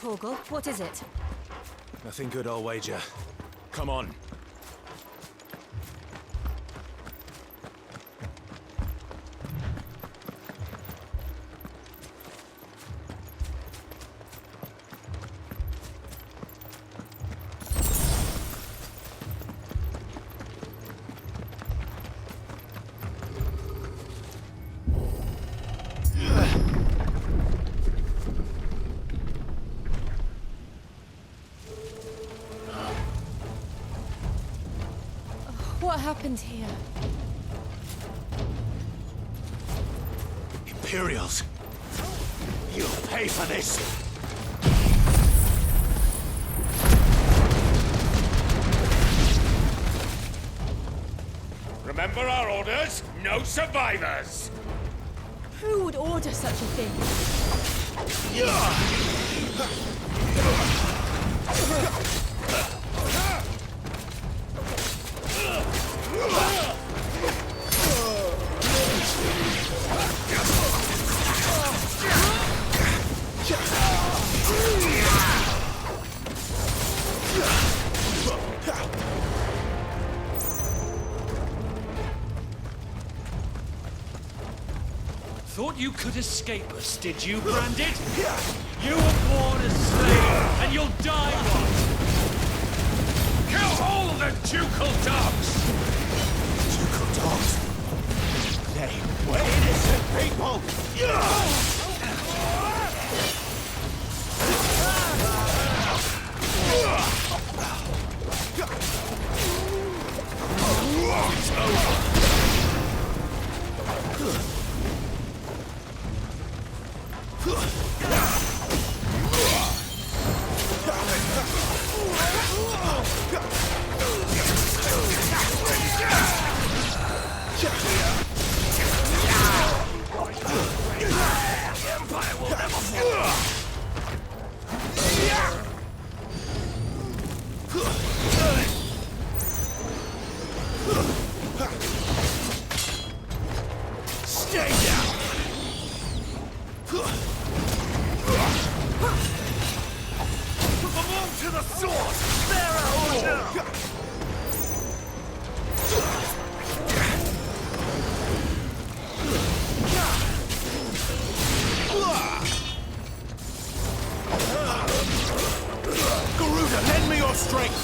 Torgal, what is it? Nothing good, I'll wager. Come on. What happened here? Imperials! You'll pay for this! Remember our orders? No survivors! Who would order such a thing? Thought you could escape us, did you, Branded? You were born a slave, and you'll die one! Kill all the ducal dogs! Ducal dogs? They were innocent people! It's over! Stay down! Belong to the sword! They're our order! Garuda, lend me your strength!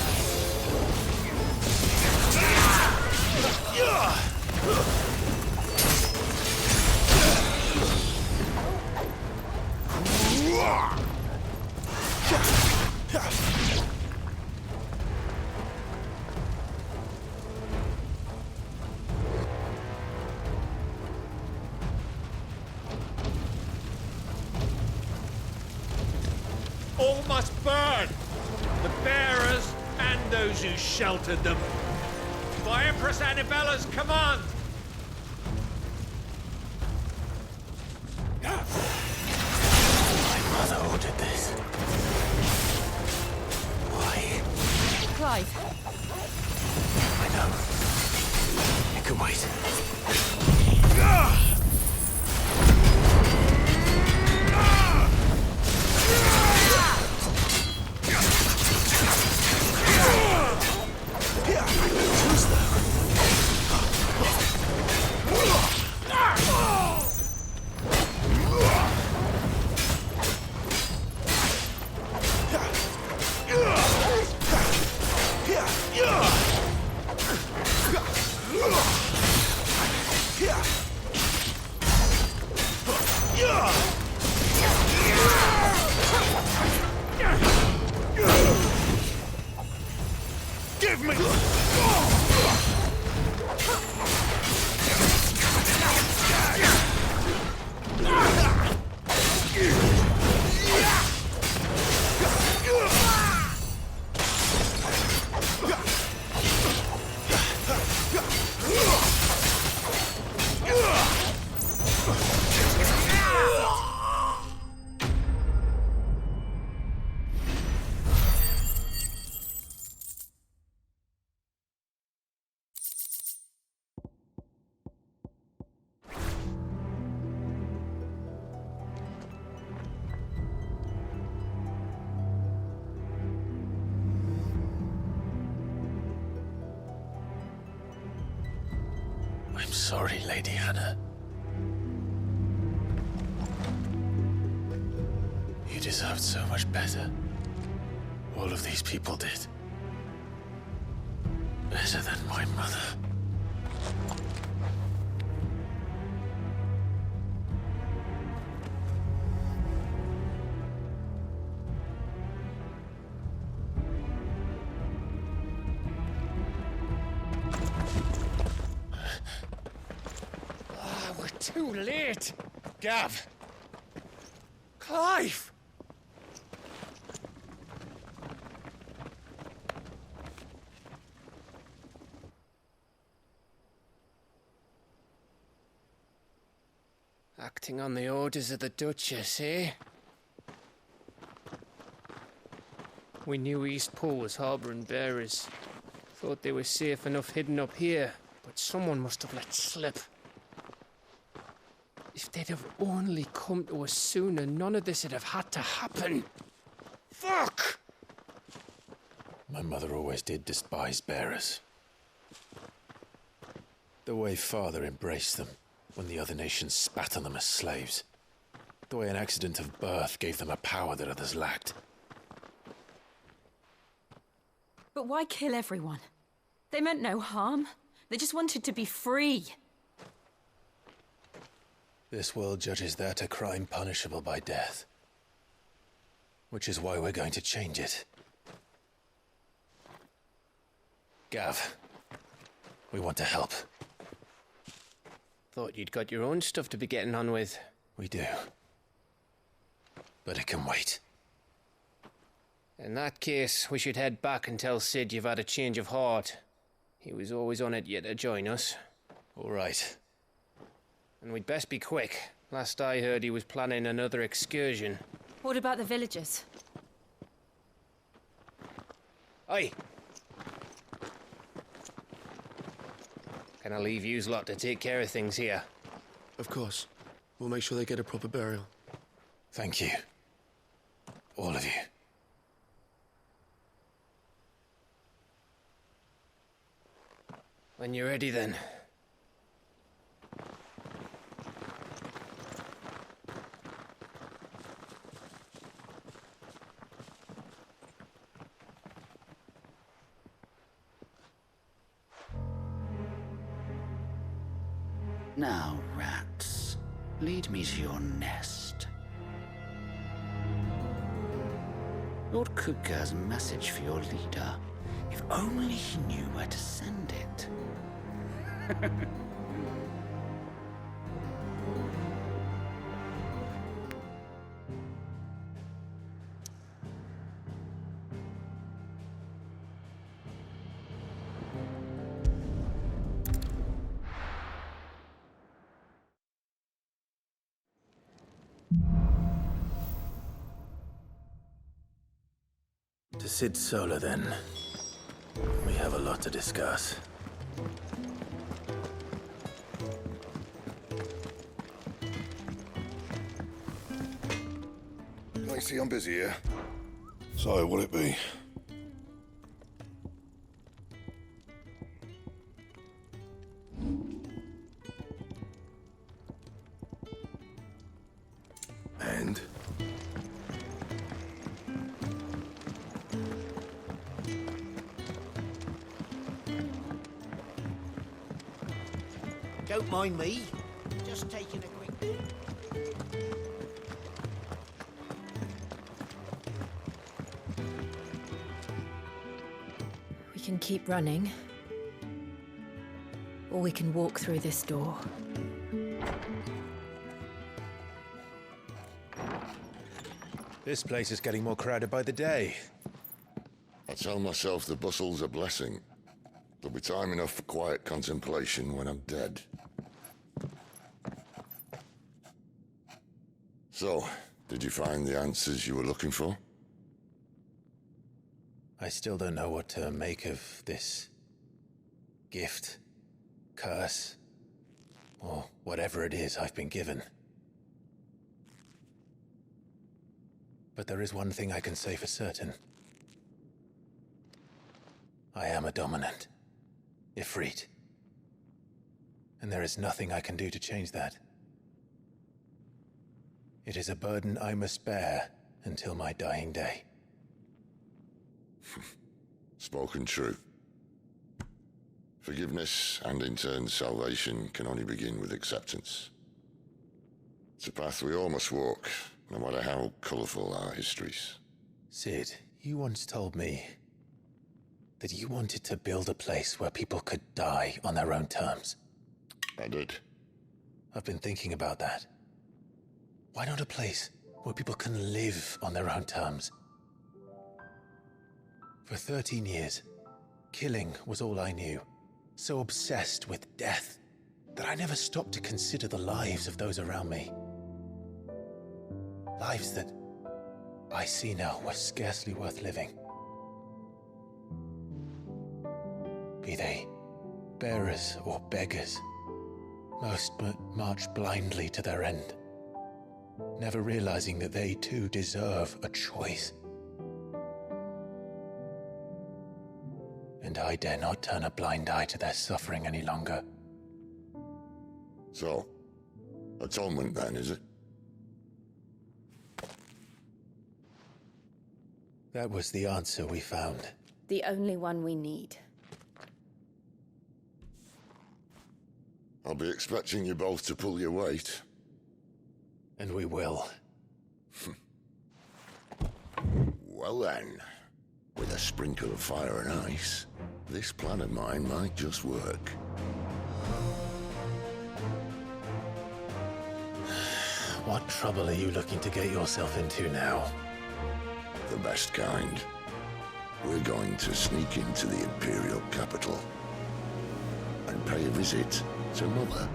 All must burn! The bearers and those who sheltered them. By Empress Annibella's command! My mother ordered this. Why? Clive. I know. It can wait. Give me! I'm sorry, Lady Hannah. You deserved so much better. All of these people did. Better than my mother. We're too late. Gav. Clive. Acting on the orders of the Duchess, eh? We knew East Pool was harbouring bearers. Thought they were safe enough hidden up here, but someone must have let slip. If they'd have only come to us sooner, none of this would have had to happen. Fuck! My mother always did despise bearers. The way Father embraced them when the other nations spat on them as slaves. The way an accident of birth gave them a power that others lacked. But why kill everyone? They meant no harm. They just wanted to be free. This world judges that a crime punishable by death. Which is why we're going to change it. Gav, we want to help. Thought you'd got your own stuff to be getting on with. We do. But it can wait. In that case, we should head back and tell Sid you've had a change of heart. He was always on it yet to join us. All right. And we'd best be quick. Last I heard, he was planning another excursion. What about the villagers? Aye. Can I leave yous lot to take care of things here? Of course. We'll make sure they get a proper burial. Thank you. All of you. When you're ready, then. Now, rats, lead me to your nest. Lord Kupka has a message for your leader. If only he knew where to send it. To Sid Solar, then. We have a lot to discuss. I see I'm busy here. So, what'll it be? And? Don't mind me. Just taking a quick... We can keep running. Or we can walk through this door. This place is getting more crowded by the day. I tell myself the bustle's a blessing. There'll be time enough for quiet contemplation when I'm dead. So, did you find the answers you were looking for? I still don't know what to make of this gift, curse, or whatever it is I've been given. But there is one thing I can say for certain. I am a dominant, Ifrit. and there is nothing I can do to change that. It is a burden I must bear until my dying day. Spoken true. Forgiveness and in turn salvation can only begin with acceptance. It's a path we all must walk, no matter how colourful our histories. Sid, you once told me that you wanted to build a place where people could die on their own terms. I did. I've been thinking about that. Why not a place where people can live on their own terms? For 13 years, killing was all I knew. So obsessed with death that I never stopped to consider the lives of those around me. Lives that I see now were scarcely worth living. Be they bearers or beggars, most march blindly to their end, never realizing that they too deserve a choice. And I dare not turn a blind eye to their suffering any longer. So, atonement then, is it? That was the answer we found. The only one we need. I'll be expecting you both to pull your weight. And we will. Well then, with a sprinkle of fire and ice, this plan of mine might just work. What trouble are you looking to get yourself into now? The best kind. We're going to sneak into the Imperial capital and pay a visit to Mother.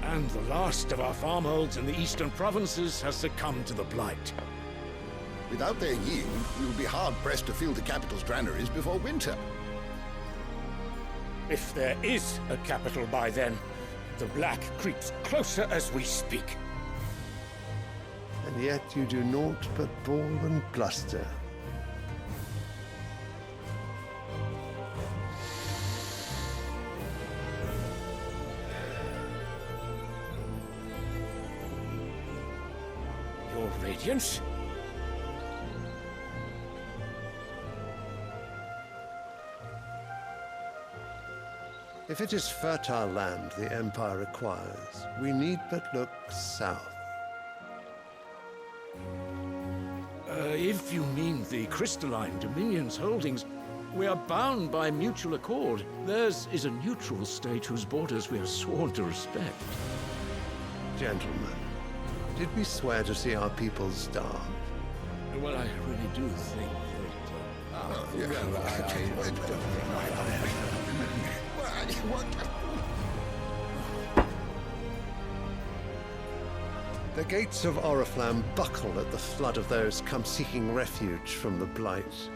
And the last of our farmholds in the eastern provinces has succumbed to the blight. Without their yield, we will be hard-pressed to fill the capital's granaries before winter. If there is a capital by then, the black creeps closer as we speak. And yet you do naught but bawl and bluster. Your Radiance? If it is fertile land the Empire requires, we need but look south. If you mean the crystalline Dominion's holdings, we are bound by mutual accord. Theirs is a neutral state whose borders we are sworn to respect. Gentlemen, did we swear to see our people starve? Well, I really do think The gates of Oriflamme buckle at the flood of those come seeking refuge from the blight.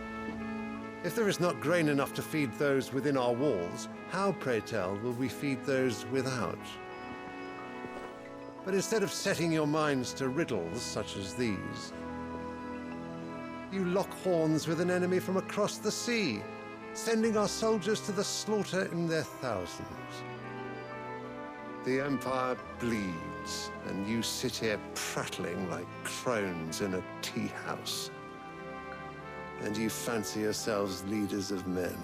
If there is not grain enough to feed those within our walls, how, pray tell, will we feed those without? But instead of setting your minds to riddles such as these, you lock horns with an enemy from across the sea, sending our soldiers to the slaughter in their thousands. The Empire bleeds, and you sit here prattling like crones in a tea house. And you fancy yourselves leaders of men.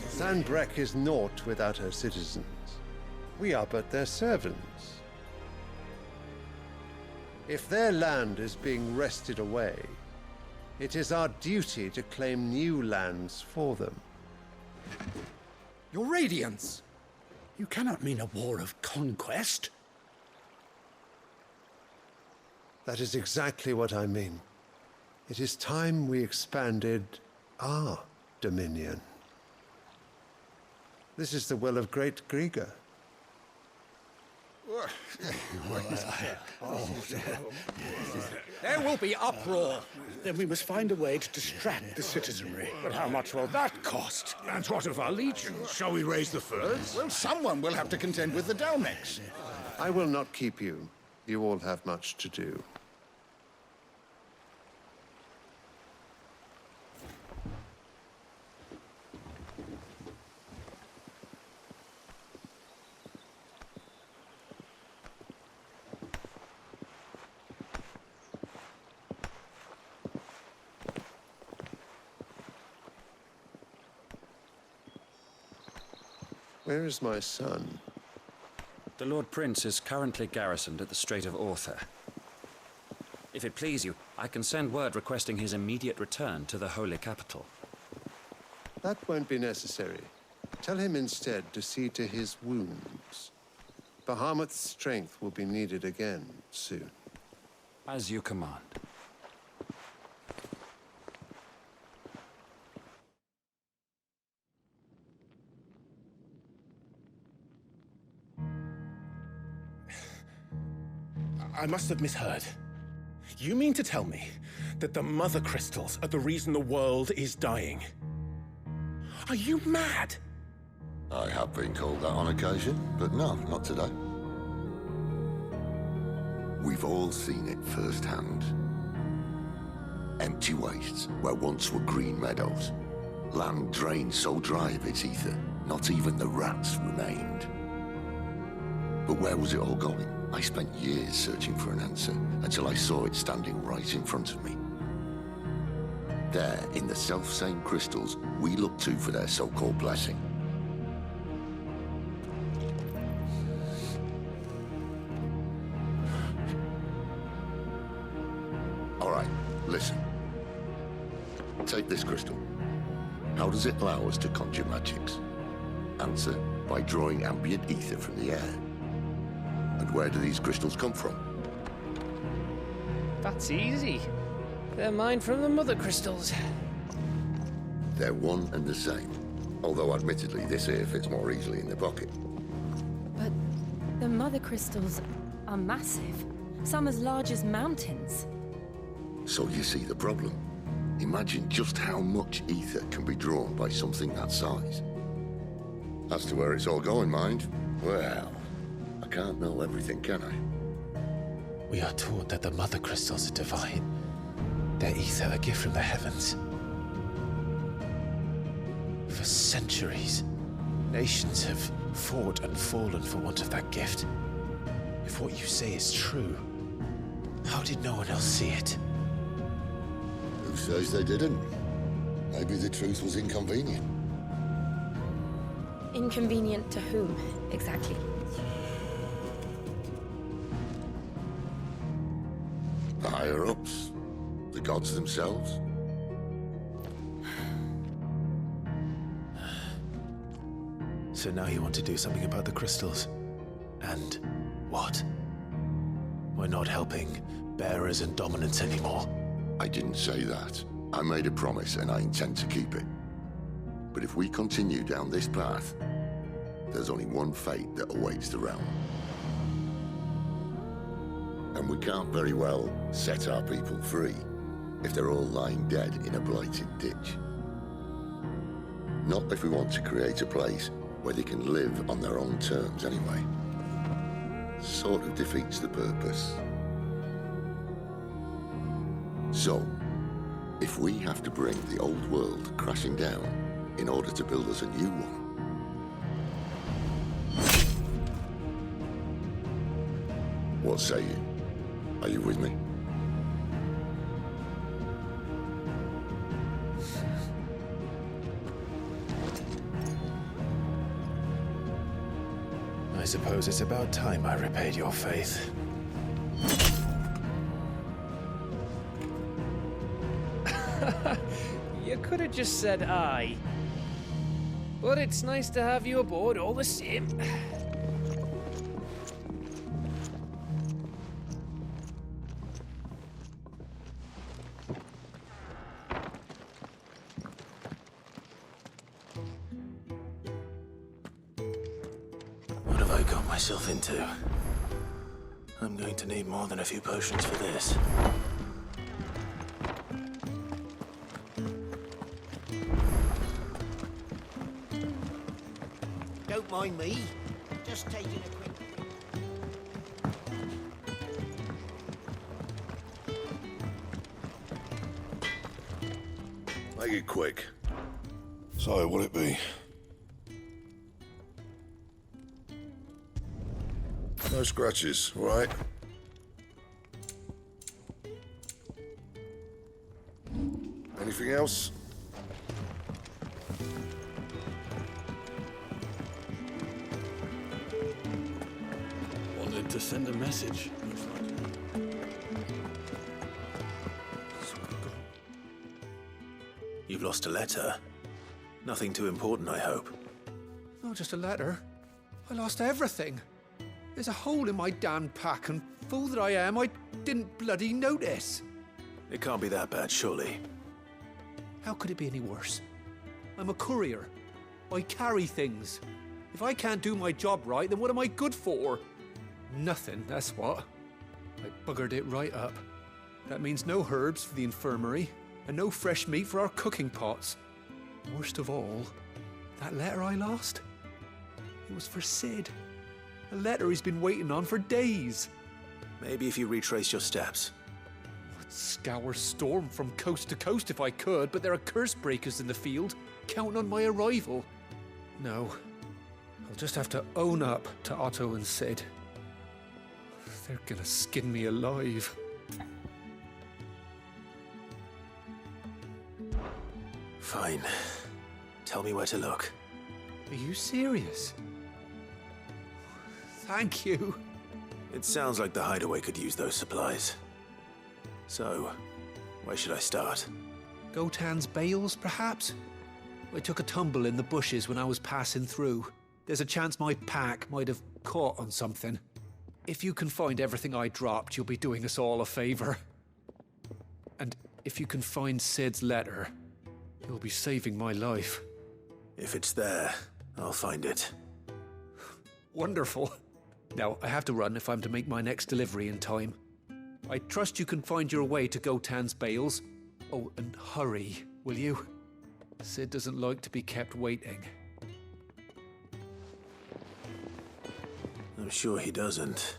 Sanbreque is naught without her citizens. We are but their servants. If their land is being wrested away, it is our duty to claim new lands for them. Your Radiance! You cannot mean a war of conquest. That is exactly what I mean. It is time we expanded our dominion. This is the will of great Grieger. There will be uproar. Then we must find a way to distract the citizenry. But how much will that cost? And what of our legions? Shall we raise the furs? Well, someone will have to contend with the Dalmex. I will not keep you. You all have much to do. Where is my son? The Lord Prince is currently garrisoned at the Strait of Arthur. If it please you, I can send word requesting his immediate return to the Holy Capital. That won't be necessary. Tell him instead to see to his wounds. Bahamut's strength will be needed again soon. As you command. I must have misheard. You mean to tell me that the mother crystals are the reason the world is dying? Are you mad? I have been called that on occasion, but no, not today. We've all seen it firsthand. Empty wastes where once were green meadows. Land drained so dry of its ether, not even the rats remained. But where was it all going? I spent years searching for an answer until I saw it standing right in front of me. There, in the self-same crystals we look to for their so-called blessing. All right, listen. Take this crystal. How does it allow us to conjure magics? Answer, by drawing ambient ether from the air. And where do these crystals come from? That's easy. They're mined from the mother crystals. They're one and the same. Although admittedly this here fits more easily in the pocket. But the mother crystals are massive. Some as large as mountains. So you see the problem. Imagine just how much ether can be drawn by something that size. As to where it's all going, mind, well, I can't know everything, can I? We are taught that the mother crystals are divine. Their ether a gift from the heavens. For centuries, nations have fought and fallen for want of that gift. If what you say is true, how did no one else see it? Who says they didn't? Maybe the truth was inconvenient. Inconvenient to whom, exactly? The higher-ups? The gods themselves? So now you want to do something about the crystals? And what? We're not helping bearers and dominants anymore. I didn't say that. I made a promise and I intend to keep it. But if we continue down this path, there's only one fate that awaits the realm. And we can't very well set our people free if they're all lying dead in a blighted ditch. Not if we want to create a place where they can live on their own terms anyway. Sort of defeats the purpose. So, if we have to bring the old world crashing down in order to build us a new one, what say you? Are you with me? I suppose it's about time I repaid your faith. You could have just said aye. But it's nice to have you aboard all the same. What have I got myself into? I'm going to need more than a few potions for this. Don't mind me. Just taking a quick... Make it quick. So, what'll it be? No scratches, all right? Anything else? Wanted to send a message. You've lost a letter. Nothing too important, I hope. Not just a letter. I lost everything. There's a hole in my damn pack, and fool that I am, I didn't bloody notice. It can't be that bad, surely. How could it be any worse? I'm a courier. I carry things. If I can't do my job right, then what am I good for? Nothing, that's what. I buggered it right up. That means no herbs for the infirmary, and no fresh meat for our cooking pots. Worst of all, that letter I lost, it was for Sid. A letter he's been waiting on for days. Maybe if you retrace your steps. I'd scour Storm from coast to coast if I could, but there are curse breakers in the field, counting on my arrival. No, I'll just have to own up to Otto and Sid. They're gonna skin me alive. Fine. Tell me where to look. Are you serious? Thank you. It sounds like the hideaway could use those supplies. So, where should I start? Gotan's bales, perhaps? I took a tumble in the bushes when I was passing through. There's a chance my pack might have caught on something. If you can find everything I dropped, you'll be doing us all a favor. And if you can find Sid's letter, you'll be saving my life. If it's there, I'll find it. Wonderful. Now, I have to run if I'm to make my next delivery in time. I trust you can find your way to Gotan's bales. Oh, and hurry, will you? Sid doesn't like to be kept waiting. I'm sure he doesn't.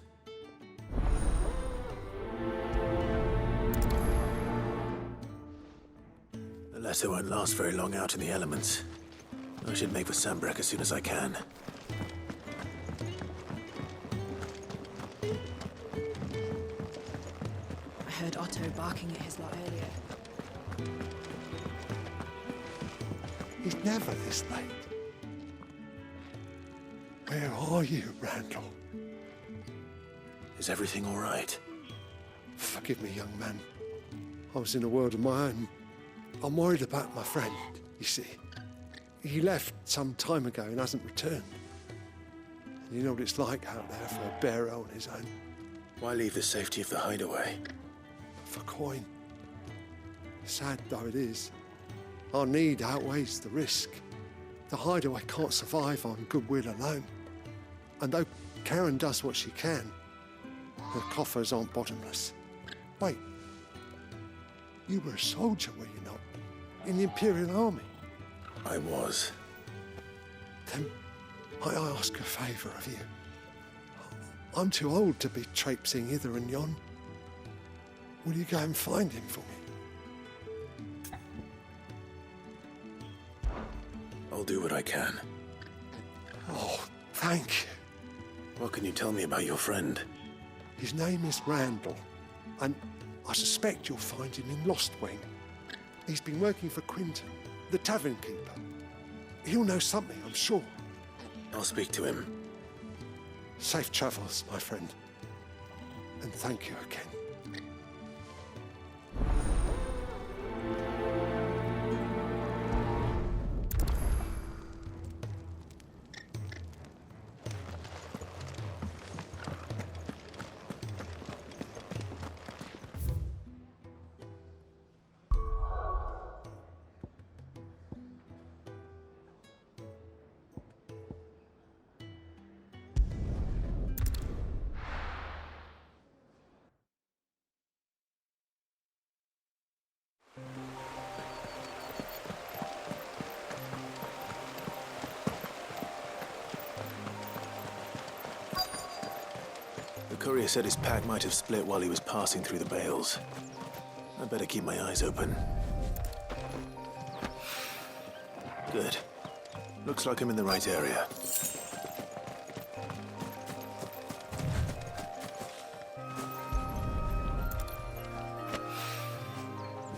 The letter won't last very long out in the elements. I should make for Sambrek as soon as I can. I heard Otto barking at his lot earlier. He's never this late. Where are you, Randall? Is everything all right? Forgive me, young man. I was in a world of my own. I'm worried about my friend, you see. He left some time ago and hasn't returned. And you know what it's like out there for a bearer on his own. Why leave the safety of the hideaway? For coin. Sad though it is, our need outweighs the risk. The hideaway can't survive on goodwill alone. And though Karen does what she can, her coffers aren't bottomless. Wait, you were a soldier, were you not? In the Imperial Army? I was. Then I ask a favour of you. I'm too old to be traipsing hither and yon. Will you go and find him for me? I'll do what I can. Oh, thank you. What can you tell me about your friend? His name is Randall, and I suspect you'll find him in Lost Wing. He's been working for Quinton, the tavern keeper. He'll know something, I'm sure. I'll speak to him. Safe travels, my friend. And thank you again. Courier said his pack might have split while he was passing through the bales. I'd better keep my eyes open. Good. Looks like I'm in the right area.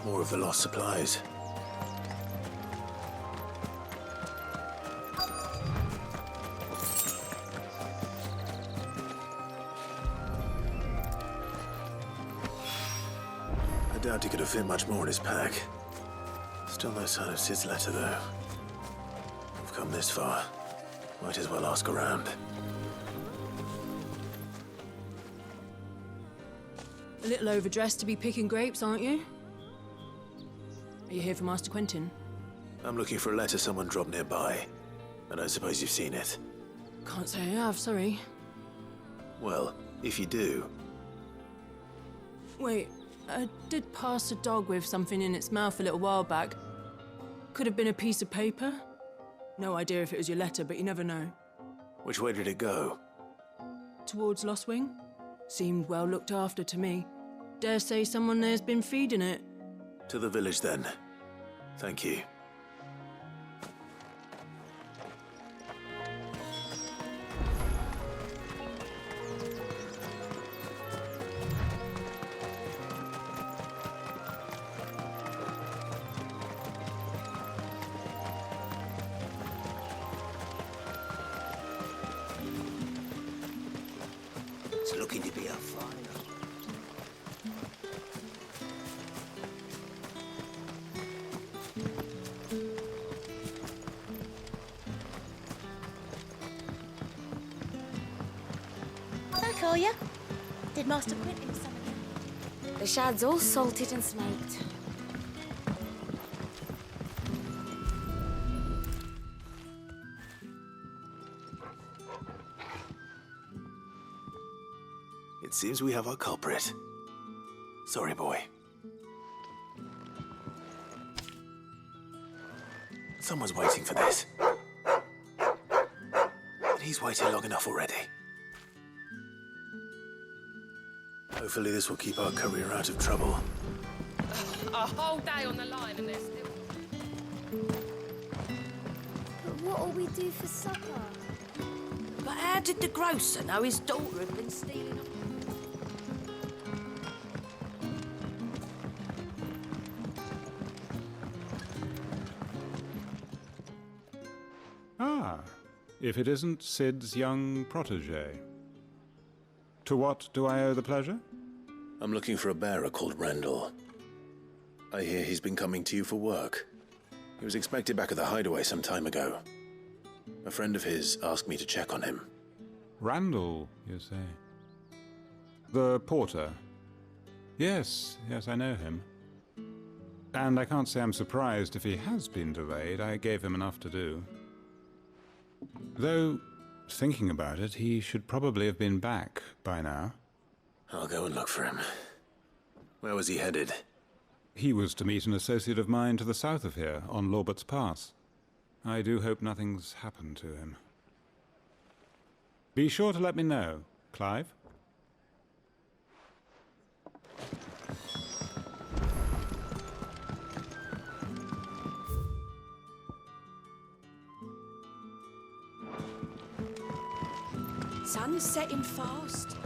More of the lost supplies. I doubt he could have fit much more in his pack. Still no sign of Sid's letter, though. We've come this far. Might as well ask around. A little overdressed to be picking grapes, aren't you? Are you here for Master Quentin? I'm looking for a letter someone dropped nearby. And I suppose you've seen it. Can't say I have, sorry. Well, if you do... Wait, I did pass a dog with something in its mouth a little while back. Could have been a piece of paper. No idea if it was your letter, but you never know. Which way did it go? Towards Lost Wing? Seemed well looked after to me. Dare say someone there's been feeding it. To the village, then. Thank you. It's looking to be a fire. Back, are ya? Did Master Quentin summon you? The shad's all salted and smoked. It seems we have our culprit. Sorry, boy. Someone's waiting for this. And he's waited long enough already. Hopefully this will keep our career out of trouble. A whole day on the line and they're still... But what'll we do for supper? But how did the grocer know his daughter had been stealing? Ah, if it isn't Sid's young protege. To what do I owe the pleasure? I'm looking for a bearer called Randall. I hear he's been coming to you for work. He was expected back at the hideaway some time ago. A friend of his asked me to check on him. Randall, you say? The porter? Yes, I know him. And I can't say I'm surprised if he has been delayed. I gave him enough to do. Though, thinking about it, he should probably have been back by now. I'll go and look for him. Where was he headed? He was to meet an associate of mine to the south of here, on Lorbert's Pass. I do hope nothing's happened to him. Be sure to let me know, Clive. Sun's setting fast.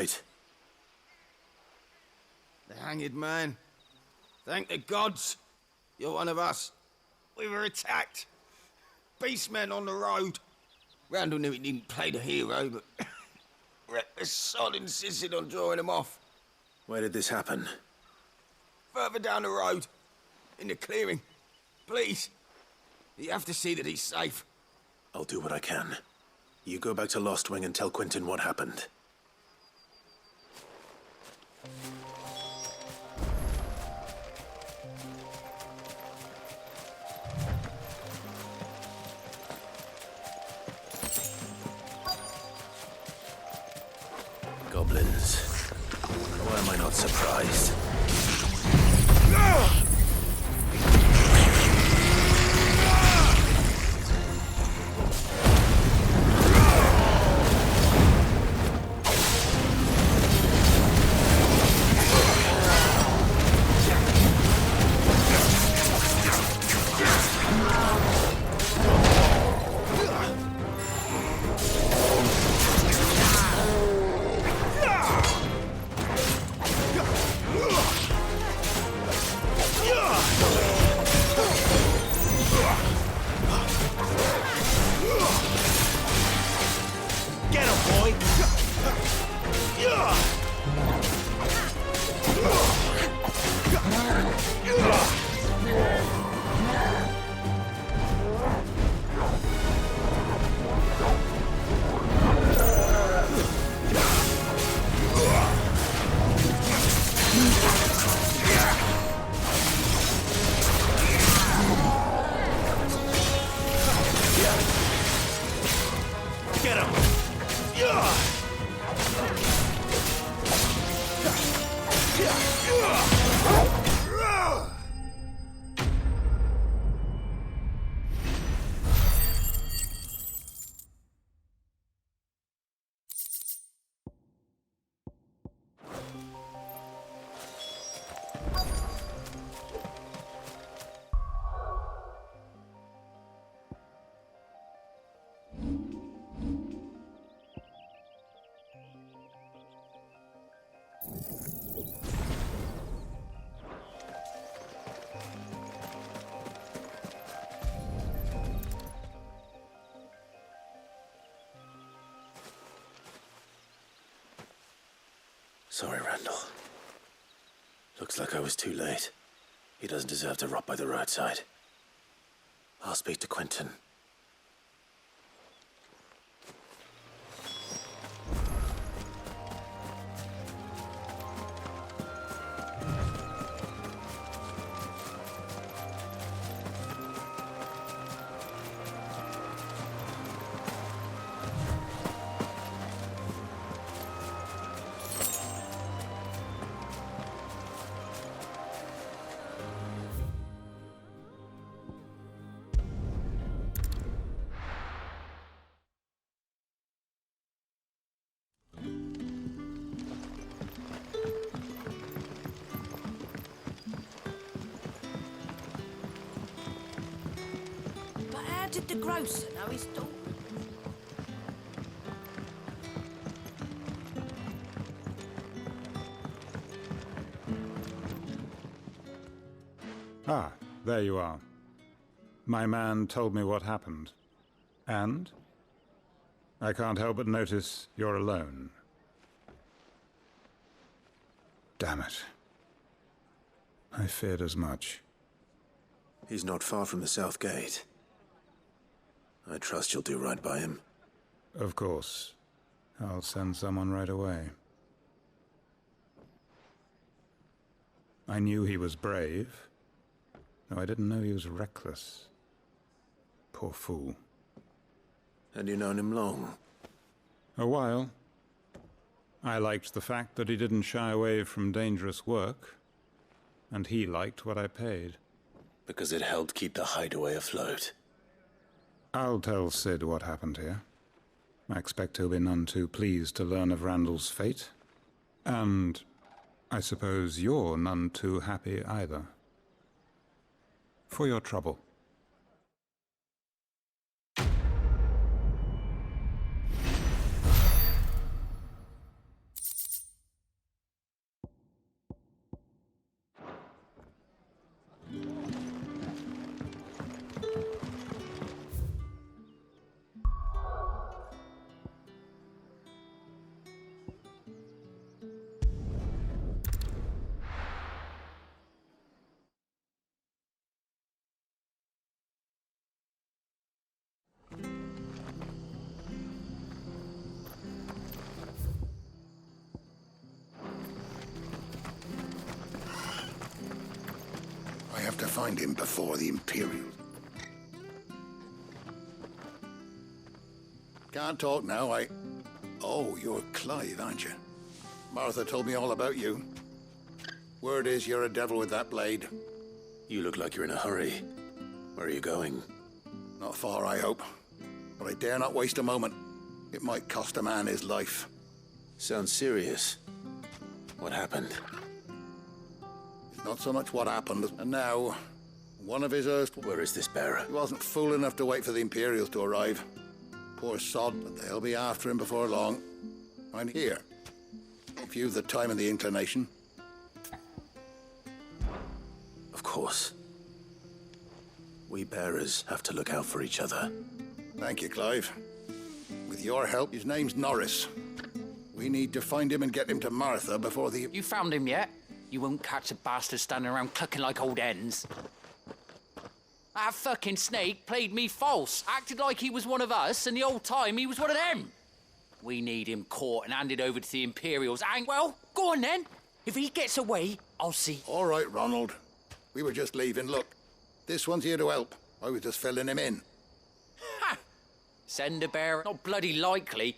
right? The hanged man. Thank the gods. You're one of us. We were attacked. Beastmen on the road. Randall knew he didn't play the hero, but reckless sod insisted on drawing him off. Where did this happen? Further down the road. In the clearing. Please. You have to see that he's safe. I'll do what I can. You go back to Lost Wing and tell Quentin what happened. Goblins. Why am I not surprised? Sorry, Randall. Looks like I was too late. He doesn't deserve to rot by the roadside. I'll speak to Quentin. Did the grocer know his daughter? Ah, there you are. My man told me what happened. And? I can't help but notice you're alone. Damn it. I feared as much. He's not far from the South Gate. I trust you'll do right by him. Of course. I'll send someone right away. I knew he was brave, though I didn't know he was reckless. Poor fool. Had you known him long? A while. I liked the fact that he didn't shy away from dangerous work, and he liked what I paid. Because it helped keep the hideaway afloat. I'll tell Sid what happened here. I expect he'll be none too pleased to learn of Randall's fate. And I suppose you're none too happy either. For your trouble. to find him before the Imperials. Can't talk now, Oh, you're Clive, aren't you? Martha told me all about you. Word is you're a devil with that blade. You look like you're in a hurry. Where are you going? Not far, I hope. But I dare not waste a moment. It might cost a man his life. Sounds serious. What happened? It's not so much what happened, and now, one of his Where is this bearer? He wasn't fool enough to wait for the Imperials to arrive. Poor sod, but they'll be after him before long. I'm here. If you've the time and the inclination. Of course. We bearers have to look out for each other. Thank you, Clive. With your help, his name's Norris. We need to find him and get him to Martha before the... You found him yet? You won't catch a bastard standing around clucking like old hens. That fucking snake played me false, acted like he was one of us, and the whole time he was one of them. We need him caught and handed over to the Imperials, and, well, go on then. If he gets away, I'll see. All right, Ronald. We were just leaving. Look, this one's here to help. I was just filling him in. Ha! Send a bearer? Not bloody likely.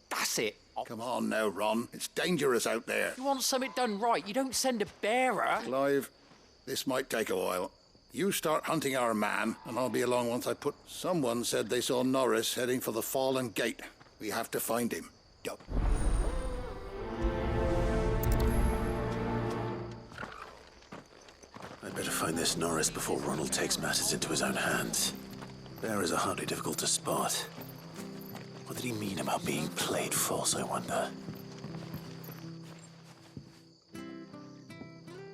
That's it. Come on now, Ron. It's dangerous out there. You want something done right, you don't send a bearer. Clive, this might take a while. You start hunting our man, and I'll be along once I put... Someone said they saw Norris heading for the Fallen Gate. We have to find him. Go. I'd better find this Norris before Ronald takes matters into his own hands. Bearers are hardly difficult to spot. What did he mean about being played false, I wonder?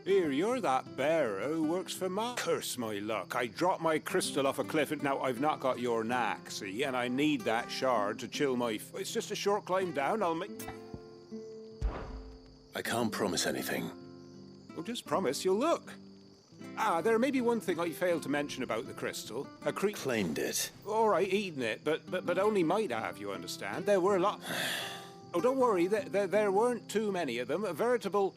Here, you're that bearer who works for my... Curse my luck. I dropped my crystal off a cliff and now I've not got your knack, see? And I need that shard to chill my... It's just a short climb down, I'll make... I can't promise anything. Well, just promise you'll look. There may be one thing I failed to mention about the crystal. A claimed it. All right, eaten it, but only might have, you understand. There were a lot... Oh, don't worry, there weren't too many of them. A veritable...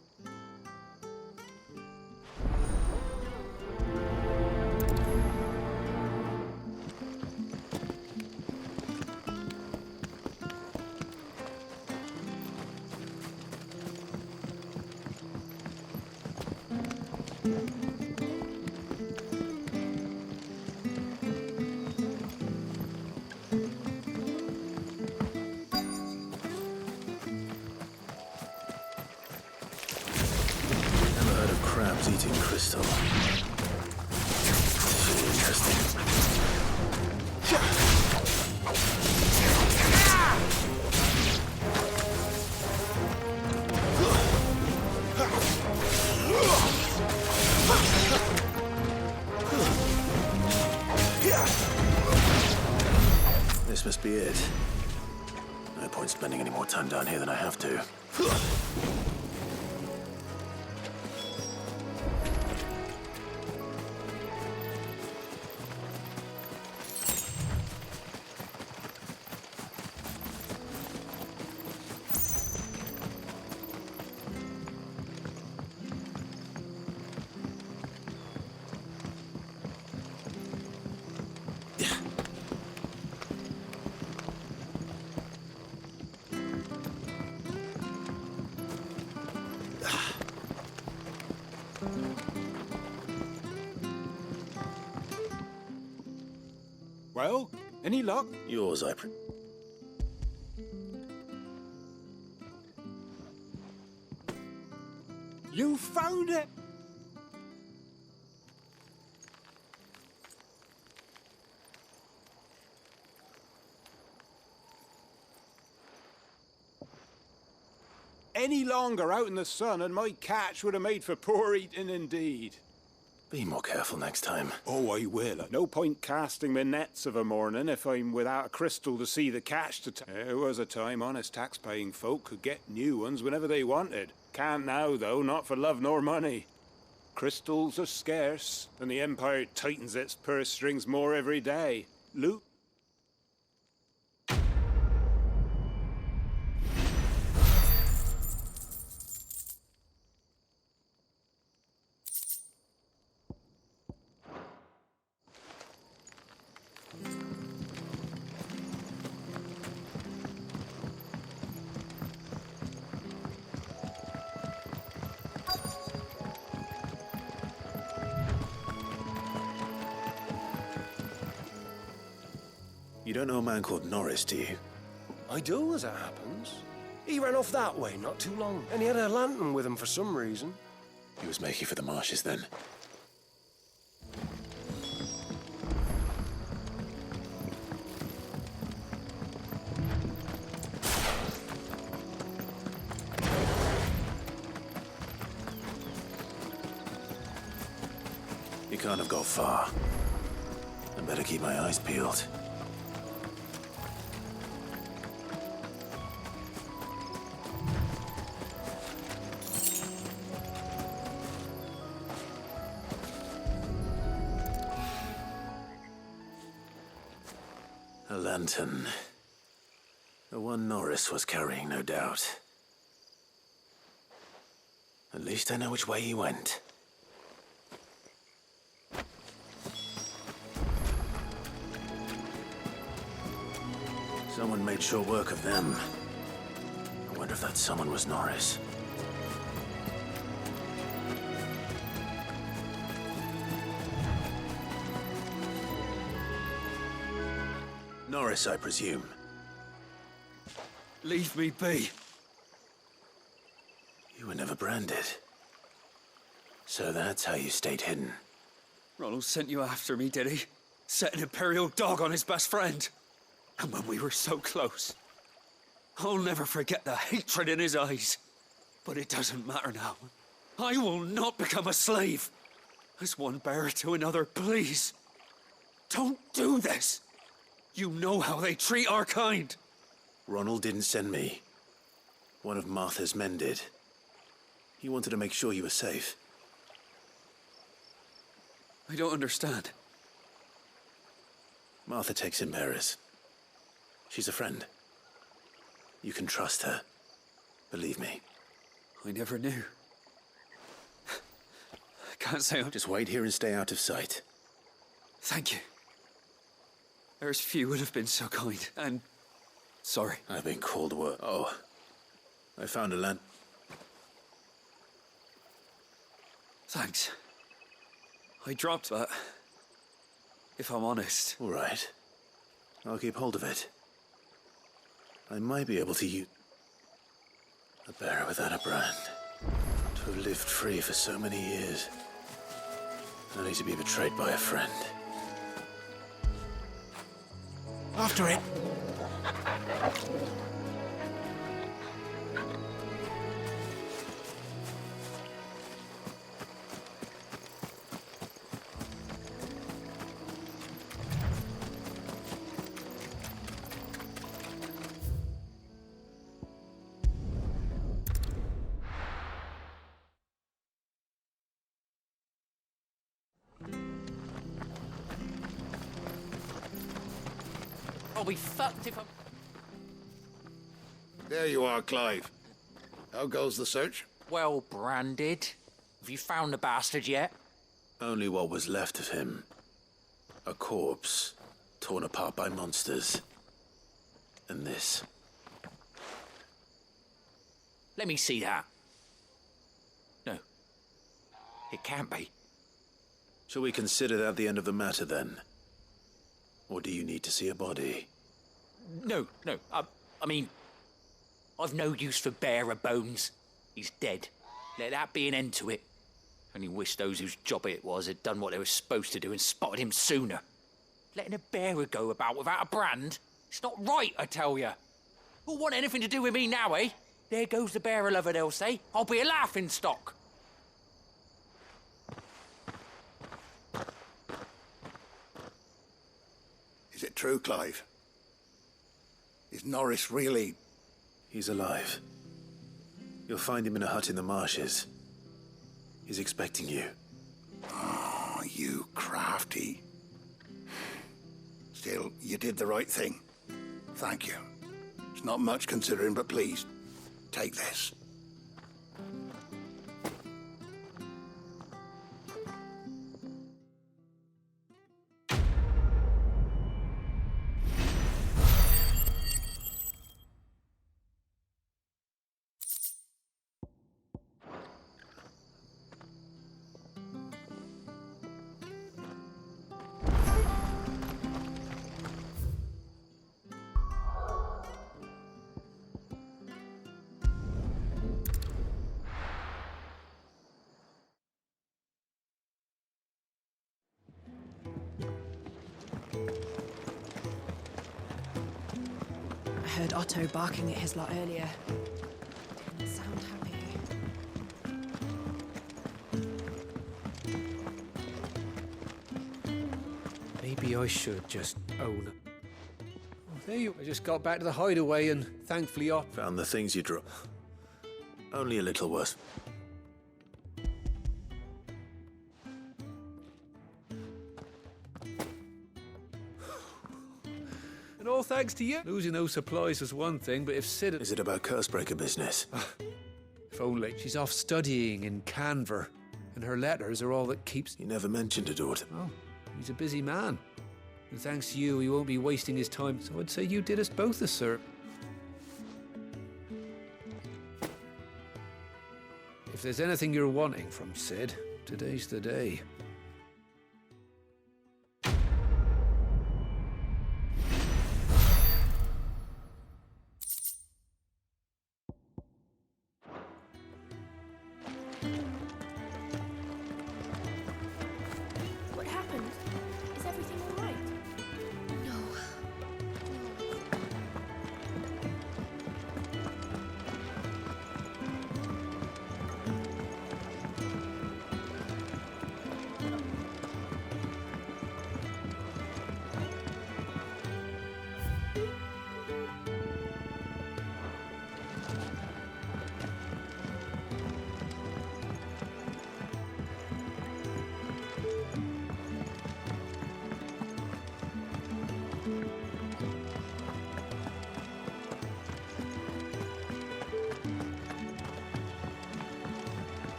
Crabs eating crystal. Interesting. This must be it. No point spending any more time down here than I have to. Well, any luck? Yours, You found it! Any longer out in the sun and my catch would have made for poor eating indeed. Be more careful next time. Oh, I will. No point casting my nets of a morning if I'm without a crystal to see the catch to... There was a time honest tax-paying folk could get new ones whenever they wanted. Can't now, though, not for love nor money. Crystals are scarce, and the Empire tightens its purse strings more every day. Loot... don't know a man called Norris, do you? I do, as it happens. He ran off that way not too long, and he had a lantern with him for some reason. He was making for the marshes then. He can't have got far. I better keep my eyes peeled. A lantern. The one Norris was carrying, no doubt. At least I know which way he went. Someone made short work of them. I wonder if that someone was Norris. Norris, I presume. Leave me be. You were never branded. So that's how you stayed hidden. Ronald sent you after me, did he? Set an Imperial dog on his best friend. And when we were so close, I'll never forget the hatred in his eyes. But it doesn't matter now. I will not become a slave. As one bearer to another, please. Don't do this. You know how they treat our kind. Ronald didn't send me. One of Martha's men did. He wanted to make sure you were safe. I don't understand. Martha takes in bearers. She's a friend. You can trust her. Believe me. I never knew. I can't say I'm... Just wait here and stay out of sight. Thank you. There's few would have been so kind, and... sorry. I've been called a word. Oh. I found a land... Thanks. I dropped that. If I'm honest. All right. I'll keep hold of it. I might be able to use... a bearer without a brand. To have lived free for so many years. Only to be betrayed by a friend. After it! I'll be fucked if I'm... There you are, Clive. How goes the search? Well branded. Have you found the bastard yet? Only what was left of him. A corpse, torn apart by monsters. And this. Let me see that. No. It can't be. Shall we consider that the end of the matter, then? Or do you need to see a body? No. I mean, I've no use for bearer bones. He's dead. Let that be an end to it. Only wish those whose job it was had done what they were supposed to do and spotted him sooner. Letting a bearer go about without a brand? It's not right, I tell you. Who'll want anything to do with me now, eh? There goes the bearer lover, they'll say. I'll be a laughing stock. Is it true, Clive? Is Norris really... He's alive. You'll find him in a hut in the marshes. He's expecting you. Oh, you crafty. Still, you did the right thing. Thank you. It's not much considering, but please, take this. heard Otto barking at his lot earlier. Didn't sound happy. Maybe I should just own it. Oh, there you... I just got back to the hideaway and thankfully Found the things you dropped. Only a little worse. And all thanks to you. Losing those supplies is one thing, but if Sid... Is it about Cursebreaker business? If only. She's off studying in Canver, and her letters are all that keeps... You never mentioned a daughter. Oh, he's a busy man. And thanks to you, he won't be wasting his time, so I'd say you did us both a service. If there's anything you're wanting from Sid, today's the day. What happened? Is everything all right? No.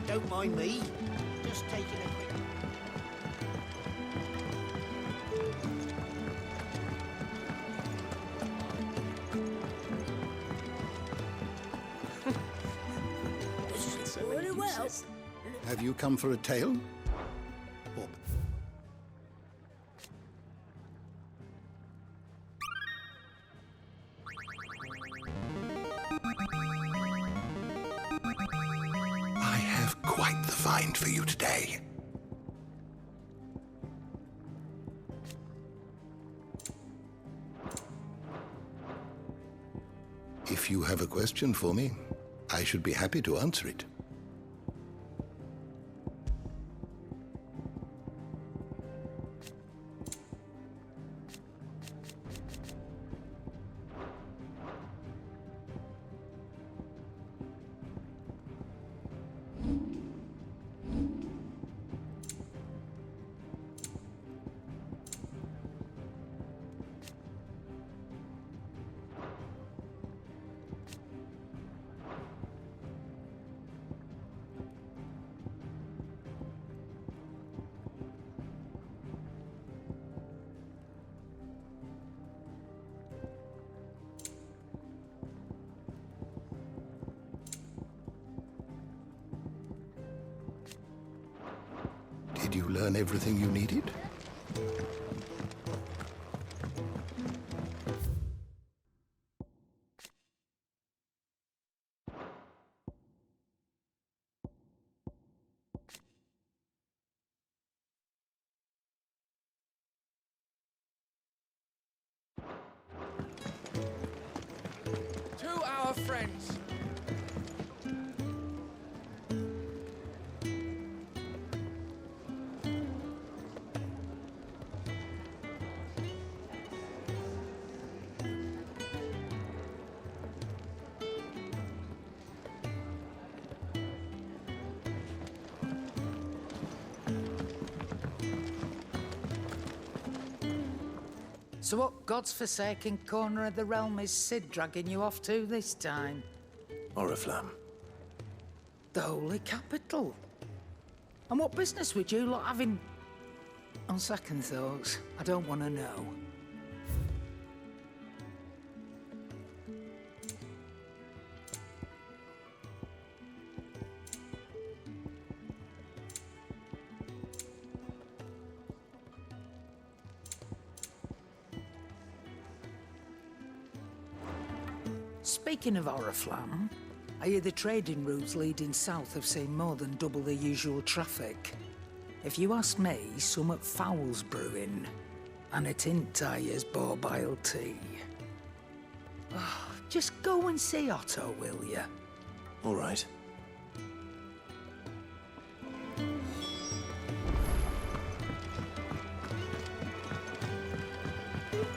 Don't mind me. Just taking a quick... Very well. Have you come for a tale? Or... I have quite the find for you today. If you have a question for me, I should be happy to answer it. Did you learn everything you needed? To our friends. So what God's forsaken corner of the realm is Sid dragging you off to this time? Oriflamme. The Holy Capital. And what business would you lot having... On second thoughts, I don't want to know. Speaking of Oriflamme, I hear the trading routes leading south have seen more than double the usual traffic. If you ask me, summat foul's brewing, and it ain't tire's borbile tea. Just go and see Otto, will you? All right.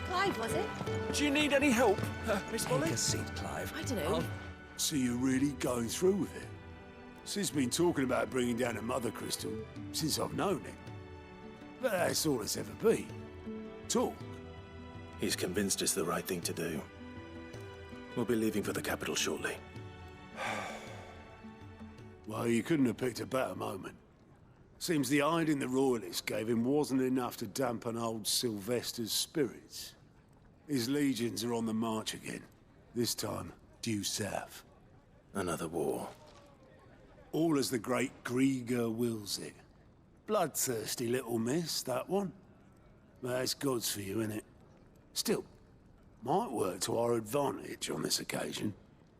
Clive, was it? Do you need any help, Miss Molly? Take a seat, Clive. I don't know. So you're really going through with it? Sid's been talking about bringing down a mother crystal since I've known him. But that's all it's ever been. Talk. He's convinced it's the right thing to do. We'll be leaving for the capital shortly. Well, you couldn't have picked a better moment. Seems the hiding the Royalists gave him wasn't enough to dampen old Sylvester's spirits. His legions are on the march again. This time, due south. Another war. All as the great Grieger wills it. Bloodthirsty little miss, that one. But that's God's for you, innit? Still, might work to our advantage on this occasion.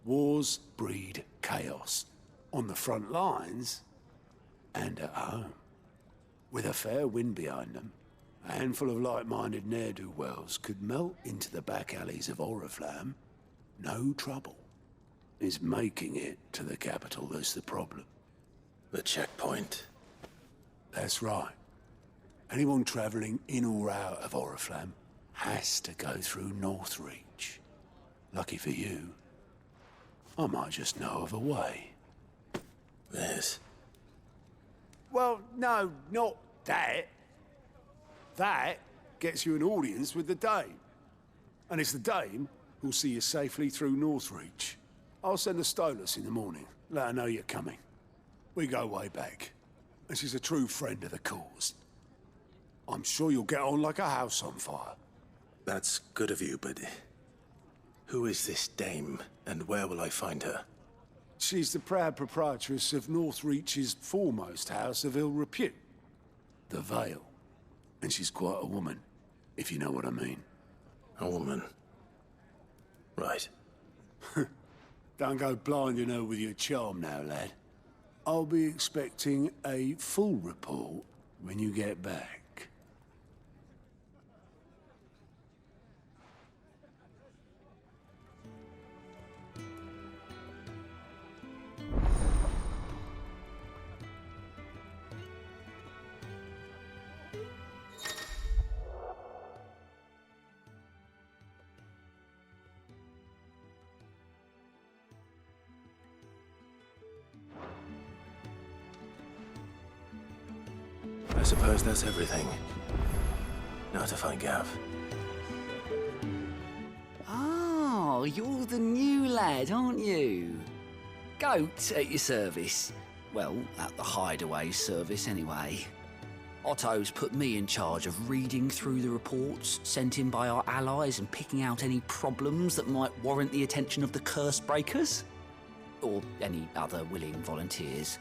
Wars breed chaos. On the front lines, and at home. With a fair wind behind them, a handful of like-minded ne'er-do-wells could melt into the back alleys of Oriflamme. No trouble. It's making it to the capital that's the problem. The checkpoint. That's right. Anyone travelling in or out of Oriflamme has to go through Northreach. Lucky for you, I might just know of a way. This? Well, no, not that. That gets you an audience with the Dame. And it's the Dame who'll see you safely through Northreach. I'll send the Stolas in the morning, let her know you're coming. We go way back, and she's a true friend of the cause. I'm sure you'll get on like a house on fire. That's good of you, but who is this Dame, and where will I find her? She's the proud proprietress of Northreach's foremost house of ill repute, the Vale. And she's quite a woman, if you know what I mean. A woman? Right. Don't go blinding her with your charm now, lad. I'll be expecting a full report when you get back. I suppose that's everything. Now to find Gav. Oh, you're the new lad, aren't you? Goat at your service. Well, at the hideaway service anyway. Otto's put me in charge of reading through the reports sent in by our allies and picking out any problems that might warrant the attention of the curse breakers. Or any other willing volunteers.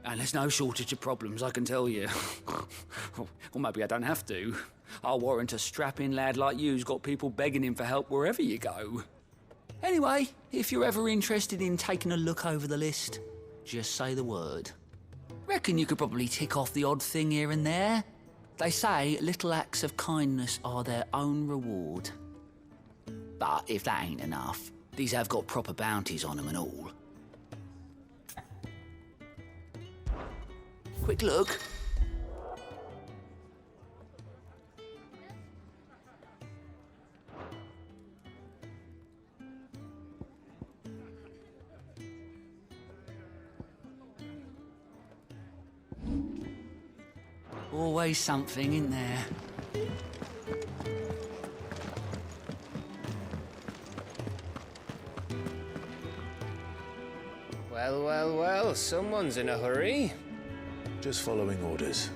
And there's no shortage of problems, I can tell you. Or maybe I don't have to. I'll warrant a strapping lad like you's got people begging him for help wherever you go. Anyway, if you're ever interested in taking a look over the list, just say the word. Reckon you could probably tick off the odd thing here and there. They say little acts of kindness are their own reward. But if that ain't enough, these have got proper bounties on them and all. Quick look. Always something in there. Well, well, well, someone's in a hurry. Just following orders.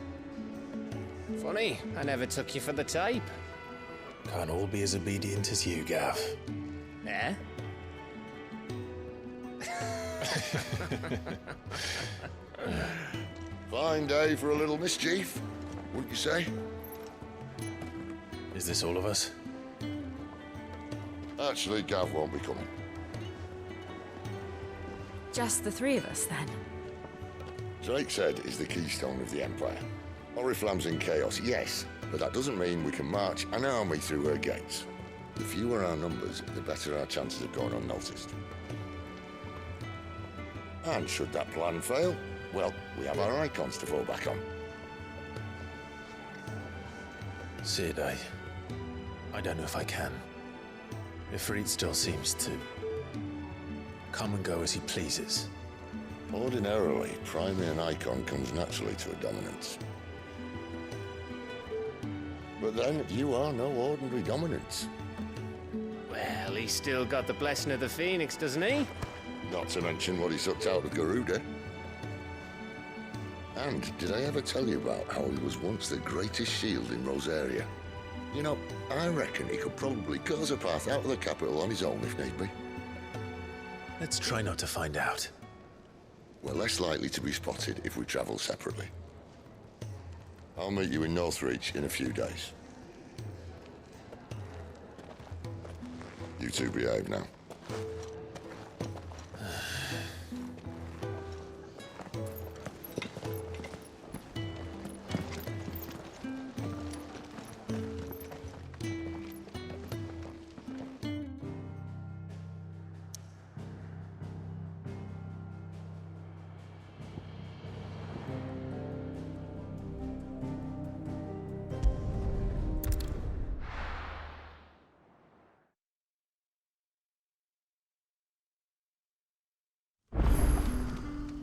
Funny, I never took you for the type. Can't all be as obedient as you, Gav. Eh? Fine day for a little mischief, wouldn't you say? Is this all of us? Actually, Gav won't be coming. Just the three of us, then? Drake's Head is the keystone of the Empire. Oriflamme's in chaos, yes, but that doesn't mean we can march an army through her gates. The fewer our numbers, the better our chances of going unnoticed. And should that plan fail, well, we have our icons to fall back on. Sid, I don't know if I can. Ifrit still seems to come and go as he pleases. Ordinarily, priming an icon comes naturally to a dominance. But then, you are no ordinary dominance. Well, he's still got the blessing of the Phoenix, doesn't he? Not to mention what he sucked out of Garuda. And did I ever tell you about how he was once the greatest shield in Rosaria? You know, I reckon he could probably cut us a path out of the capital on his own if need be. Let's try not to find out. We're less likely to be spotted if we travel separately. I'll meet you in Northreach in a few days. You two behave now.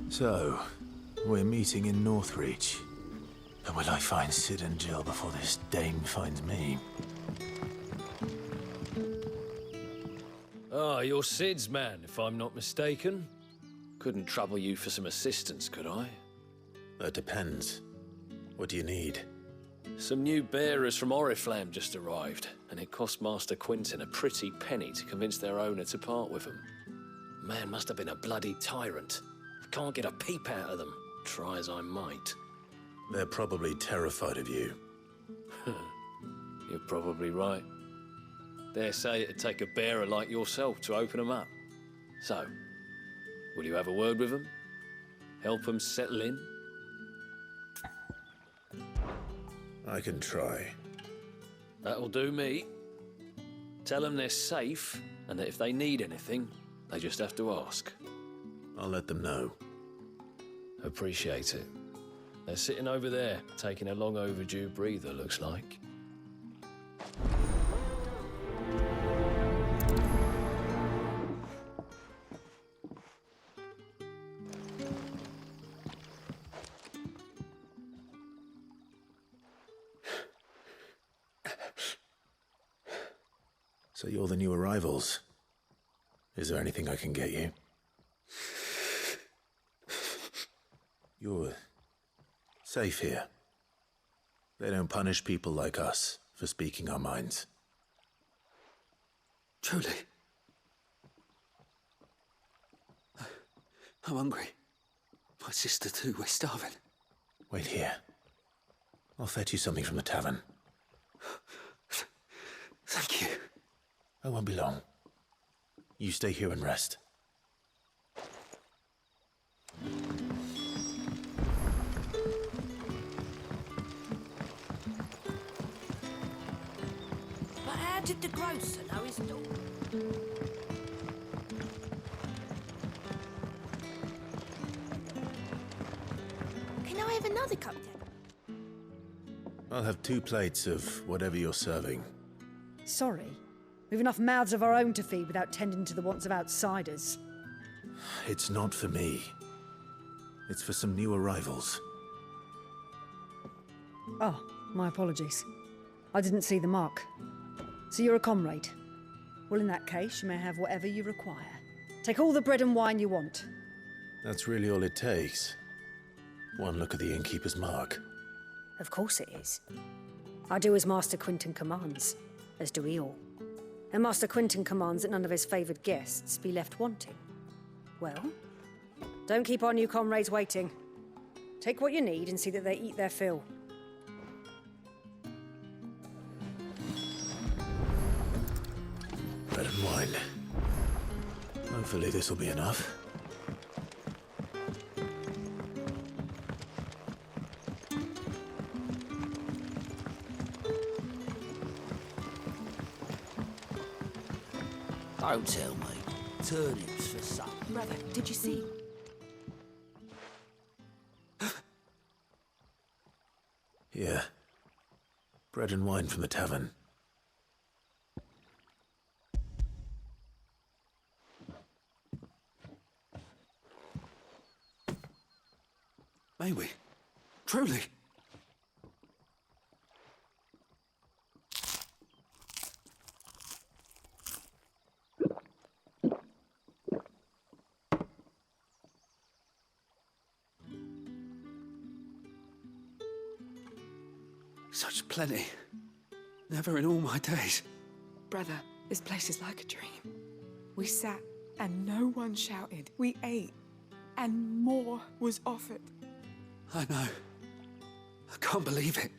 So, we're meeting in Northreach. And will I find Sid and Jill before this dame finds me? Ah, you're Sid's man, if I'm not mistaken. Couldn't trouble you for some assistance, could I? That depends. What do you need? Some new bearers from Oriflamme just arrived, and it cost Master Quentin a pretty penny to convince their owner to part with them. Man must have been a bloody tyrant. Can't get a peep out of them, try as I might. They're probably terrified of you. You're probably right. Dare say it'd take a bearer like yourself to open them up. So, will you have a word with them? Help them settle in? I can try. That'll do me. Tell them they're safe, and that if they need anything, they just have to ask. I'll let them know. Appreciate it. They're sitting over there, taking a long overdue breather, looks like. So you're the new arrivals. Is there anything I can get you? You're safe here. They don't punish people like us for speaking our minds. Truly. I'm hungry. My sister too, we're starving. Wait here. I'll fetch you something from the tavern. Thank you. I won't be long. You stay here and rest. But how did the grocer know his daughter? Can I have another cocktail? I'll have 2 plates of whatever you're serving. Sorry. We've enough mouths of our own to feed without tending to the wants of outsiders. It's not for me. It's for some new arrivals. Oh, my apologies. I didn't see the mark. So you're a comrade. Well, in that case, you may have whatever you require. Take all the bread and wine you want. That's really all it takes. One look at the innkeeper's mark. Of course it is. I do as Master Quentin commands, as do we all. And Master Quentin commands that none of his favoured guests be left wanting. Well, don't keep our new comrades waiting. Take what you need and see that they eat their fill. Bread and wine. Hopefully this will be enough. Don't tell me. Turnips for supper. Brother, did you see? Here. Bread and wine from the tavern. May we? Truly? Such plenty. Never in all my days. Brother, this place is like a dream. We sat and no one shouted. We ate and more was offered. I know. I can't believe it.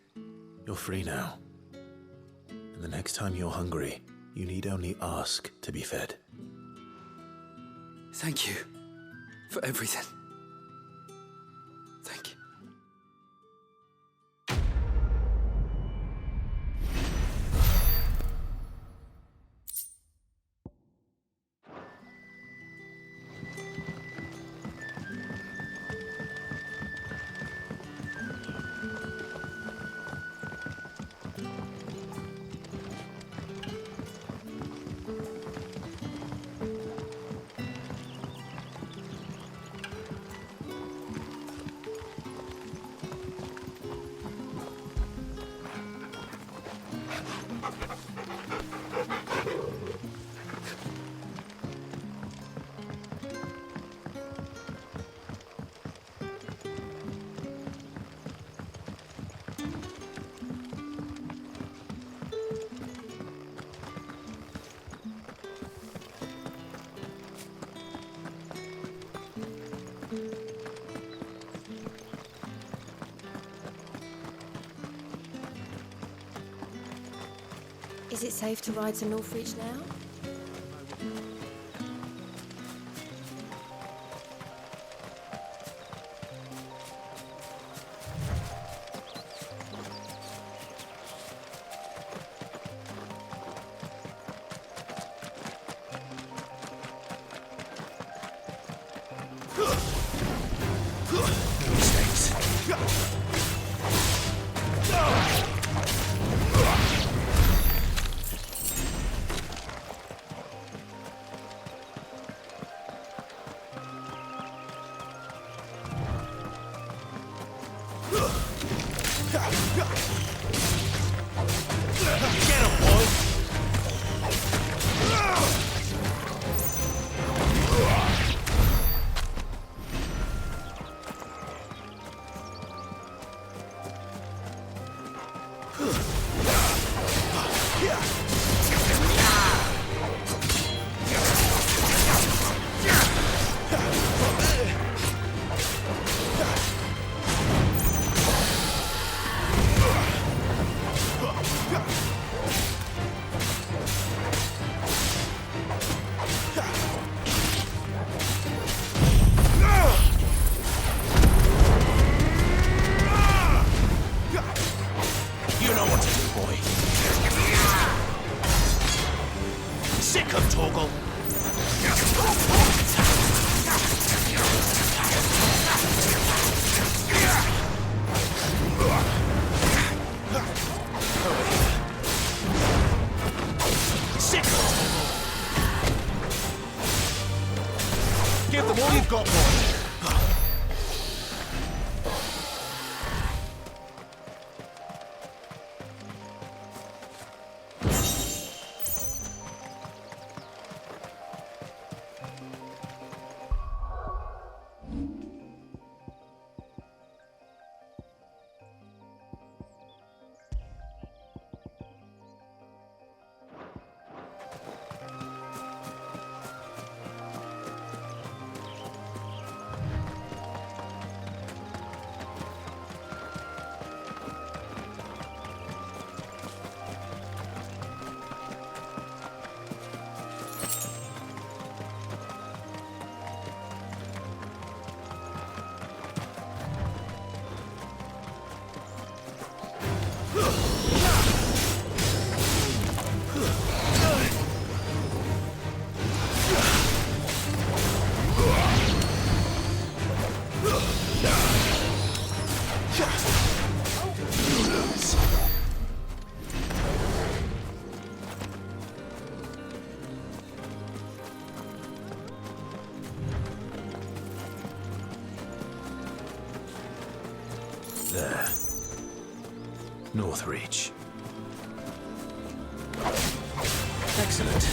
You're free now. And the next time you're hungry, you need only ask to be fed. Thank you for everything. Thank you. Is it safe to ride to Northreach now? Give them all you've got, boy. Northreach. Excellent.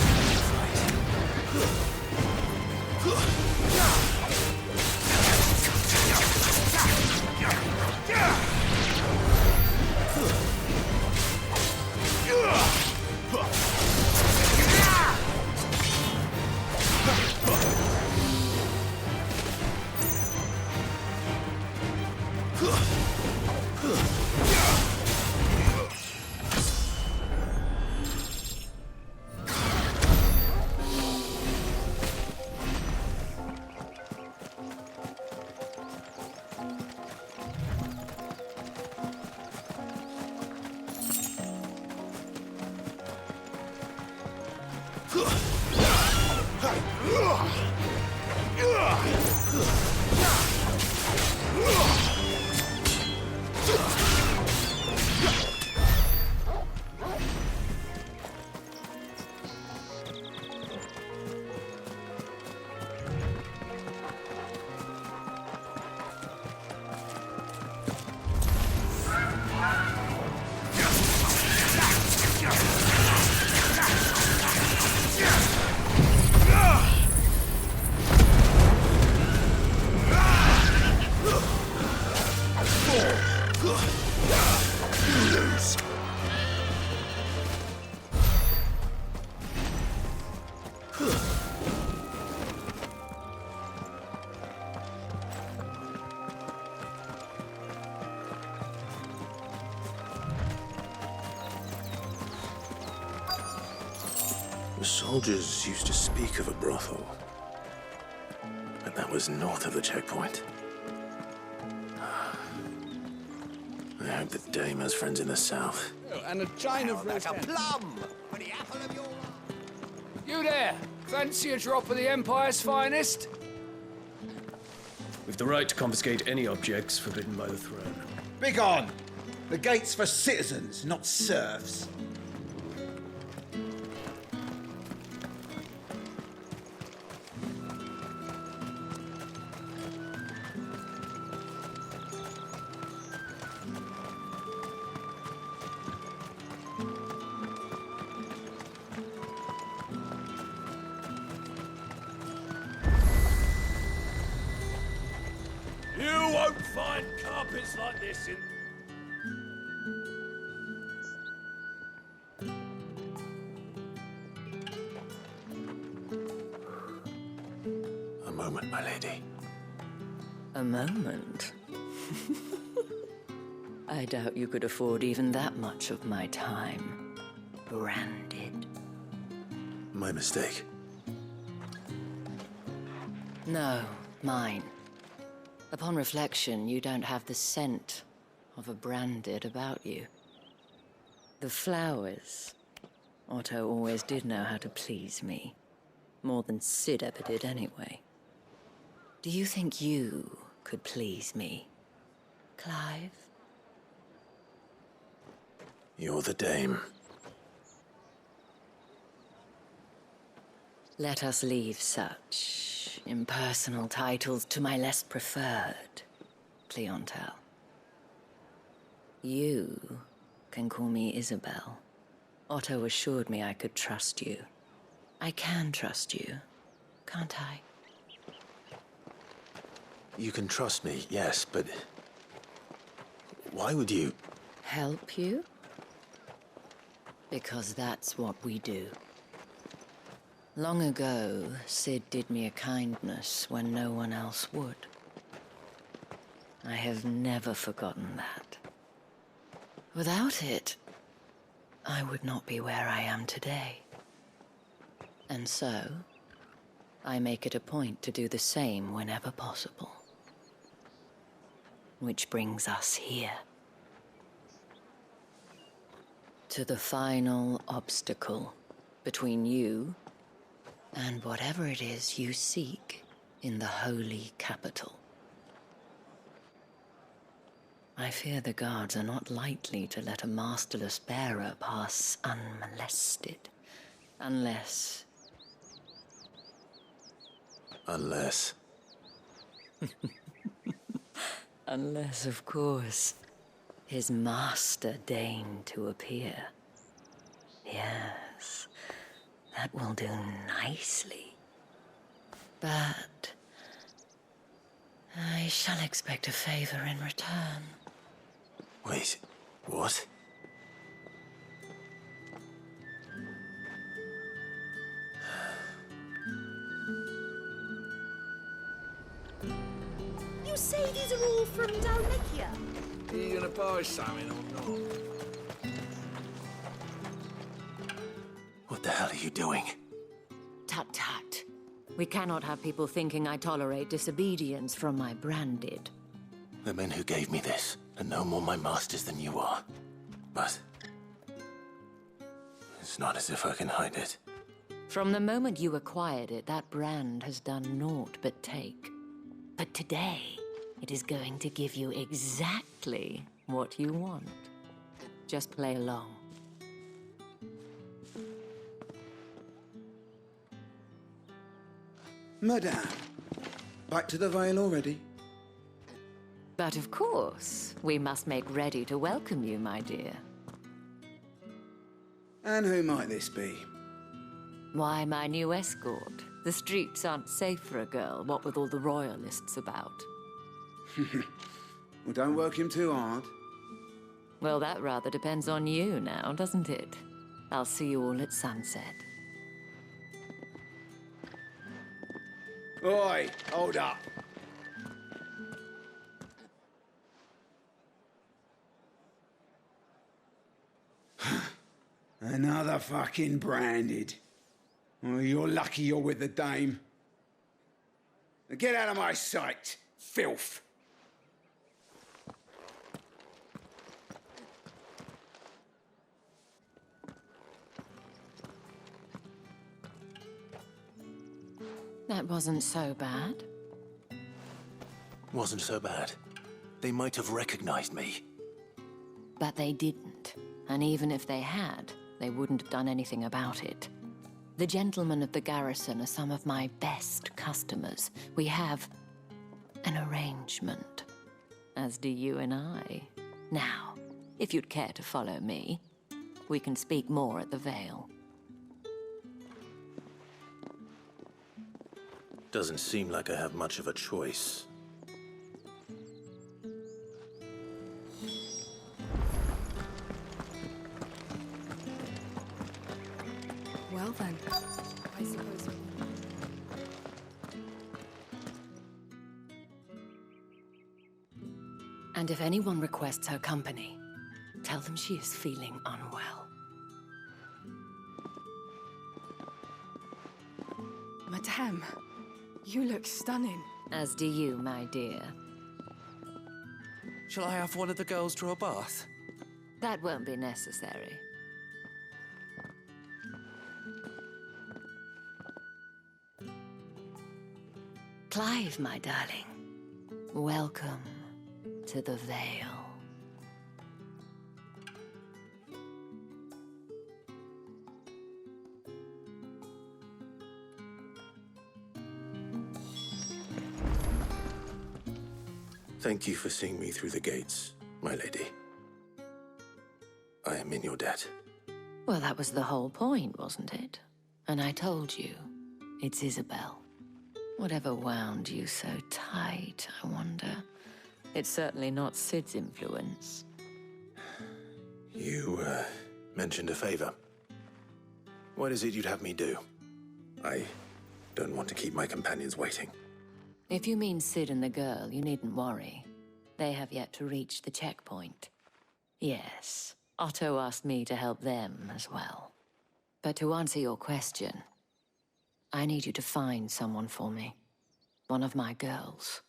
The soldiers used to speak of a brothel, but that was north of the checkpoint. I hope the dame has friends in the south. Oh, and a chine of That's a plum for the apple of your eye. You there! Fancy a drop of the Empire's finest? We've the right to confiscate any objects forbidden by the throne. Begone! The gate's for citizens, not serfs. You won't find carpets like this in... A moment, my lady. A moment? I doubt you could afford even that much of my time. Branded. My mistake. No, mine. Upon reflection, you don't have the scent of a branded about you. The flowers. Otto always did know how to please me. More than Sid ever did anyway. Do you think you could please me, Clive? You're the dame. Let us leave such impersonal titles to my less preferred clientele. You can call me Isabel. Otto assured me I could trust you. I can trust you, can't I? You can trust me, yes, but... why would you... Help you? Because that's what we do. Long ago, Sid did me a kindness when no one else would. I have never forgotten that. Without it, I would not be where I am today. And so, I make it a point to do the same whenever possible. Which brings us here. To the final obstacle between you and whatever it is you seek in the holy capital. I fear the guards are not likely to let a masterless bearer pass unmolested, unless... Unless... Unless, of course, His master deigned to appear. Yes, that will do nicely. But I shall expect a favor in return. Wait, what? You say these are all from down here? Are you gonna buy something or not? What the hell are you doing? Tut tut. We cannot have people thinking I tolerate disobedience from my branded. The men who gave me this are no more my masters than you are. But it's not as if I can hide it. From the moment you acquired it, that brand has done naught but take. But today, it is going to give you exactly what you want. Just play along. Madame, back to the Vale already? But of course, we must make ready to welcome you, my dear. And who might this be? Why, my new escort. The streets aren't safe for a girl, what with all the royalists about. Well, don't work him too hard. Well, that rather depends on you now, doesn't it? I'll see you all at sunset. Oi, hold up. Another fucking branded. Well, you're lucky you're with the dame. Now get out of my sight, filth. That wasn't so bad. Wasn't so bad. They might have recognized me. But they didn't. And even if they had, they wouldn't have done anything about it. The gentlemen of the garrison are some of my best customers. We have an arrangement, as do you and I. Now, if you'd care to follow me, we can speak more at the Vale. Doesn't seem like I have much of a choice. Well then, I suppose we... And if anyone requests her company, tell them she is feeling unwell. Madame, you look stunning. As do you, my dear. Shall I have one of the girls draw a bath? That won't be necessary. Clive, my darling. Welcome to the Vale. Thank you for seeing me through the gates, my lady. I am in your debt. Well, that was the whole point, wasn't it? And I told you, it's Isabel. Whatever wound you so tight, I wonder. It's certainly not Sid's influence. You, mentioned a favor. What is it you'd have me do? I don't want to keep my companions waiting. If you mean Sid and the girl, you needn't worry. They have yet to reach the checkpoint. Yes, Otto asked me to help them as well. But to answer your question, I need you to find someone for me. One of my girls.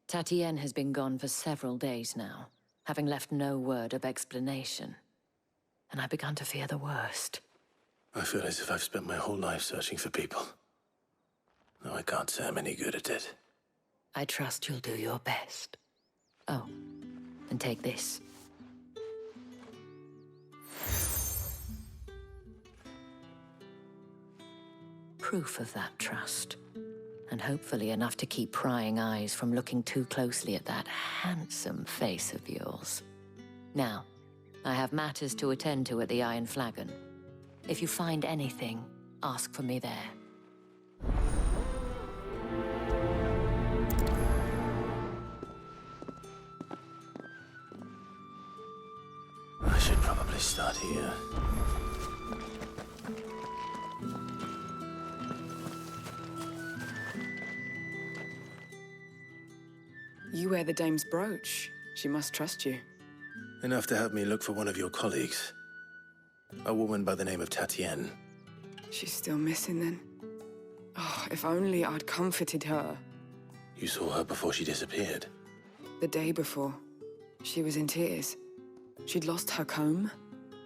Tatienne has been gone for several days now, having left no word of explanation. And I've begun to fear the worst. I feel as if I've spent my whole life searching for people. No, I can't say I'm any good at it. I trust you'll do your best. Oh, and take this. Proof of that trust. And hopefully enough to keep prying eyes from looking too closely at that handsome face of yours. Now, I have matters to attend to at the Iron Flagon. If you find anything, ask for me there. I should probably start here. You wear the dame's brooch. She must trust you. Enough to help me look for one of your colleagues. A woman by the name of Tatienne. She's still missing then. Oh, if only I'd comforted her. You saw her before she disappeared. The day before, she was in tears. She'd lost her comb,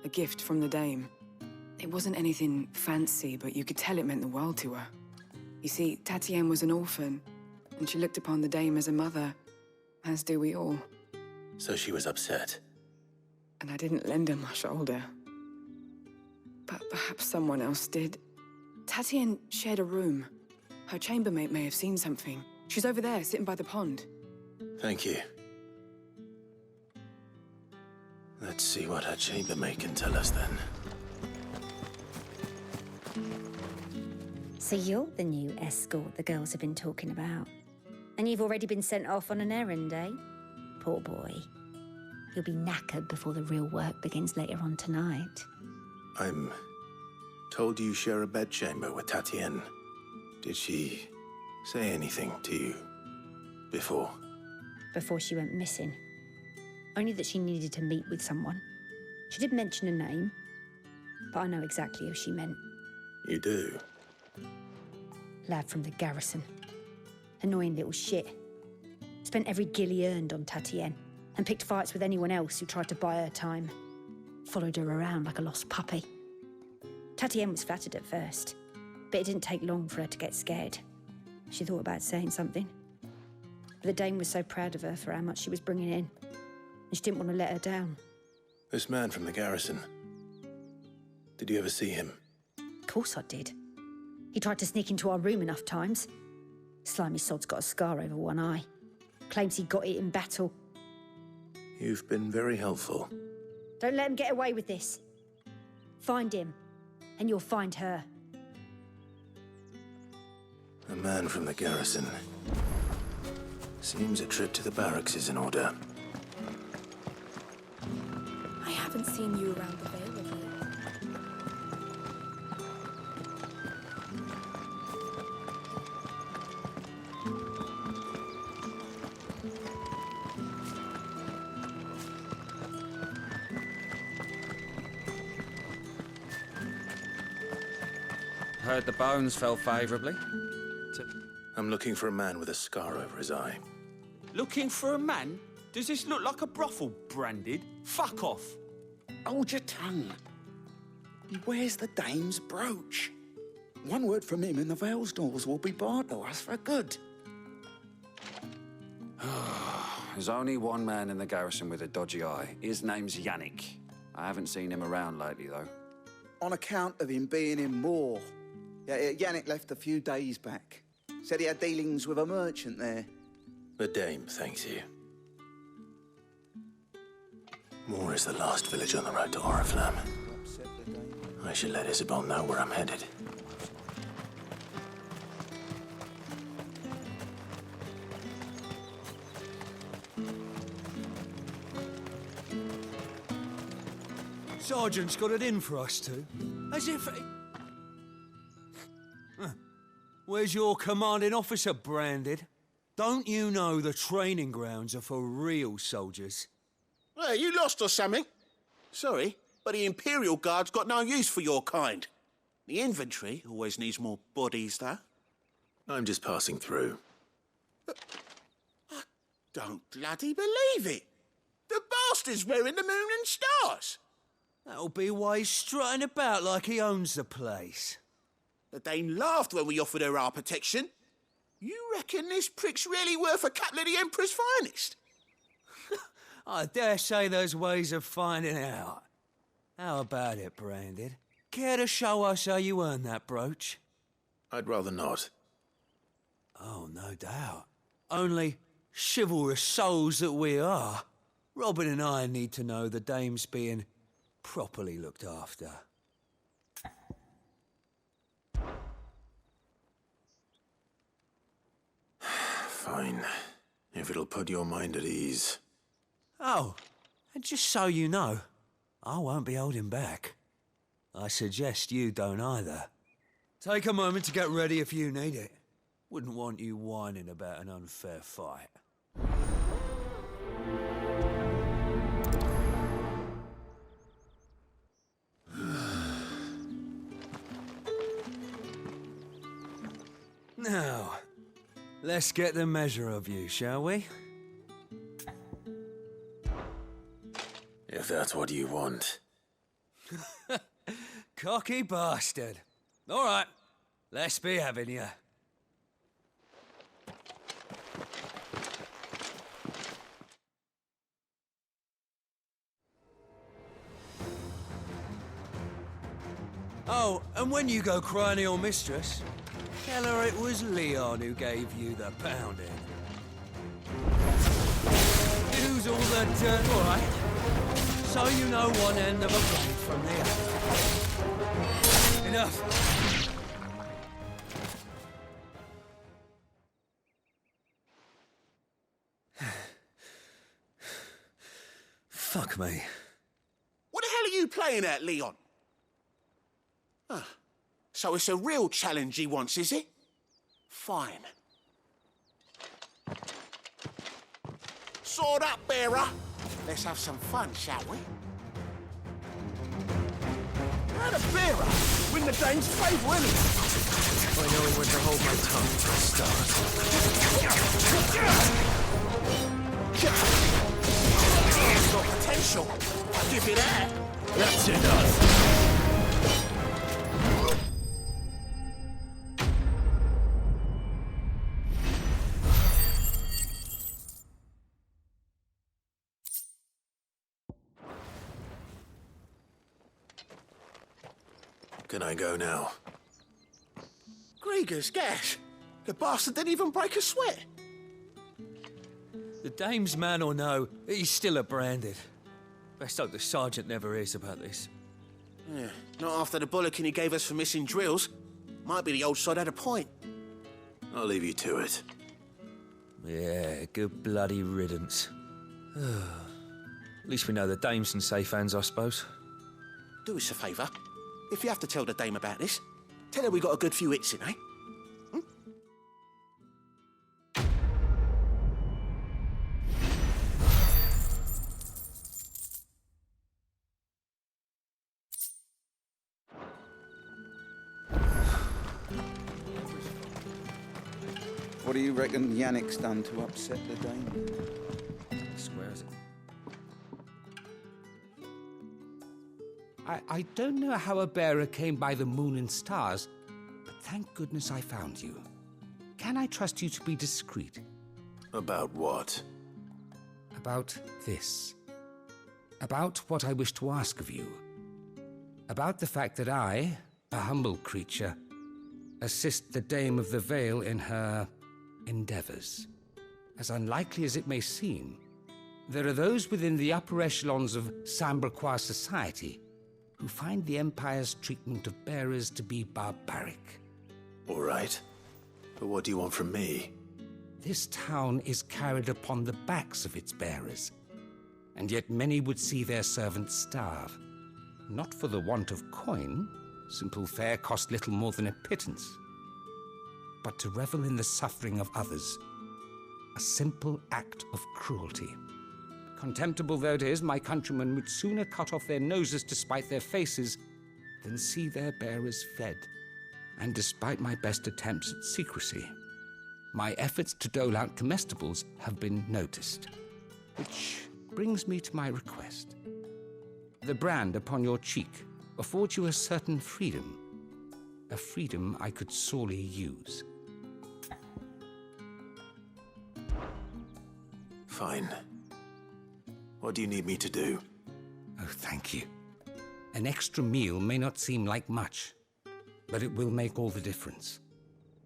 a gift from the dame. It wasn't anything fancy, but you could tell it meant the world to her. You see, Tatienne was an orphan, and she looked upon the dame as a mother, as do we all. So she was upset. And I didn't lend her my shoulder. But perhaps someone else did. Tatienne shared a room. Her chambermaid may have seen something. She's over there, sitting by the pond. Thank you. Let's see what her chambermaid can tell us then. So you're the new escort the girls have been talking about. And you've already been sent off on an errand, eh? Poor boy. You'll be knackered before the real work begins later on tonight. I'm told you share a bedchamber with Tatienne. Did she say anything to you before? Before she went missing. Only that she needed to meet with someone. She did mention a name, but I know exactly who she meant. You do? Lad from the garrison. Annoying little shit. Spent every guil he earned on Tatienne, and picked fights with anyone else who tried to buy her time. Followed her around like a lost puppy. Tatienne was flattered at first, but it didn't take long for her to get scared. She thought about saying something. But the dame was so proud of her for how much she was bringing in, and she didn't want to let her down. This man from the garrison. Did you ever see him? Of course I did. He tried to sneak into our room enough times. Slimy sod's got a scar over one eye. Claims he got it in battle. You've been very helpful. Don't let him get away with this. Find him, and you'll find her. A man from the garrison. Seems a trip to the barracks is in order. I haven't seen you around the Vale of late. Heard the bones fell favourably. I'm looking for a man with a scar over his eye. Looking for a man? Does this look like a brothel, Branded? Fuck off. Hold your tongue. He wears the dame's brooch. One word from him and the Vale's doors will be barred to us for good. There's only one man in the garrison with a dodgy eye. His name's Yannick. I haven't seen him around lately, though. On account of him being in war. Yeah, Yannick left a few days back. Said he had dealings with a merchant there. The dame thanks you. Moor is the last village on the road to Oriflamme. I should let Isabel know where I'm headed. Sergeant's got it in for us two. As if... Where's your commanding officer, Branded? Don't you know the training grounds are for real soldiers? Well, you lost or something? Sorry, but the Imperial Guard's got no use for your kind. The infantry always needs more bodies, though. I'm just passing through. I don't bloody believe it. The bastard's wearing the moon and stars. That'll be why he's strutting about like he owns the place. The dame laughed when we offered her our protection. You reckon this prick's really worth a couple of the Emperor's finest? I dare say there's ways of finding out. How about it, Branded? Care to show us how you earned that brooch? I'd rather not. Oh, no doubt. Only chivalrous souls that we are, Robin and I need to know the dame's being properly looked after. Fine. If it'll put your mind at ease. Oh, and just so you know, I won't be holding back. I suggest you don't either. Take a moment to get ready if you need it. Wouldn't want you whining about an unfair fight. Now, let's get the measure of you, shall we? If that's what you want. Cocky bastard. All right, let's be having you. Oh, and when you go crying to your mistress, tell her it was Leon who gave you the pounding. Use all the dirt, all right? So you know one end of a blade from the other. Enough. Fuck me. What the hell are you playing at, Leon? Ah, so it's a real challenge he wants, is it? Fine. Sword up, bearer. Let's have some fun, shall we? How the bearer win the dame's favour, isn't it? By knowing when to hold my tongue for a start. It's got potential. I'll give you that. That's enough. Can I go now? Grieger's gas. The bastard didn't even break a sweat. The dame's man or no, he's still a branded. Best hope the sergeant never hears about this. Yeah, not after the bollocking he gave us for missing drills. Might be the old sod had a point. I'll leave you to it. Yeah, good bloody riddance. At least we know the dame's in safe hands, I suppose. Do us a favour. If you have to tell the dame about this, tell her we got a good few hits in, eh? What do you reckon Yannick's done to upset the dame? Squares it. I don't know how a bearer came by the moon and stars, but thank goodness I found you. Can I trust you to be discreet? About what? About this. About what I wish to ask of you. About the fact that I, a humble creature, assist the Dame of the Vale in her endeavors. As unlikely as it may seem, there are those within the upper echelons of Samberquois society who find the Empire's treatment of bearers to be barbaric. All right. But what do you want from me? This town is carried upon the backs of its bearers, and yet many would see their servants starve. Not for the want of coin, simple fare cost little more than a pittance, but to revel in the suffering of others, a simple act of cruelty. Contemptible though it is, my countrymen would sooner cut off their noses to spite their faces than see their bearers fed. And despite my best attempts at secrecy, my efforts to dole out comestibles have been noticed. Which brings me to my request. The brand upon your cheek affords you a certain freedom, a freedom I could sorely use. Fine. What do you need me to do? Oh, thank you. An extra meal may not seem like much, but it will make all the difference.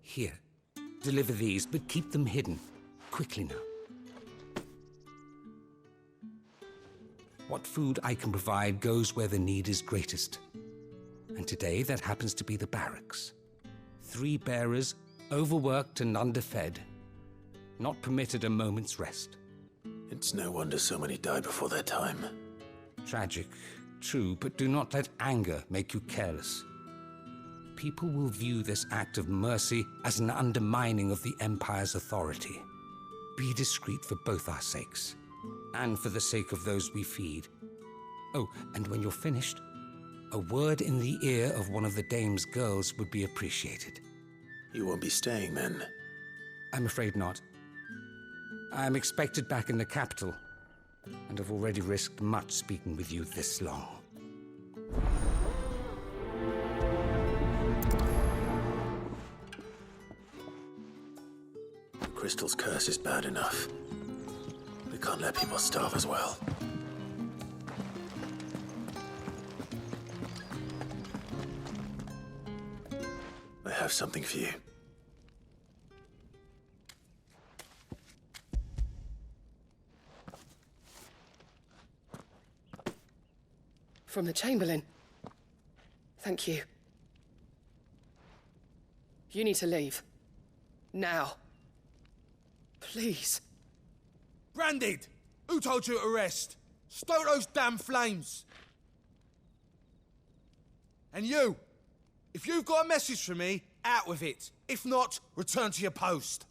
Here, deliver these, but keep them hidden. Quickly now. What food I can provide goes where the need is greatest. And today, that happens to be the barracks. 3 bearers, overworked and underfed, not permitted a moment's rest. It's no wonder so many die before their time. Tragic, true, but do not let anger make you careless. People will view this act of mercy as an undermining of the Empire's authority. Be discreet for both our sakes, and for the sake of those we feed. Oh, and when you're finished, a word in the ear of one of the Dame's girls would be appreciated. You won't be staying then? I'm afraid not. I'm expected back in the capital, and have already risked much speaking with you this long. The crystal's curse is bad enough. We can't let people starve as well. I have something for you. From the Chamberlain. Thank you. You need to leave. Now. Please. Branded! Who told you to rest? Stoke those damn flames! And you! If you've got a message for me, out with it. If not, return to your post.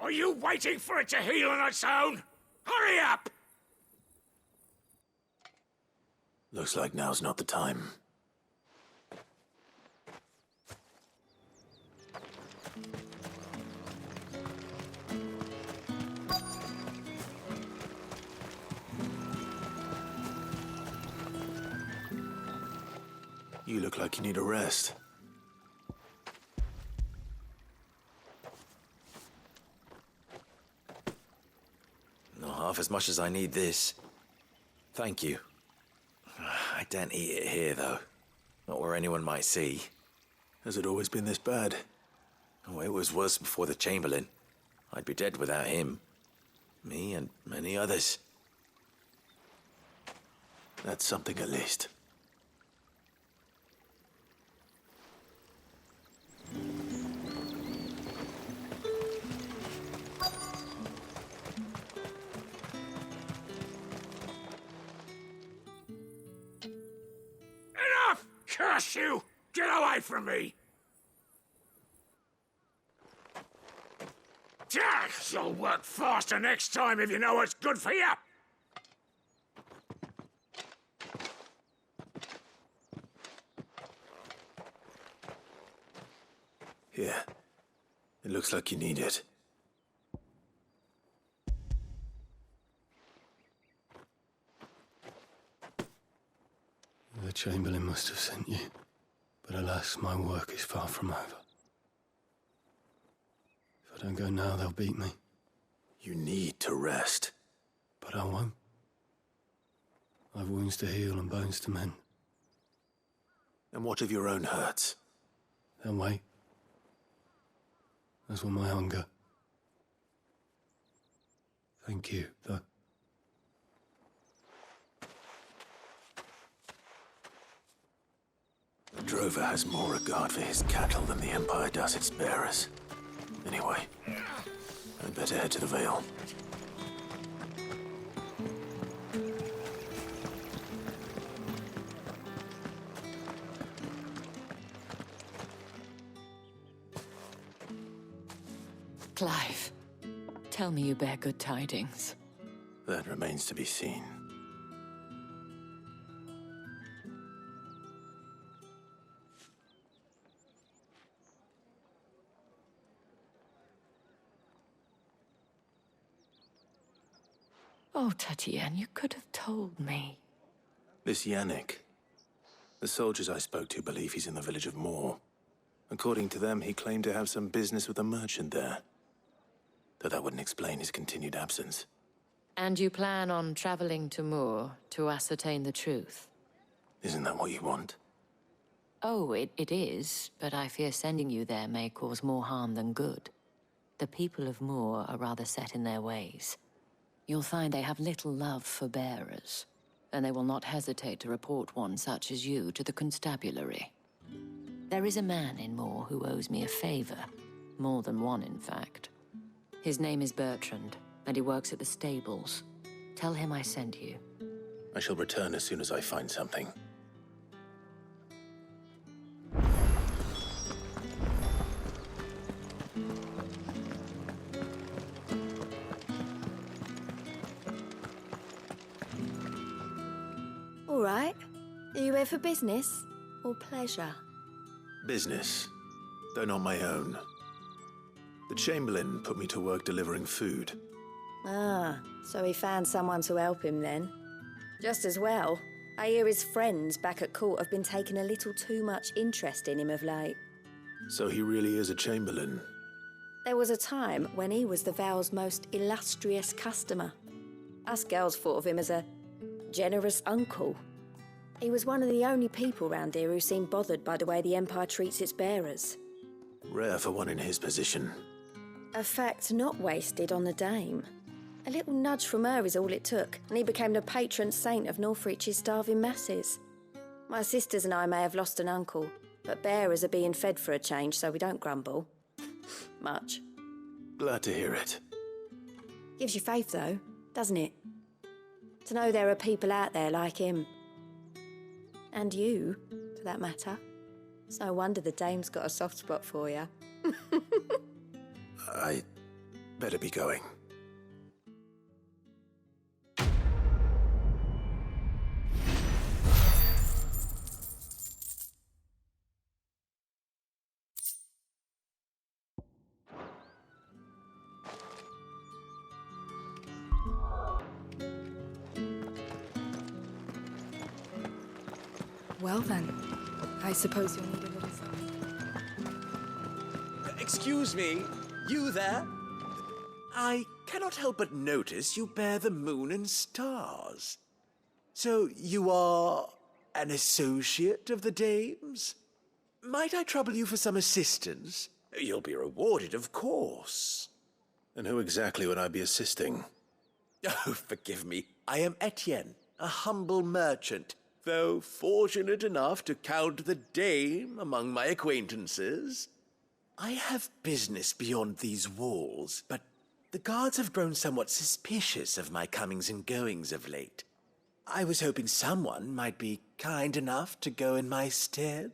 Are you waiting for it to heal on its own? Hurry up! Looks like now's not the time. You look like you need a rest. Not half as much as I need this. Thank you. I daren't eat it here, though. Not where anyone might see. Has it always been this bad? Oh, it was worse before the Chamberlain. I'd be dead without him. Me and many others. That's something at least. Enough! Curse you! Get away from me! You'll work faster next time if you know what's good for you! Here. It looks like you need it. The Chamberlain must have sent you, but alas, my work is far from over. If I don't go now, they'll beat me. You need to rest. But I won't. I've wounds to heal and bones to mend. And what of your own hurts? Then wait. As will my hunger. Thank you, though. The drover has more regard for his cattle than the Empire does its bearers. Anyway, I'd better head to the Vale. Clive, tell me you bear good tidings. That remains to be seen. Oh, Tatienne, you could have told me. This Yannick. The soldiers I spoke to believe he's in the village of Moor. According to them, he claimed to have some business with a merchant there. though that wouldn't explain his continued absence. And you plan on traveling to Moor to ascertain the truth? Isn't that what you want? Oh, it is, but I fear sending you there may cause more harm than good. The people of Moor are rather set in their ways. You'll find they have little love for bearers, and they will not hesitate to report one such as you to the constabulary. There is a man in Moor who owes me a favor. More than one, in fact. His name is Bertrand, and he works at the stables. Tell him I sent you. I shall return as soon as I find something. All right. Are you here for business or pleasure? Business, though not my own. The Chamberlain put me to work delivering food. Ah, so he found someone to help him then. Just as well. I hear his friends back at court have been taking a little too much interest in him of late. So he really is a Chamberlain. There was a time when he was the Vale's most illustrious customer. Us girls thought of him as a generous uncle. He was one of the only people round here who seemed bothered by the way the Empire treats its bearers. Rare for one in his position. A fact not wasted on the dame. A little nudge from her is all it took, and he became the patron saint of Northreach's starving masses. My sisters and I may have lost an uncle, but bearers are being fed for a change, so we don't grumble. Much. Glad to hear it. Gives you faith, though, doesn't it? To know there are people out there like him. And you, for that matter. It's no wonder the dame's got a soft spot for you. I better be going. Well then, I suppose you'll need a little something. Excuse me, you there? I cannot help but notice you bear the moon and stars. So you are an associate of the dame's? Might I trouble you for some assistance? You'll be rewarded, of course. And who exactly would I be assisting? Oh, forgive me. I am Etienne, a humble merchant, though fortunate enough to count the dame among my acquaintances. I have business beyond these walls, but the guards have grown somewhat suspicious of my comings and goings of late. I was hoping someone might be kind enough to go in my stead.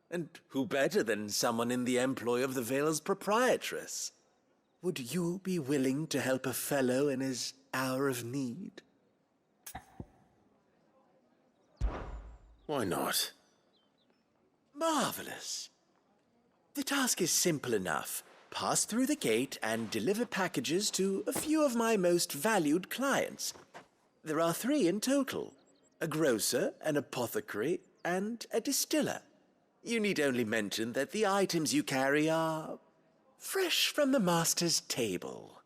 And who better than someone in the employ of the Vale's proprietress? Would you be willing to help a fellow in his hour of need? Why not? Marvelous. The task is simple enough. Pass through the gate and deliver packages to a few of my most valued clients. There are 3 in total: a grocer, an apothecary, and a distiller. You need only mention that the items you carry are fresh from the master's table.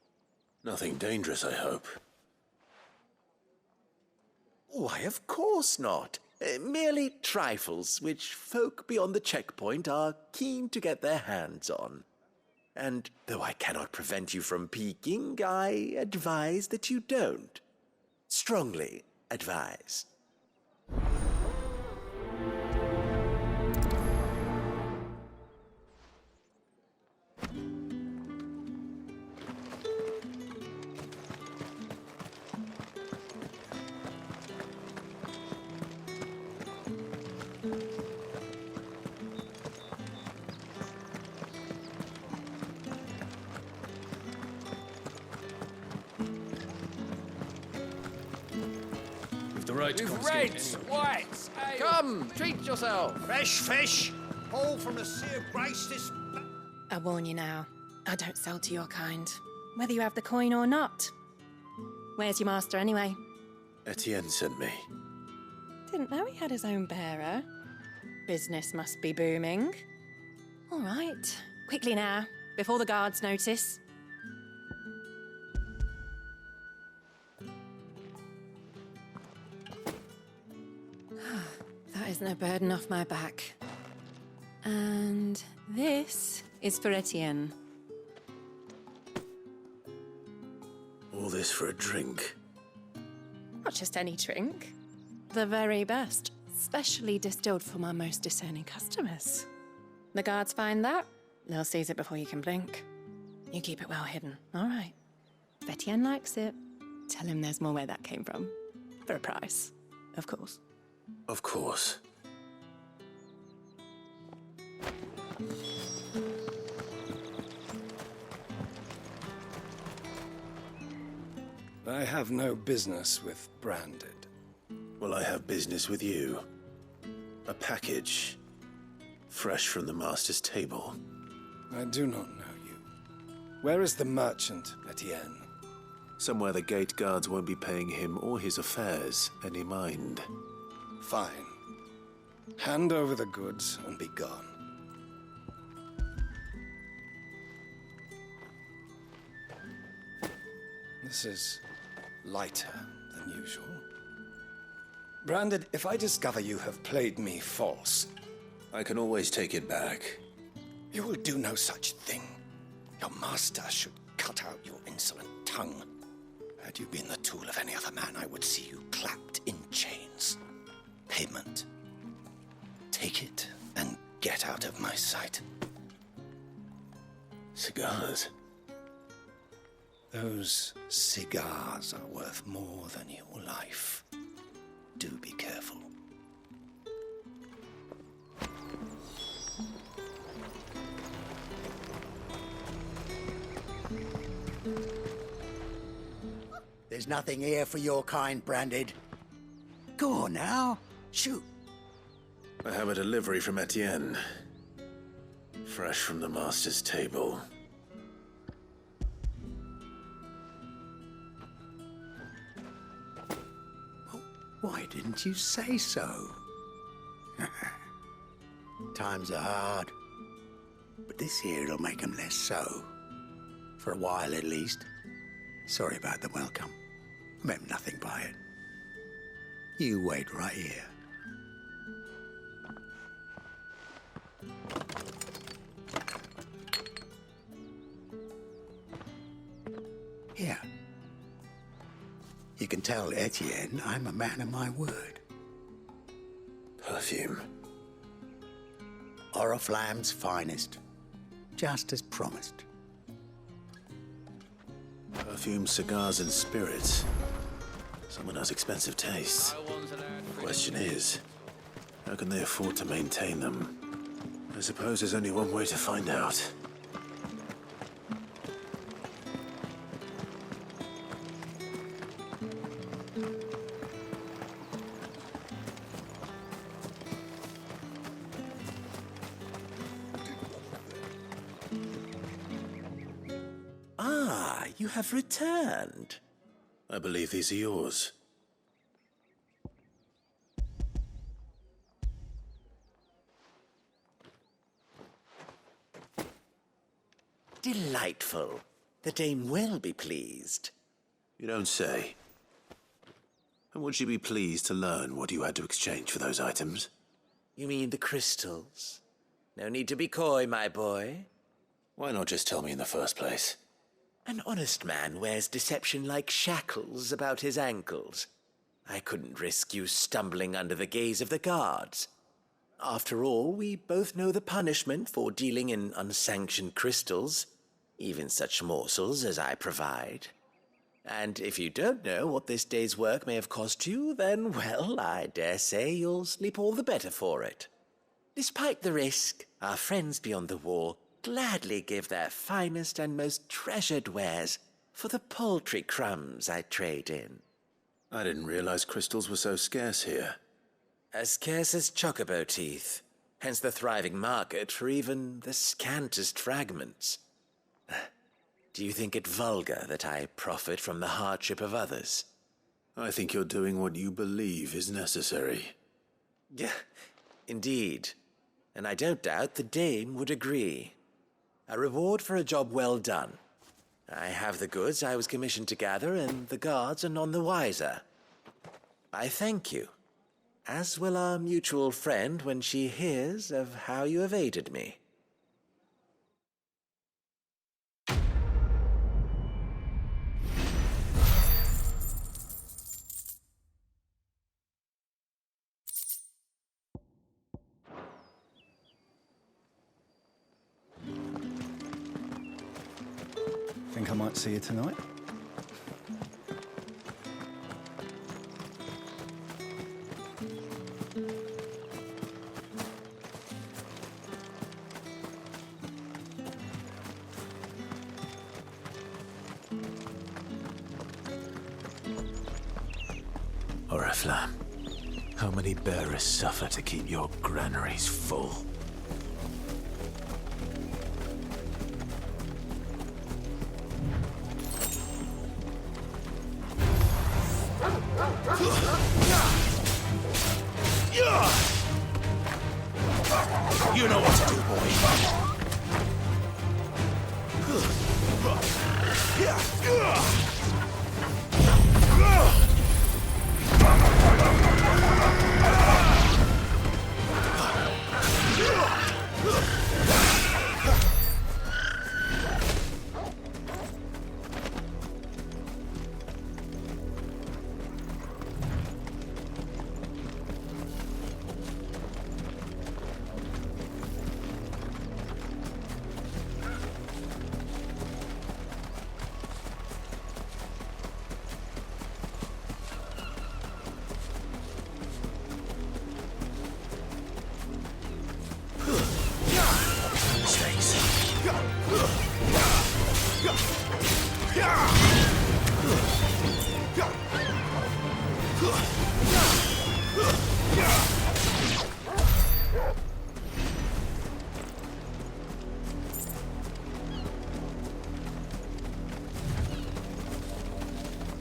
Nothing dangerous, I hope. Why, of course not. Merely trifles which folk beyond the checkpoint are keen to get their hands on. And though I cannot prevent you from peeking, I advise that you don't. Strongly advise. With reds, whites, ale. Come, treat yourself. Fresh fish, all from the Sea of Grace this... I warn you now, I don't sell to your kind, whether you have the coin or not. Where's your master anyway? Etienne sent me. Didn't know he had his own bearer. Business must be booming. All right, quickly now, before the guards notice. is no burden off my back. And this is for Etienne. All this for a drink? Not just any drink. The very best, specially distilled for my most discerning customers. The guards find that, they'll seize it before you can blink. You keep it well hidden, all right? If Etienne likes it, tell him there's more where that came from. For a price, of course. Of course. I have no business with Branded. Well, I have business with you. A package. Fresh from the master's table. I do not know you. Where is the merchant, Etienne? Somewhere the gate guards won't be paying him or his affairs any mind. Fine. Hand over the goods and be gone. This is lighter than usual. Branded, if I discover you have played me false... I can always take it back. You will do no such thing. Your master should cut out your insolent tongue. Had you been the tool of any other man, I would see you clapped in chains. Payment. Take it and get out of my sight. Cigars? Those cigars are worth more than your life. Do be careful. There's nothing here for your kind, Branded. Go on now. Shoot. I have a delivery from Etienne. Fresh from the master's table. Why didn't you say so? Times are hard. But this here'll make 'em less so. For a while, at least. Sorry about the welcome. Meant nothing by it. You wait right here. Here. You can tell Etienne I'm a man of my word. Perfume. Oriflamme's finest. Just as promised. Perfume, cigars, and spirits. Someone has expensive tastes. The question is, how can they afford to maintain them? I suppose there's only one way to find out. Ah, you have returned. I believe these are yours. Delightful. The dame will be pleased. You don't say. And would she be pleased to learn what you had to exchange for those items? You mean the crystals? No need to be coy, my boy. Why not just tell me in the first place? An honest man wears deception like shackles about his ankles. I couldn't risk you stumbling under the gaze of the guards. After all, we both know the punishment for dealing in unsanctioned crystals, even such morsels as I provide. And if you don't know what this day's work may have cost you, then, well, I dare say you'll sleep all the better for it. Despite the risk, our friends beyond the wall gladly give their finest and most treasured wares for the paltry crumbs I trade in. I didn't realize crystals were so scarce here. As scarce as chocobo teeth, hence the thriving market for even the scantest fragments. Do you think it vulgar that I profit from the hardship of others? I think you're doing what you believe is necessary. Yeah, indeed. And I don't doubt the dame would agree. A reward for a job well done. I have the goods I was commissioned to gather, and the guards are none the wiser. I thank you. As will our mutual friend when she hears of how you evaded me. Think I might see you tonight? Oriflamme, how many bearers suffer to keep your granaries full? You know what to do, boy.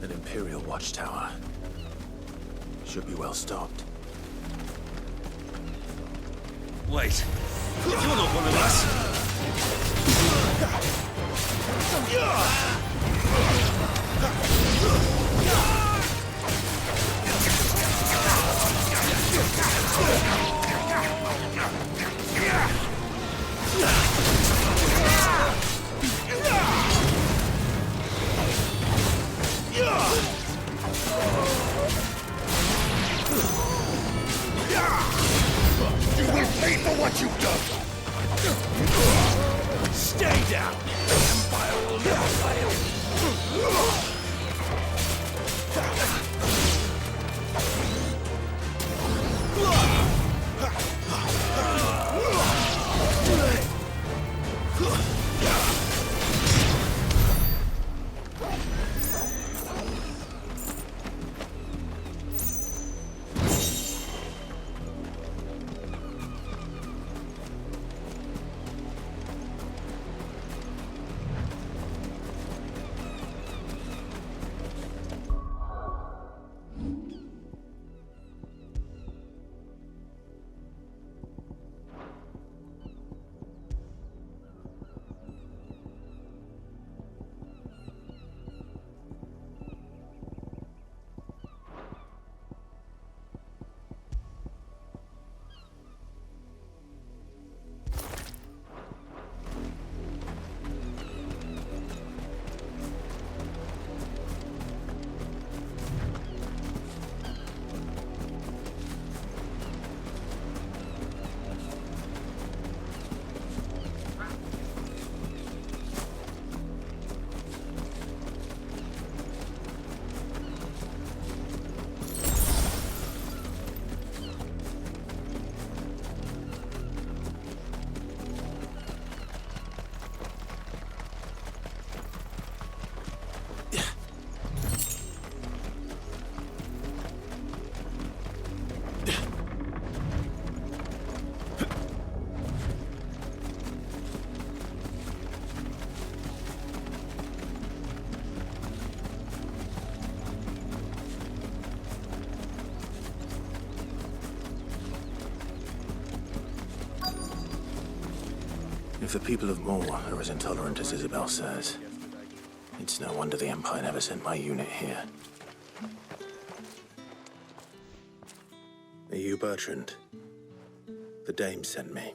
An Imperial watchtower. Should be well stocked. Wait. You're not one of us. You will pay for what you've done! Stay down! The Empire will never fail! If the people of Maw are as intolerant as Isabel says, it's no wonder the Empire never sent my unit here. you Bertrand? The dame sent me.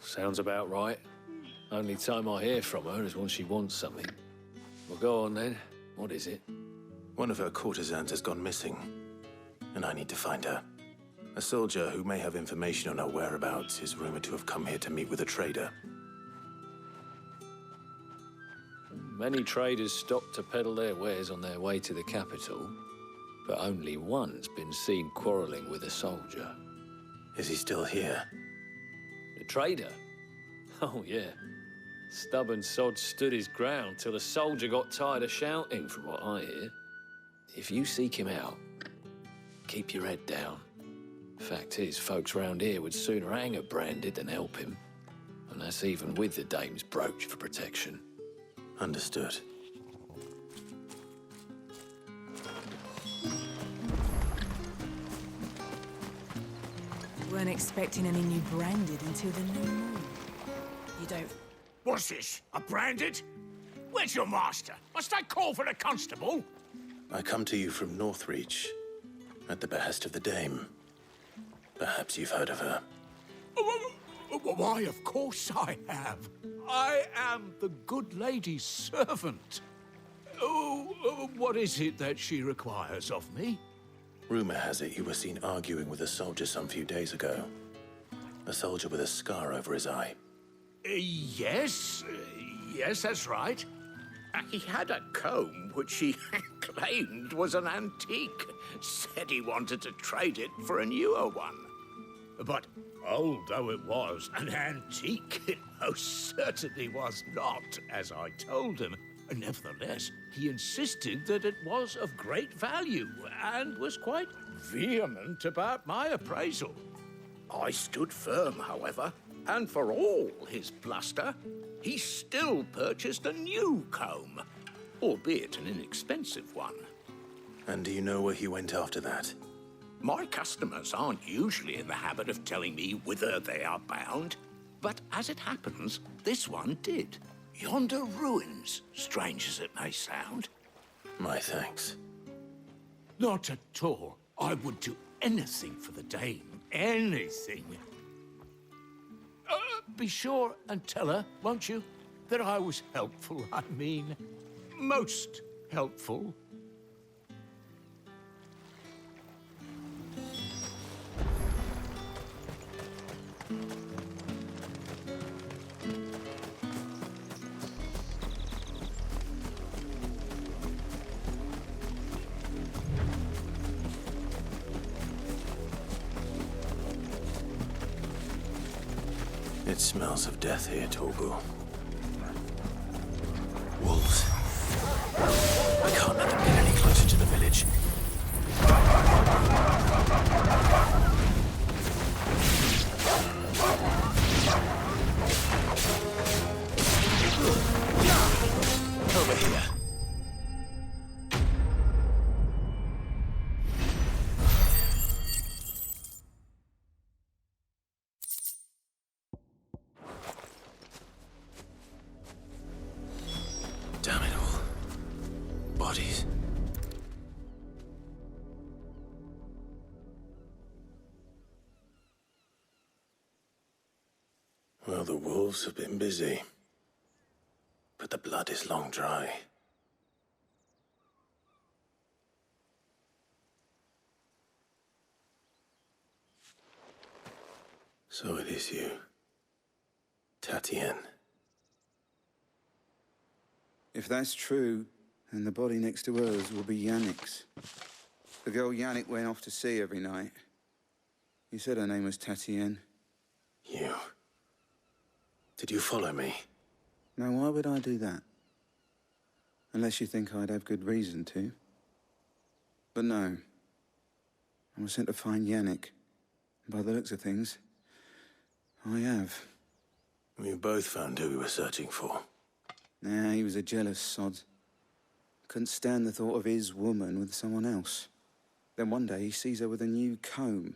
Sounds about right. Only time I hear from her is when she wants something. Well, go on then. What is it? One of her courtesans has gone missing, and I need to find her. A soldier who may have information on her whereabouts is rumored to have come here to meet with a trader. Many traders stop to peddle their wares on their way to the capital, but only one's been seen quarreling with a soldier. Is he still here? The trader? Oh, yeah. Stubborn sod stood his ground till the soldier got tired of shouting, from what I hear. If you seek him out, keep your head down. Fact is, folks round here would sooner hang a branded than help him. And that's even with the dame's brooch for protection. Understood. Weren't expecting any new branded until the new moon. You don't... What's this? A branded? Where's your master? Must I call for the constable? I come to you from Northreach, at the behest of the dame. Perhaps you've heard of her. Why, of course I have. I am the good lady's servant. Oh, what is it that she requires of me? Rumor has it you were seen arguing with a soldier some few days ago. A soldier with a scar over his eye. Yes, that's right. He had a comb which he claimed was an antique. Said he wanted to trade it for a newer one. But although it was an antique, it most certainly was not, as I told him. Nevertheless, he insisted that it was of great value and was quite vehement about my appraisal. I stood firm, however, and for all his bluster, he still purchased a new comb, albeit an inexpensive one. And do you know where he went after that? My customers aren't usually in the habit of telling me whither they are bound, but as it happens, this one did. Yonder ruins, strange as it may sound. My thanks. Not at all. I would do anything for the dame. Anything. Be sure and tell her, won't you, that I was helpful. I mean, most helpful. It smells of death here, Torgal. Wolves. I can't let them get any closer to the village. Over here. Damn it all. Bodies. Well, the wolves have been busy. But the blood is long dry. So it is you, Tatienne. If that's true, then the body next to hers will be Yannick's. The girl Yannick went off to see every night. You said her name was Tatienne. You. Did you follow me? Now, why would I do that? Unless you think I'd have good reason to. But no. I was sent to find Yannick. By the looks of things, I have. We both found who we were searching for. Nah, he was a jealous sod. Couldn't stand the thought of his woman with someone else. Then one day he sees her with a new comb.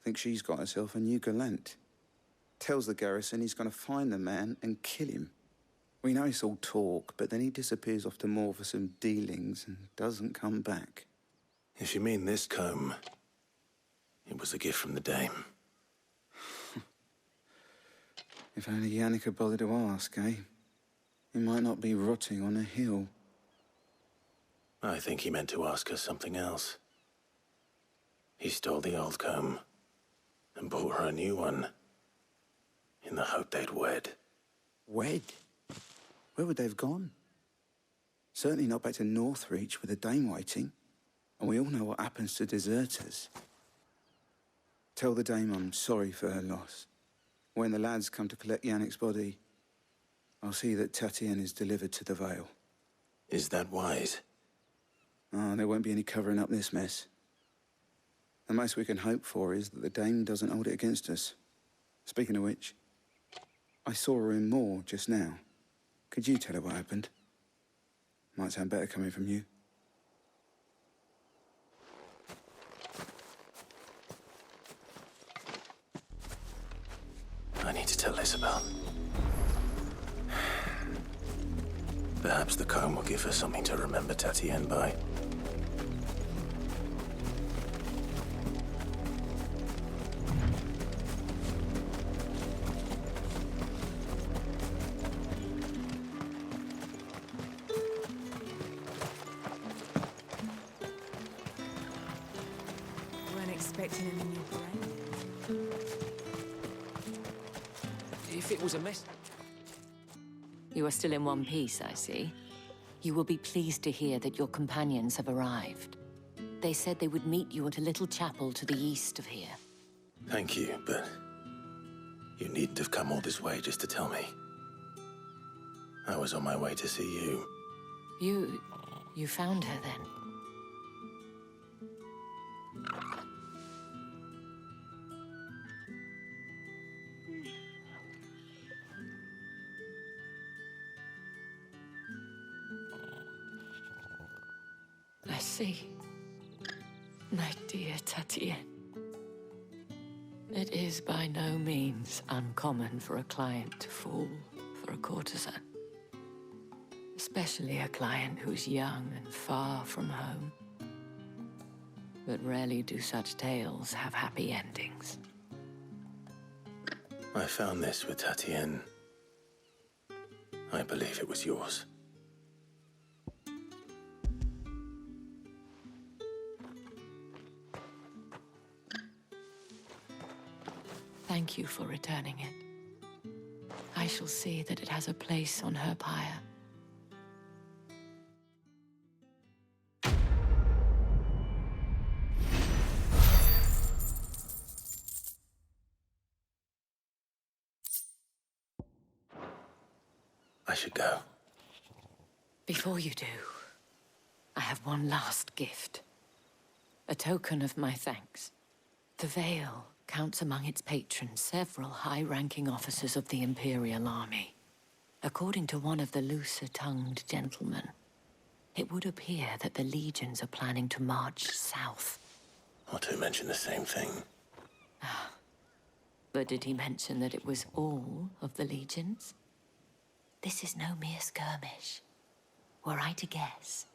Thinks she's got herself a new gallant. Tells the garrison he's going to find the man and kill him. We know it's all talk, but then he disappears off to Moor for some dealings and doesn't come back. If you mean this comb, It was a gift from the dame. If only Yannick had bothered to ask, eh? He might not be rotting on a hill. I think he meant to ask her something else. He stole the old comb and bought her a new one in the hope they'd wed. Wed? Where would they have gone? Certainly not back to Northreach with a dame waiting. And we all know what happens to deserters. Tell the dame I'm sorry for her loss. When the lads come to collect Yannick's body, I'll see that Tatienne is delivered to the Vale. Is that wise? Oh, there won't be any covering up this mess. The most we can hope for is that the dame doesn't hold it against us. Speaking of which, I saw her in Moor just now. Could you tell her what happened? Might sound better coming from you. I need to tell Isabel. Perhaps the comb will give her something to remember Tatienne by. Weren't expecting any new brain. If it was a mess... You are still in one piece, I see. You will be pleased to hear that your companions have arrived. They said they would meet you at a little chapel to the east of here. Thank you, but you needn't have come all this way just to tell me. I was on my way to see you. You found her then? I see. My dear Tatienne. It is by no means uncommon for a client to fall for a courtesan. Especially a client who's young and far from home. But rarely do such tales have happy endings. I found this with Tatienne. I believe it was yours. Thank you for returning it. I shall see that it has a place on her pyre. I should go. Before you do, I have one last gift. A token of my thanks. The Vale counts among its patrons several high-ranking officers of the Imperial Army. According to one of the looser-tongued gentlemen, it would appear that the legions are planning to march south. Or to mention the same thing. But did he mention that it was all of the legions? This is no mere skirmish. Were I to guess,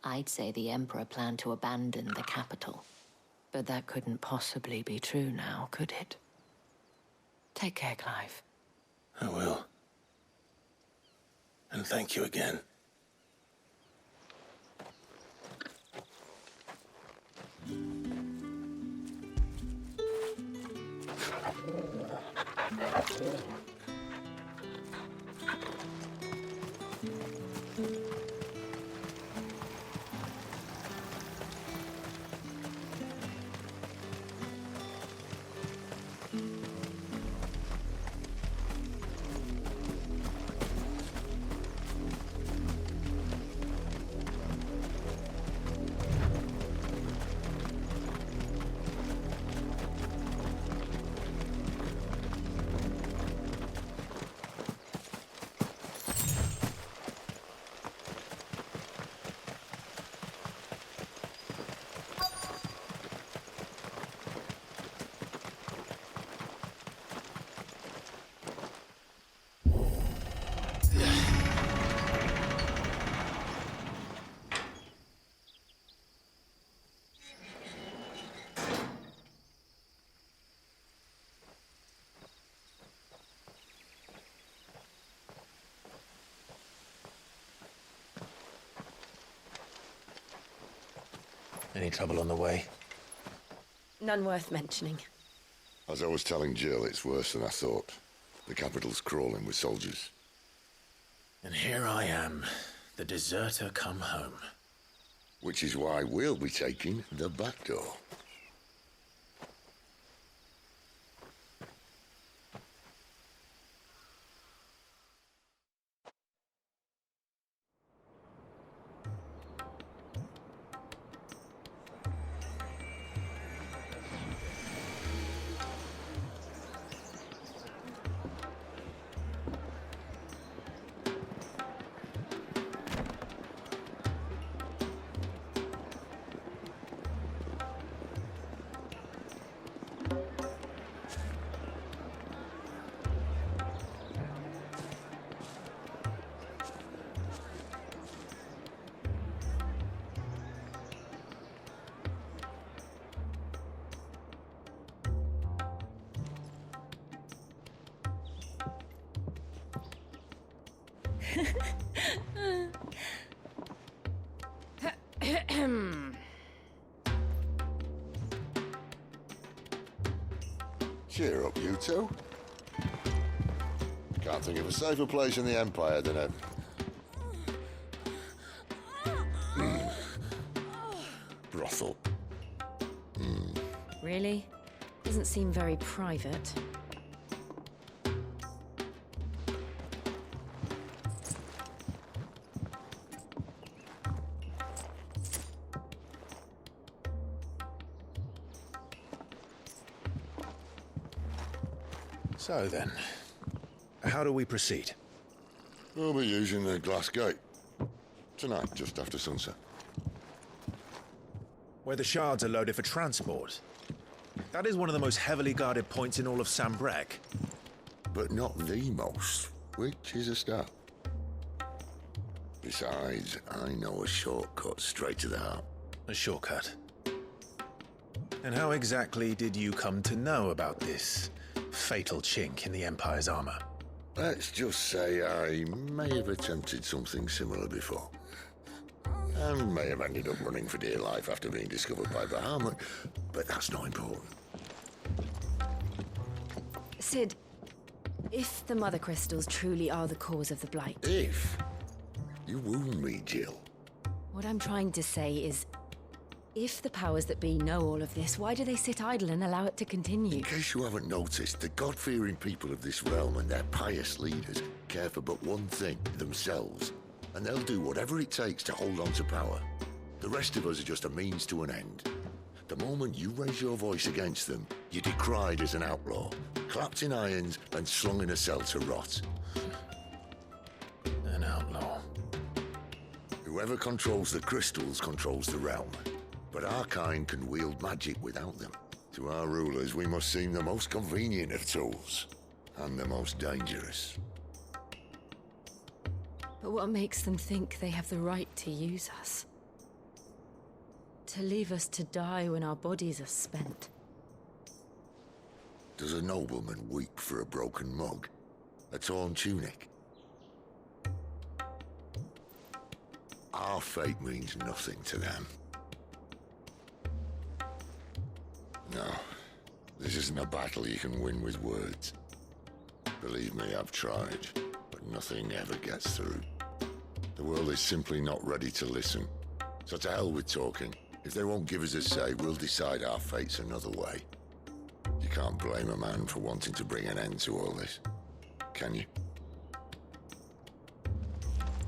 I'd say the Emperor planned to abandon the capital. But that couldn't possibly be true now, could it? Take care, Clive. I will. And thank you again. Any trouble on the way? None worth mentioning. As I was telling Jill, it's worse than I thought. The capital's crawling with soldiers. And here I am, the deserter come home. Which is why we'll be taking the back door. Cheer up, you two. Can't think of a safer place in the Empire than a... brothel. Really? Doesn't seem very private. So then, how do we proceed? We'll be using the glass gate. Tonight, just after sunset. Where the shards are loaded for transport. That is one of the most heavily guarded points in all of Sambrek. But not the most, which is a start. Besides, I know a shortcut straight to the heart. A shortcut? And how exactly did you come to know about this fatal chink in the Empire's armor? Let's just say I may have attempted something similar before. And may have ended up running for dear life after being discovered by Bahamut, but that's not important. Sid, if the Mother Crystals truly are the cause of the Blight... If? You wound me, Jill. What I'm trying to say is, if the powers that be know all of this, why do they sit idle and allow it to continue? In case you haven't noticed, the God-fearing people of this realm and their pious leaders care for but one thing, themselves. And they'll do whatever it takes to hold on to power. The rest of us are just a means to an end. The moment you raise your voice against them, you're decried as an outlaw, clapped in irons and slung in a cell to rot. An outlaw. Whoever controls the crystals controls the realm. But our kind can wield magic without them. To our rulers, we must seem the most convenient of tools, and the most dangerous. But what makes them think they have the right to use us? To leave us to die when our bodies are spent? Does a nobleman weep for a broken mug? A torn tunic? Our fate means nothing to them. No, this isn't a battle you can win with words. Believe me, I've tried, but nothing ever gets through. The world is simply not ready to listen. So to hell with talking. If they won't give us a say, we'll decide our fates another way. You can't blame a man for wanting to bring an end to all this, can you?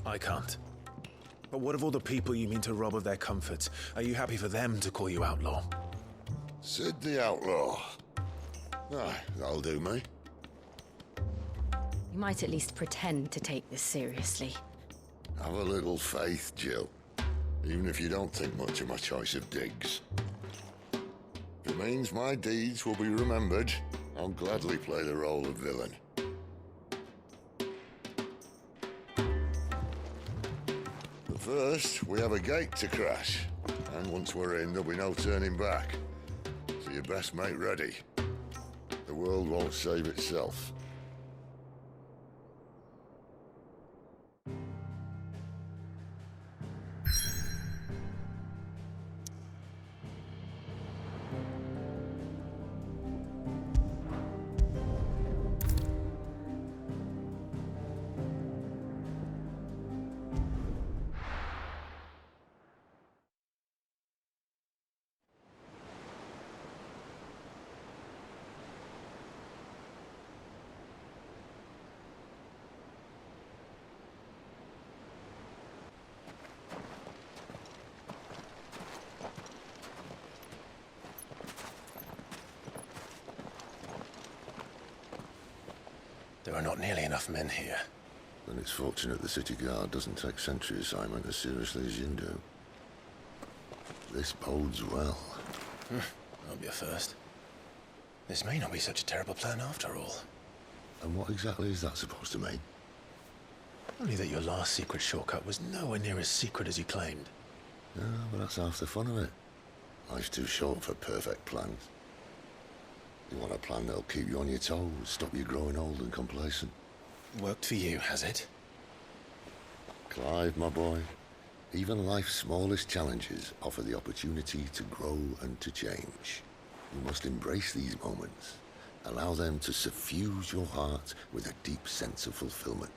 I can't. But what of all the people you mean to rob of their comforts? Are you happy for them to call you outlaw? Sid the Outlaw. Aye, that'll do me. You might at least pretend to take this seriously. Have a little faith, Jill. Even if you don't think much of my choice of digs. If it means my deeds will be remembered, I'll gladly play the role of villain. But first, we have a gate to crash. And once we're in, there'll be no turning back. So you best make ready. The world won't save itself. There are not nearly enough men here. Then it's fortunate the city guard doesn't take sentry assignment as seriously as you do. This bodes well. That'll be a first. This may not be such a terrible plan after all. And what exactly is that supposed to mean? Only that your last secret shortcut was nowhere near as secret as you claimed. Yeah, but that's half the fun of it. Life's too short for perfect plans. You want a plan that'll keep you on your toes, stop you growing old and complacent. Worked for you, has it? Clive, my boy, even life's smallest challenges offer the opportunity to grow and to change. You must embrace these moments. Allow them to suffuse your heart with a deep sense of fulfillment.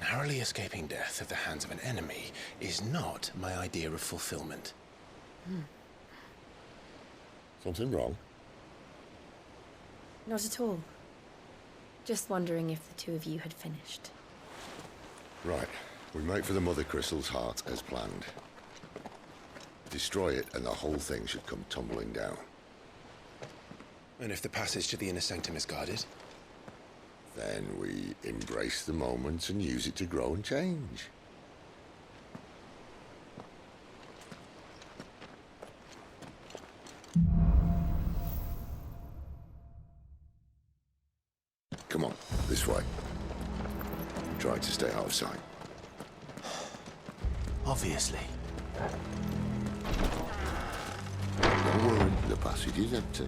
Narrowly escaping death at the hands of an enemy is not my idea of fulfillment. Something wrong? Not at all. Just wondering if the two of you had finished. Right. We make for the Mother Crystal's heart as planned. Destroy it and the whole thing should come tumbling down. And if the passage to the inner sanctum is guarded? Then we embrace the moment and use it to grow and change. Come on, this way. Try to stay out of sight. Obviously. Don't worry, the passage is empty.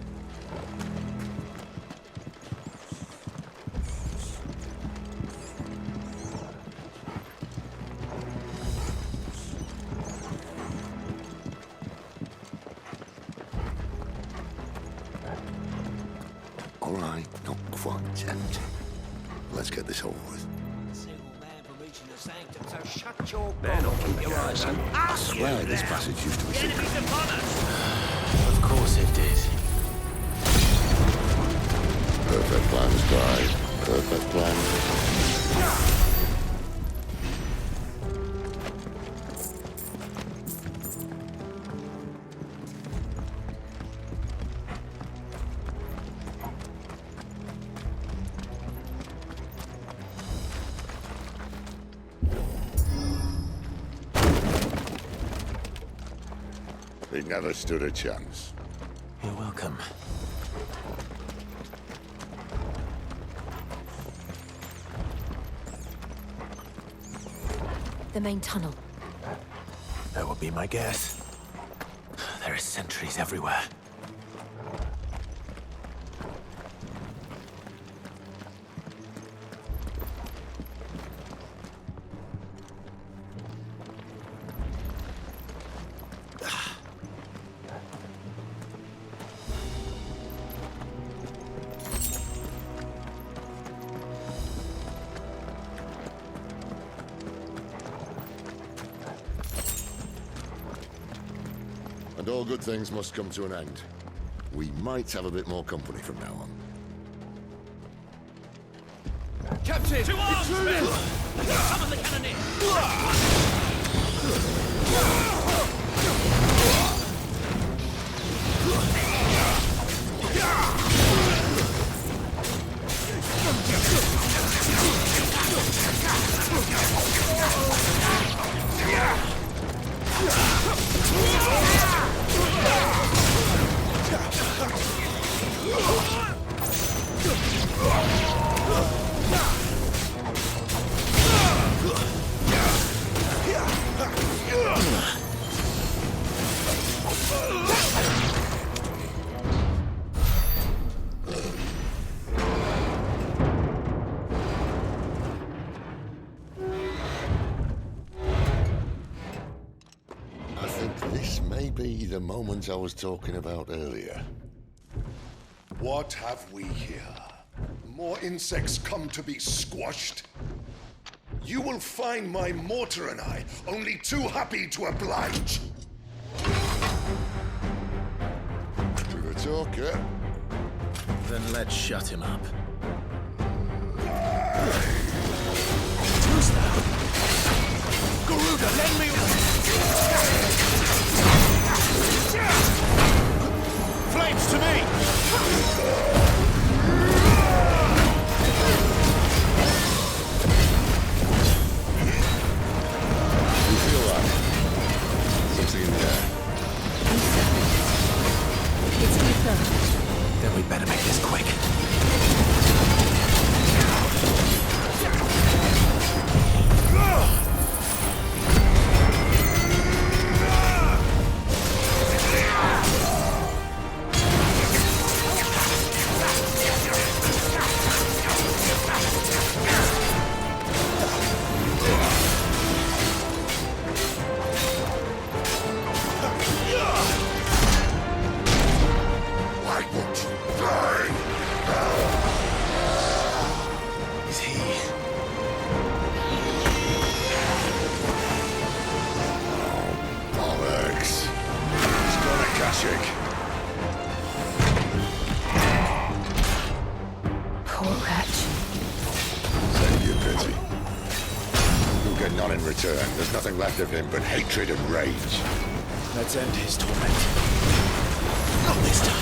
All right, not quite empty. Let's get this over with. I swear this passage used to be secret. Of course it did. Perfect plans, Clive. Perfect plans. He never stood a chance. You're welcome. The main tunnel. That would be my guess. There are sentries everywhere. And all good things must come to an end. We might have a bit more company from now on. Captain! To arms, men! Summon the cannoneer! I think this may be the moment I was talking about earlier. What have we here? More insects come to be squashed? You will find my mortar and I only too happy to oblige. To the talker. Then let's shut him up. Who's that? Garuda, lend me... Flames to me! in return. There's nothing left of him but hatred and rage. Let's end his torment. Not this time.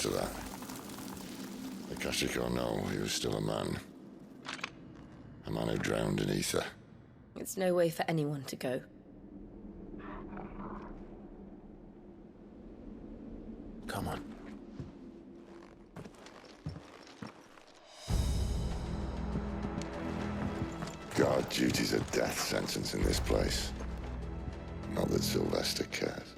To that. Akashic or no, he was still a man. A man who drowned in ether. It's no way for anyone to go. Come on. Guard duty's a death sentence in this place. Not that Sylvester cares.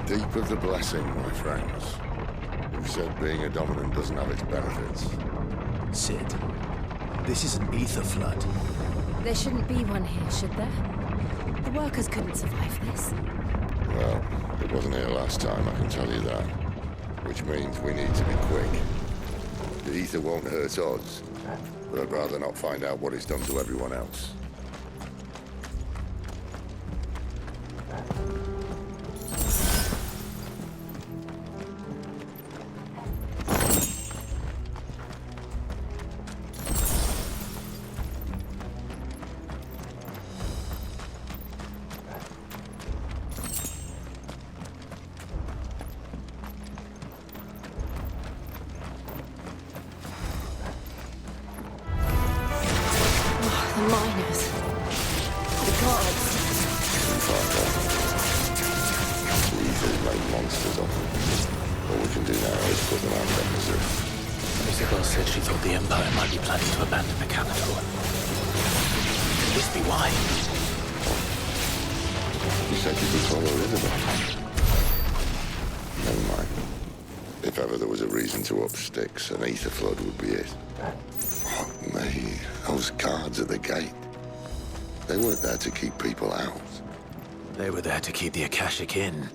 Deep of the blessing, my friends. Who said being a dominant doesn't have its benefits? Sid, this is an ether flood. There shouldn't be one here, should there? The workers couldn't survive this. Well, it wasn't here last time, I can tell you that. Which means we need to be quick. The ether won't hurt odds, but I'd rather not find out what it's done to everyone else. Said she thought the Empire might be planning to abandon the capital. Could this be why? You said you could follow Elizabeth. Never mind. If ever there was a reason to up sticks, an ether flood would be it. Fuck me. Those guards at the gate. They weren't there to keep people out. They were there to keep the Akashic in.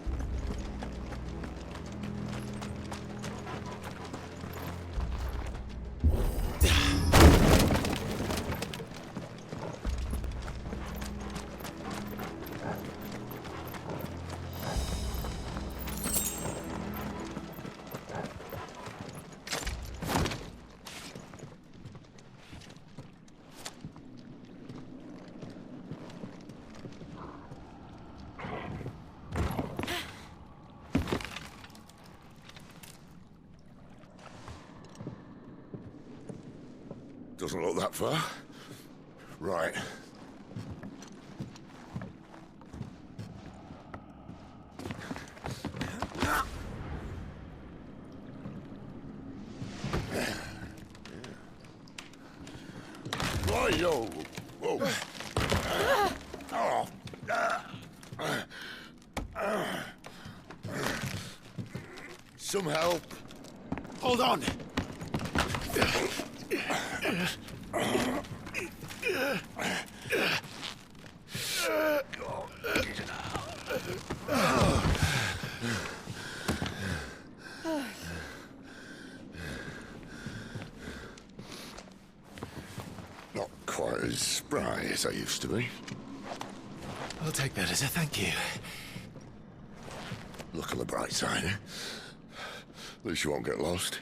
Doesn't look that far. Right. Right-yo. Whoa. Oh. Some help. Hold on. Not quite as spry as I used to be. I'll take that as a thank you. Look on the bright side, eh? At least you won't get lost.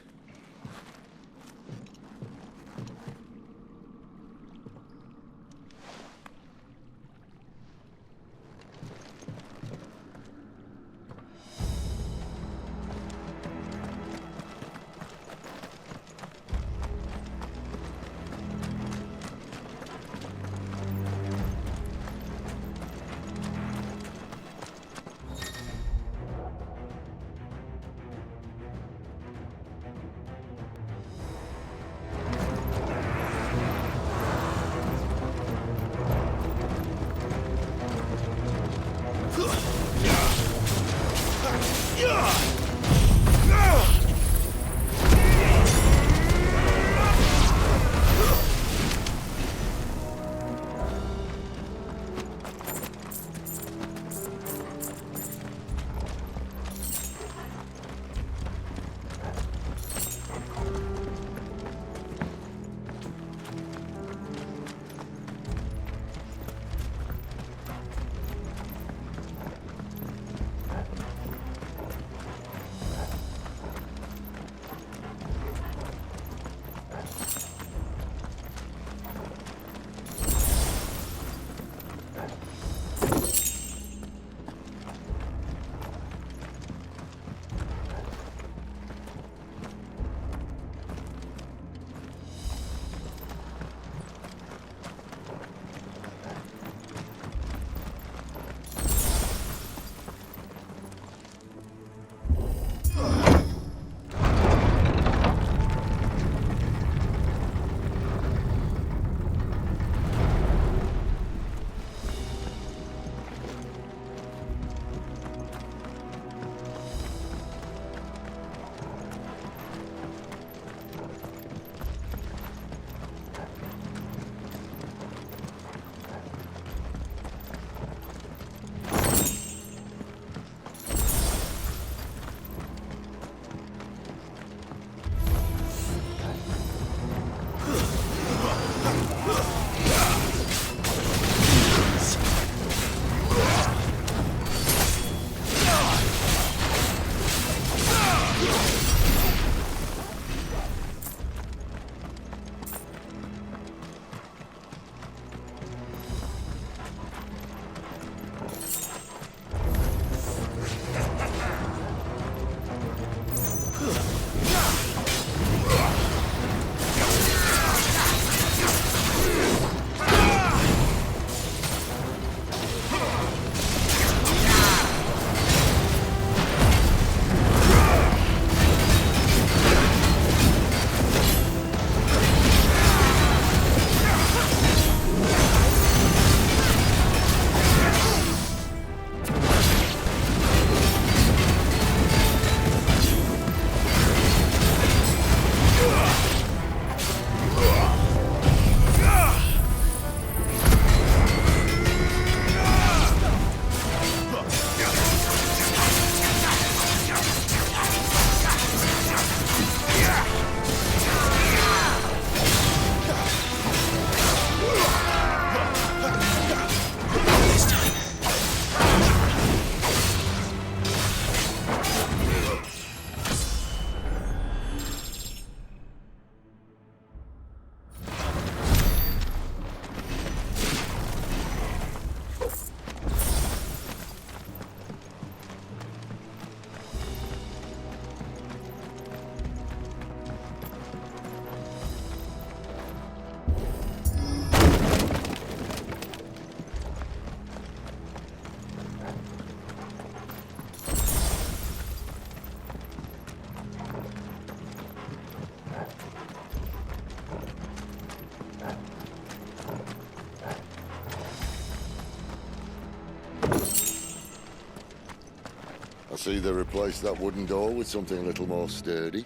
see they replaced that wooden door with something a little more sturdy?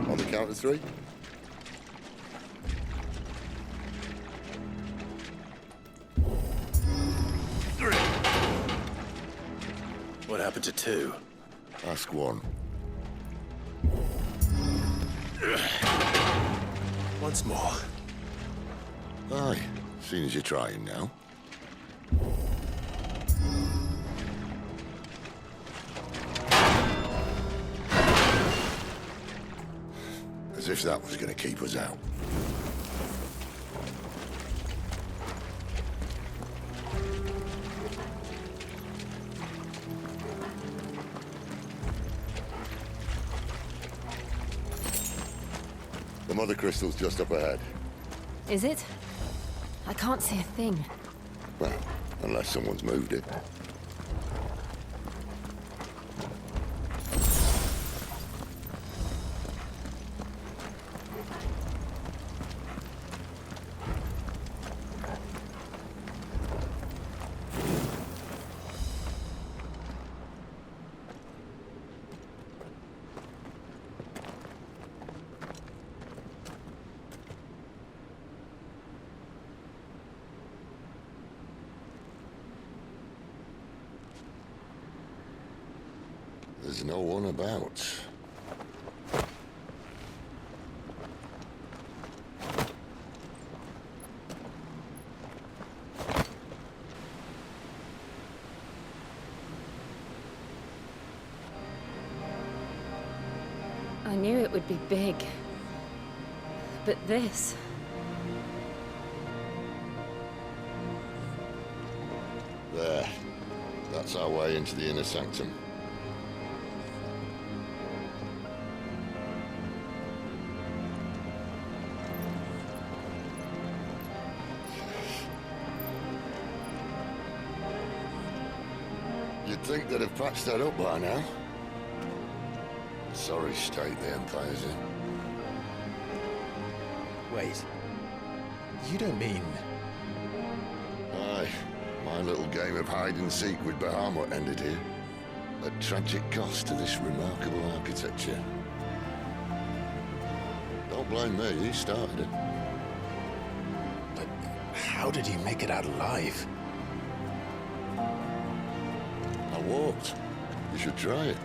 On the count of 3? What happened to 2? Ask 1. Once more. Aye, seeing as you're trying now. As if that was going to keep us out. The mother crystal's just up ahead. Is it? I can't see a thing. Well, unless someone's moved it. There's no one about. I knew it would be big. But this... There. That's our way into the inner sanctum. You'd think they'd have patched that up by now. Sorry state the Empire's in. Wait. You don't mean... Aye. My little game of hide-and-seek with Bahamut ended here. At tragic cost to this remarkable architecture. Don't blame me, he started it. But how did you make it out alive? I walked. You should try it.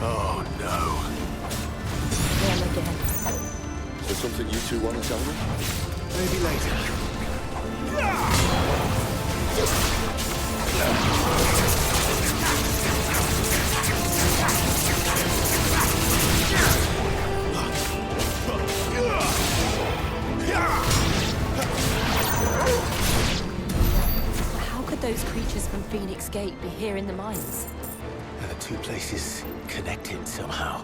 Oh, no. Them again. Is there something you two want to tell me? Maybe later. How could those creatures from Phoenix Gate be here in the mines? Are the two places connected somehow?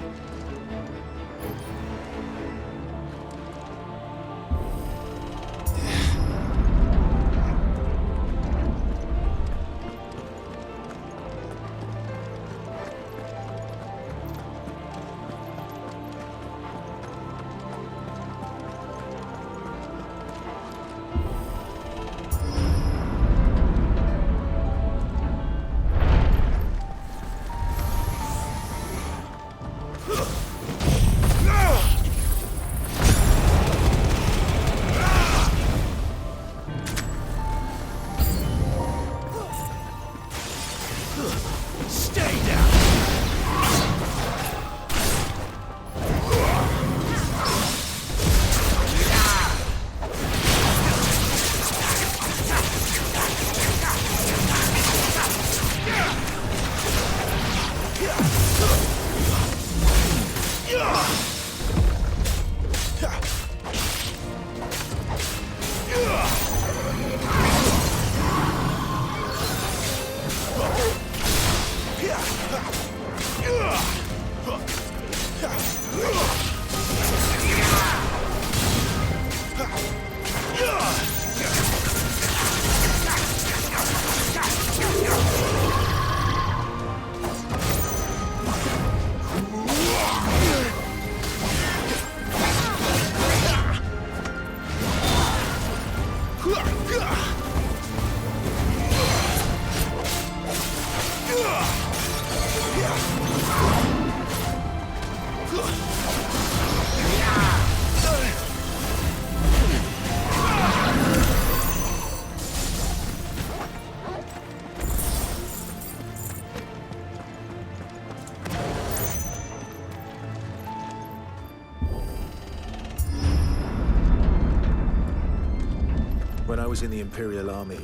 I was in the Imperial Army,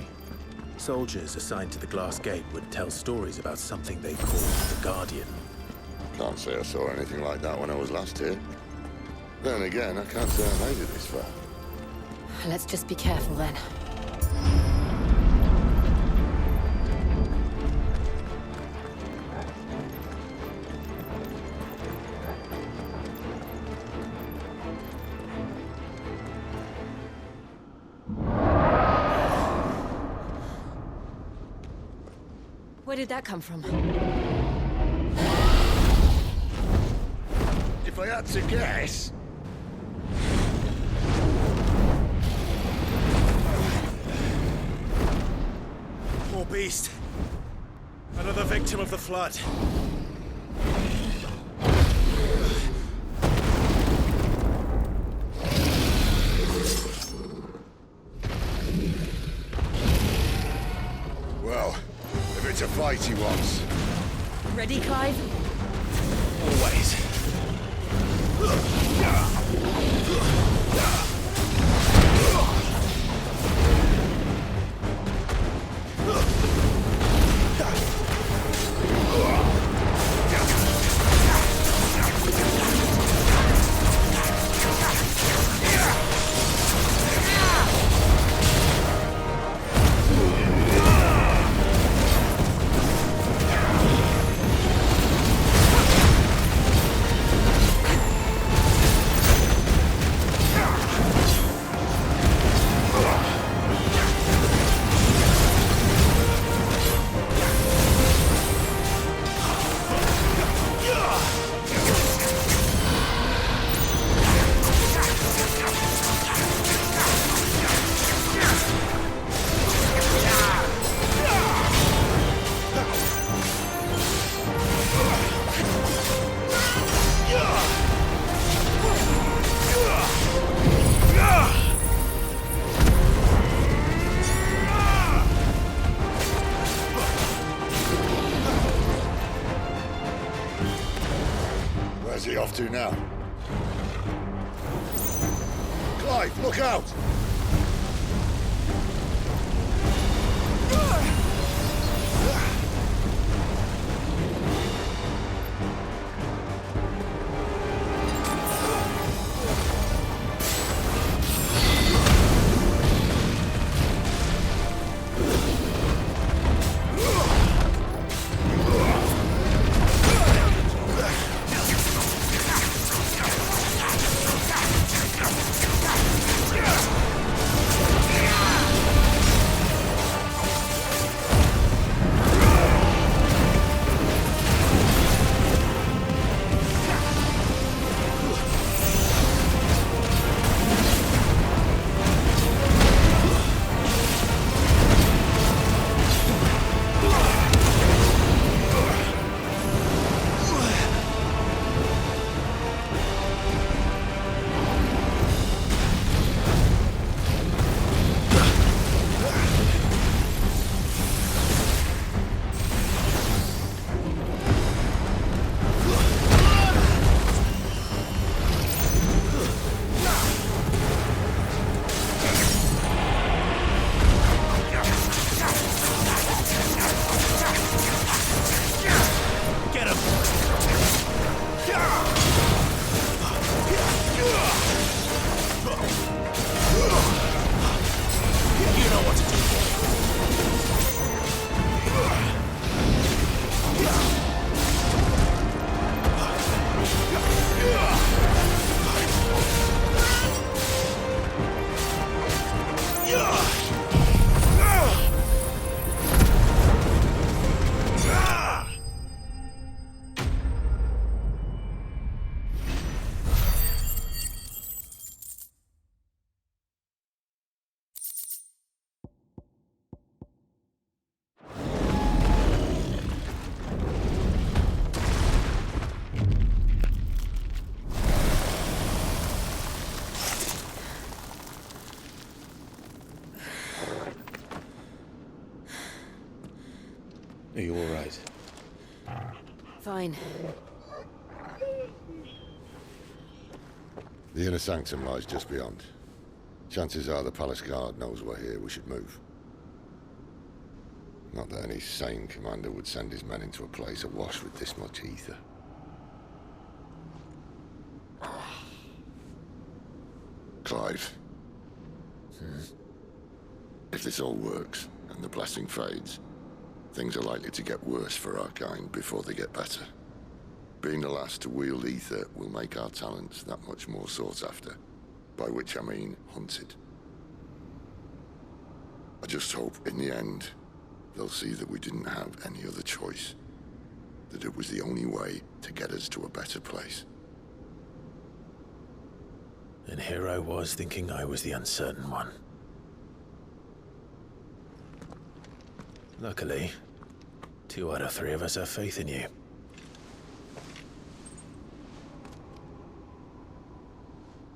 soldiers assigned to the Glass Gate would tell stories about something they called the Guardian. Can't say I saw anything like that when I was last here. Then again, I can't say I made it this far. Let's just be careful then. Where did that come from? If I had to guess... More beast. Another victim of the flood. Well, if it's a fight he wants. Ready, Clive? Always. Where's he off to now? Clive, look out! Are you all right? Fine. The inner sanctum lies just beyond. Chances are the palace guard knows we're here. We should move. Not that any sane commander would send his men into a place awash with this much ether. Clive. If this all works, and the blessing fades, things are likely to get worse for our kind before they get better. Being the last to wield ether will make our talents that much more sought after. By which I mean hunted. I just hope, in the end, they'll see that we didn't have any other choice. That it was the only way to get us to a better place. And here I was thinking I was the uncertain one. Luckily, 2 out of 3 of us have faith in you.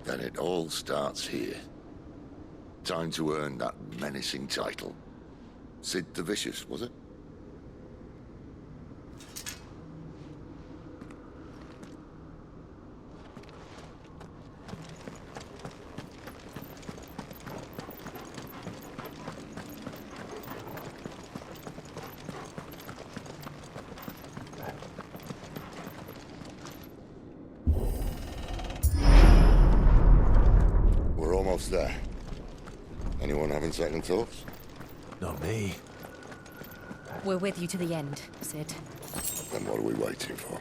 Then it all starts here. Time to earn that menacing title. Sid the Vicious, was it? There. Anyone having second thoughts? Not me. We're with you to the end, Sid. Then what are we waiting for?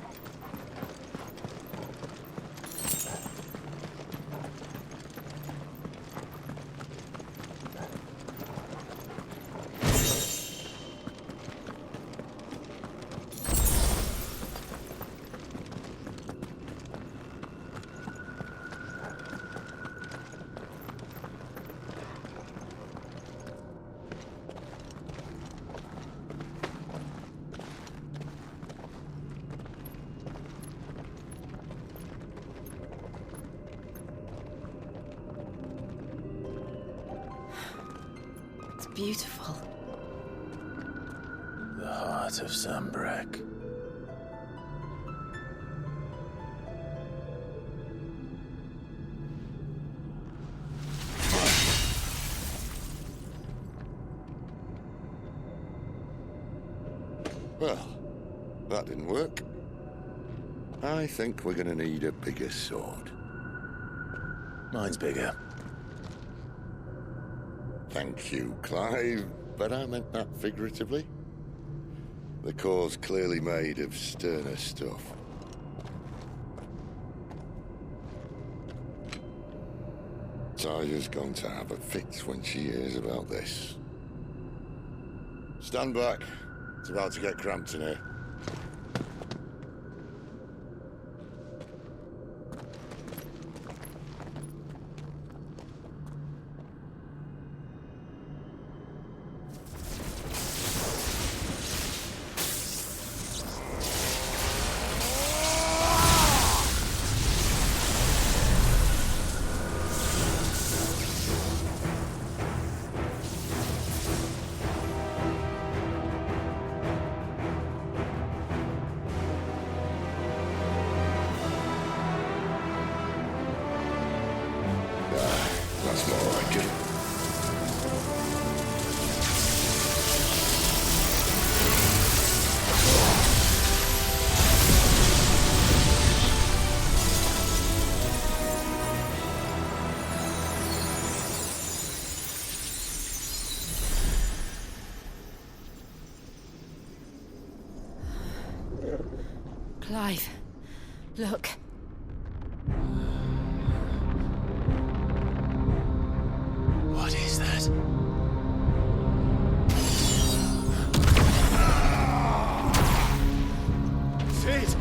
Beautiful. The heart of Sambrek. Well, that didn't work. I think we're gonna need a bigger sword. Mine's bigger. Thank you, Clive, but I meant that figuratively. The core's clearly made of sterner stuff. Tyler's going to have a fit when she hears about this. Stand back. It's about to get cramped in here. That's more like it. Clive, look. What is that? Sid!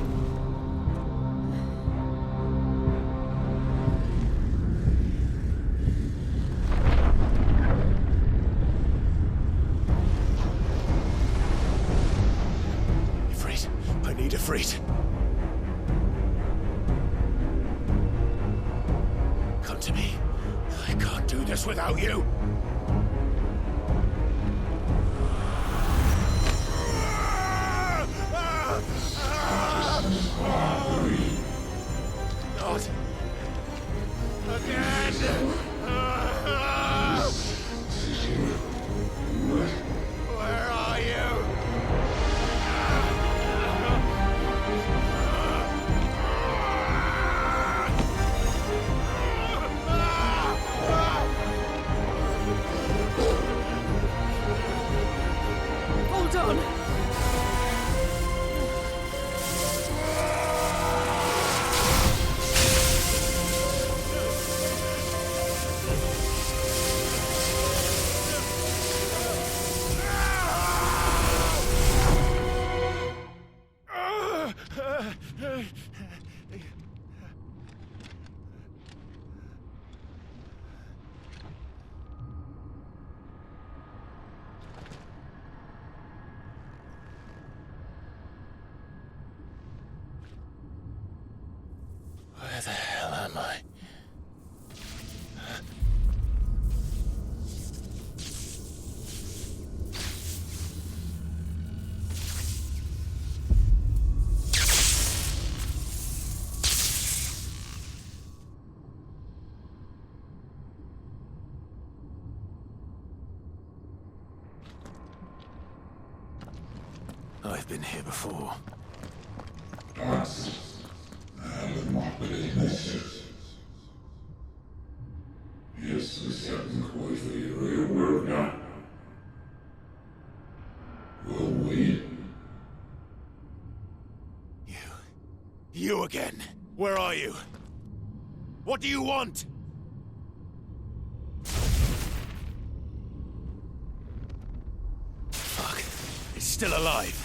Ifrit, I need Ifrit. Come to me. I can't do this without you. Not again! the hell am I? I've been here before. You again. Where are you? What do you want? Fuck. It's still alive.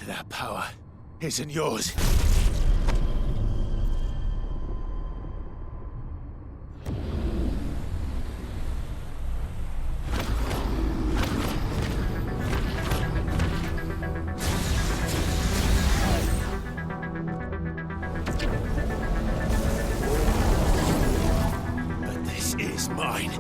That power isn't yours. But this is mine.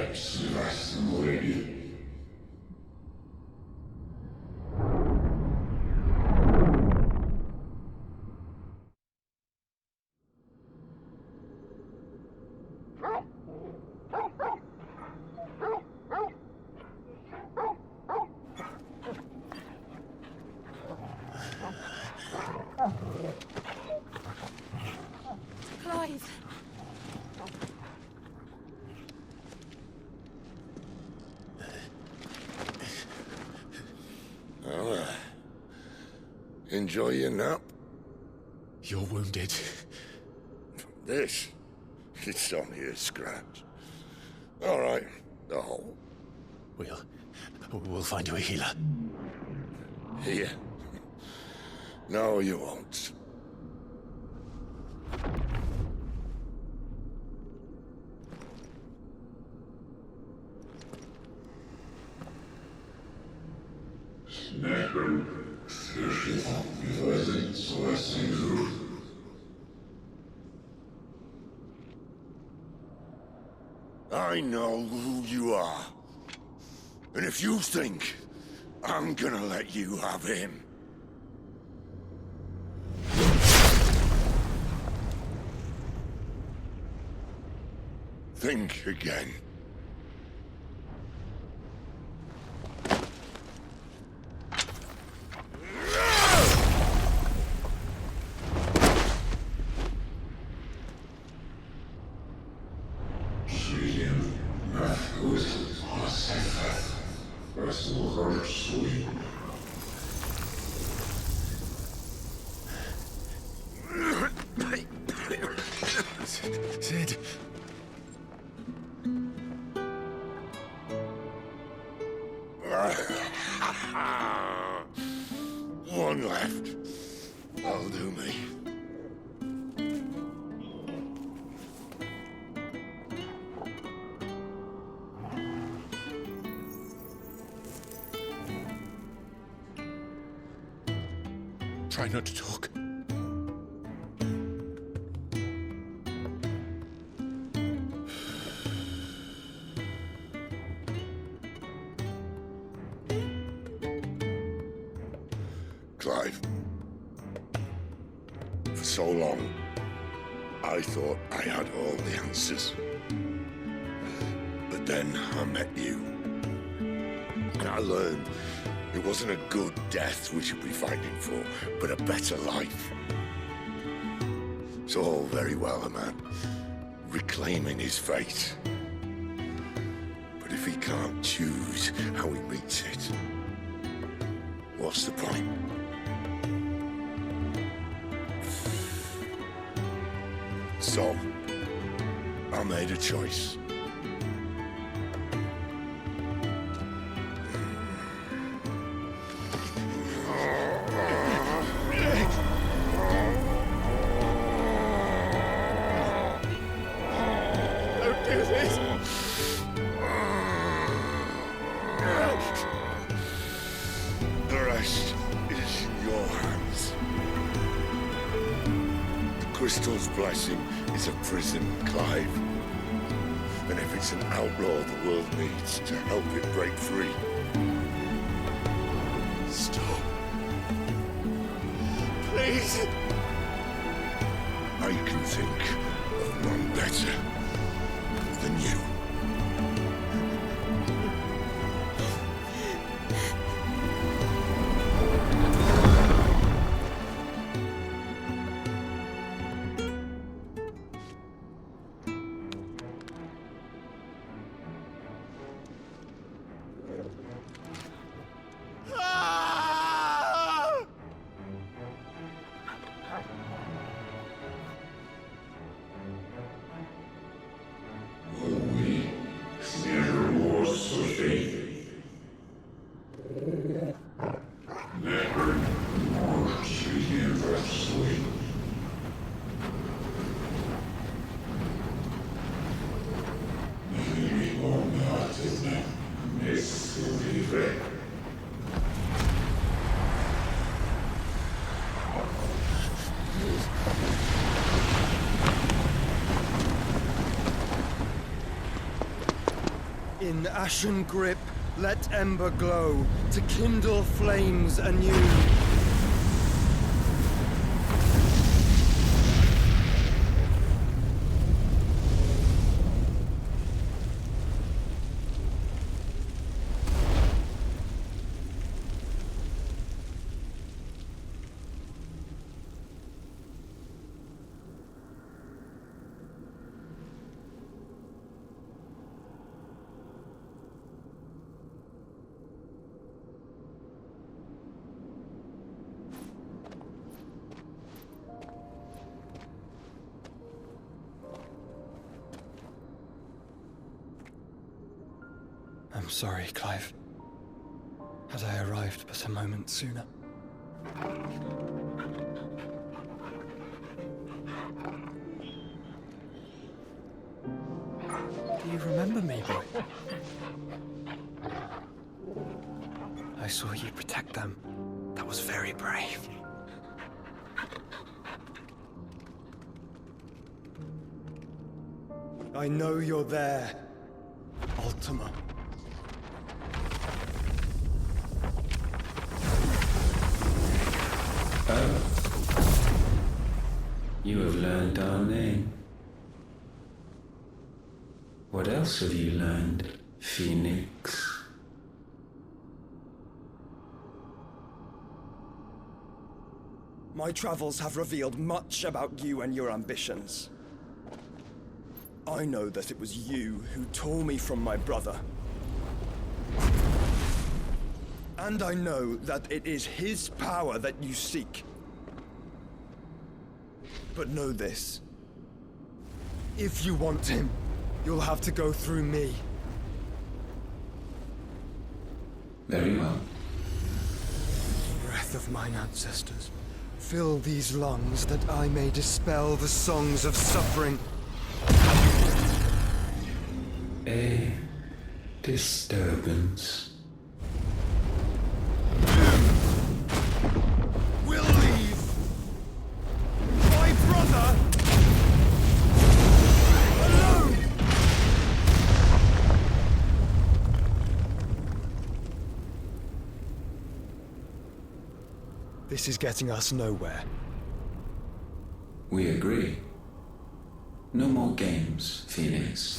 Let's rest already. Clive! Well, enjoy your nap. You're wounded. This? It's only a scratch. All right. Oh. We'll find you a healer. Here? No, you won't. I know who you are. And if you think I'm gonna let you have him... think again. Sid. One left. That'll do me. Try not to talk. Clive. For so long, I thought I had all the answers. But then I met you. And I learned it wasn't a good death we should be fighting for, but a better life. It's all very well, a man reclaiming his fate. But if he can't choose how he meets it, what's the point? So, I made a choice. Don't do this! The rest is in your hands. The crystal's blessing is a prison, Clive. And if it's an outlaw the world needs to help it break free. Stop. Please. I can think of none better than you. We In ashen grip, let ember glow, to kindle flames anew. I'm sorry, Clive. Had I arrived but a moment sooner. Do you remember me, boy? I saw you protect them. That was very brave. I know you're there, Ultima. Oh. You have learned our name. What else have you learned, Phoenix? My travels have revealed much about you and your ambitions. I know that it was you who tore me from my brother. And I know that it is his power that you seek. But know this. If you want him, you'll have to go through me. Very well. Breath of mine ancestors, fill these lungs that I may dispel the songs of suffering. A disturbance. We'll leave! My brother! Alone! This is getting us nowhere. We agree. No more games, Phoenix.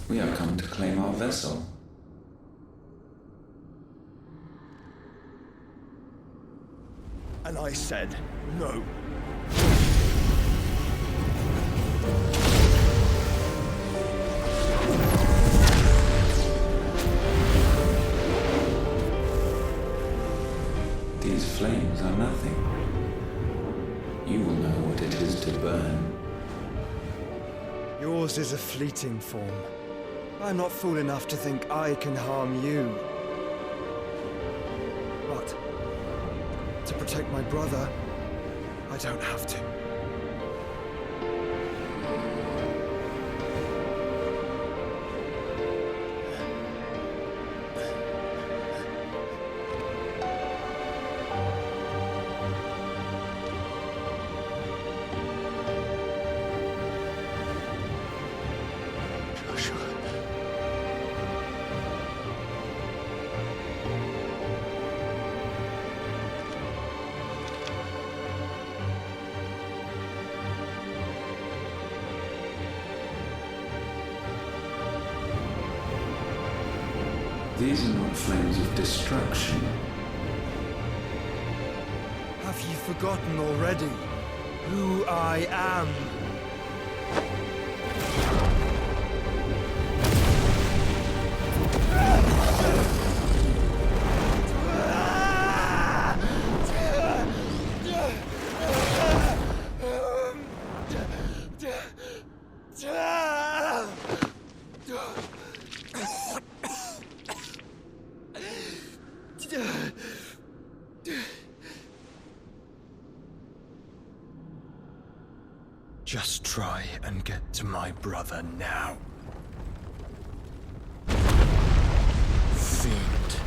We have come to claim our vessel. And I said no. These flames are nothing. You will know what it is to burn. Yours is a fleeting form. I'm not fool enough to think I can harm you. But to protect my brother, I don't have to. These are not flames of destruction. Have you forgotten already who I am? Just try and get to my brother now. Fiend.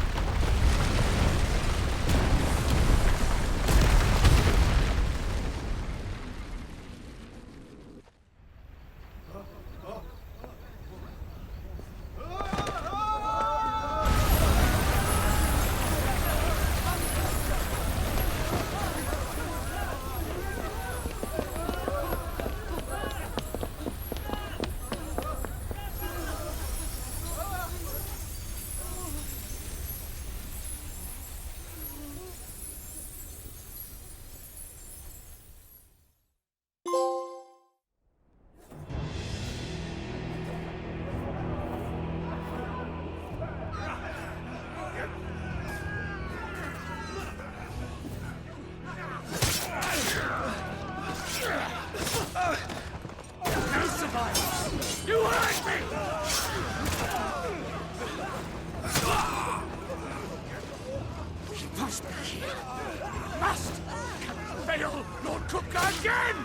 fail, Lord Cook again!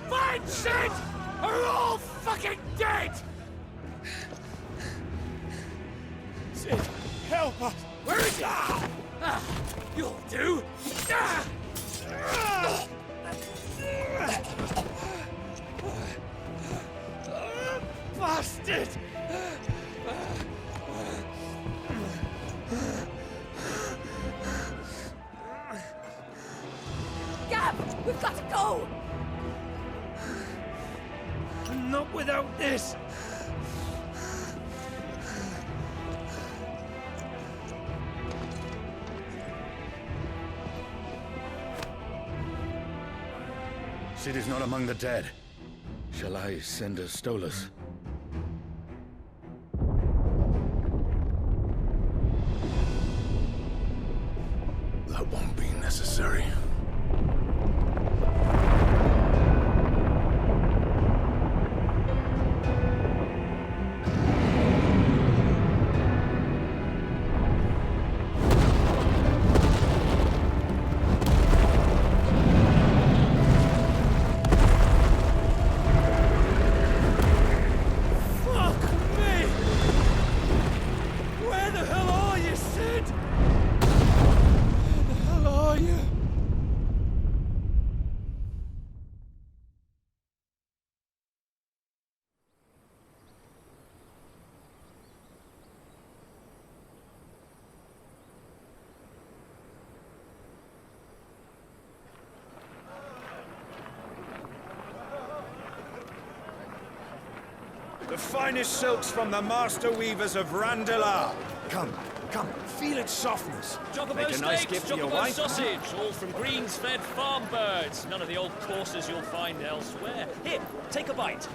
Mine, Sid, are all fucking dead! Sid, help us! Where is he? You'll do! Bastard! Gab, we've got to go! Not without this! Sid is not among the dead. Shall I send a Stolas? That won't be necessary. The finest silks from the master weavers of Randalar. Come, feel its softness. Chocobo Make a nice steaks, gift for your chocobo wife. sausage, all from greens-fed farm birds. None of the old courses you'll find elsewhere. Here, take a bite.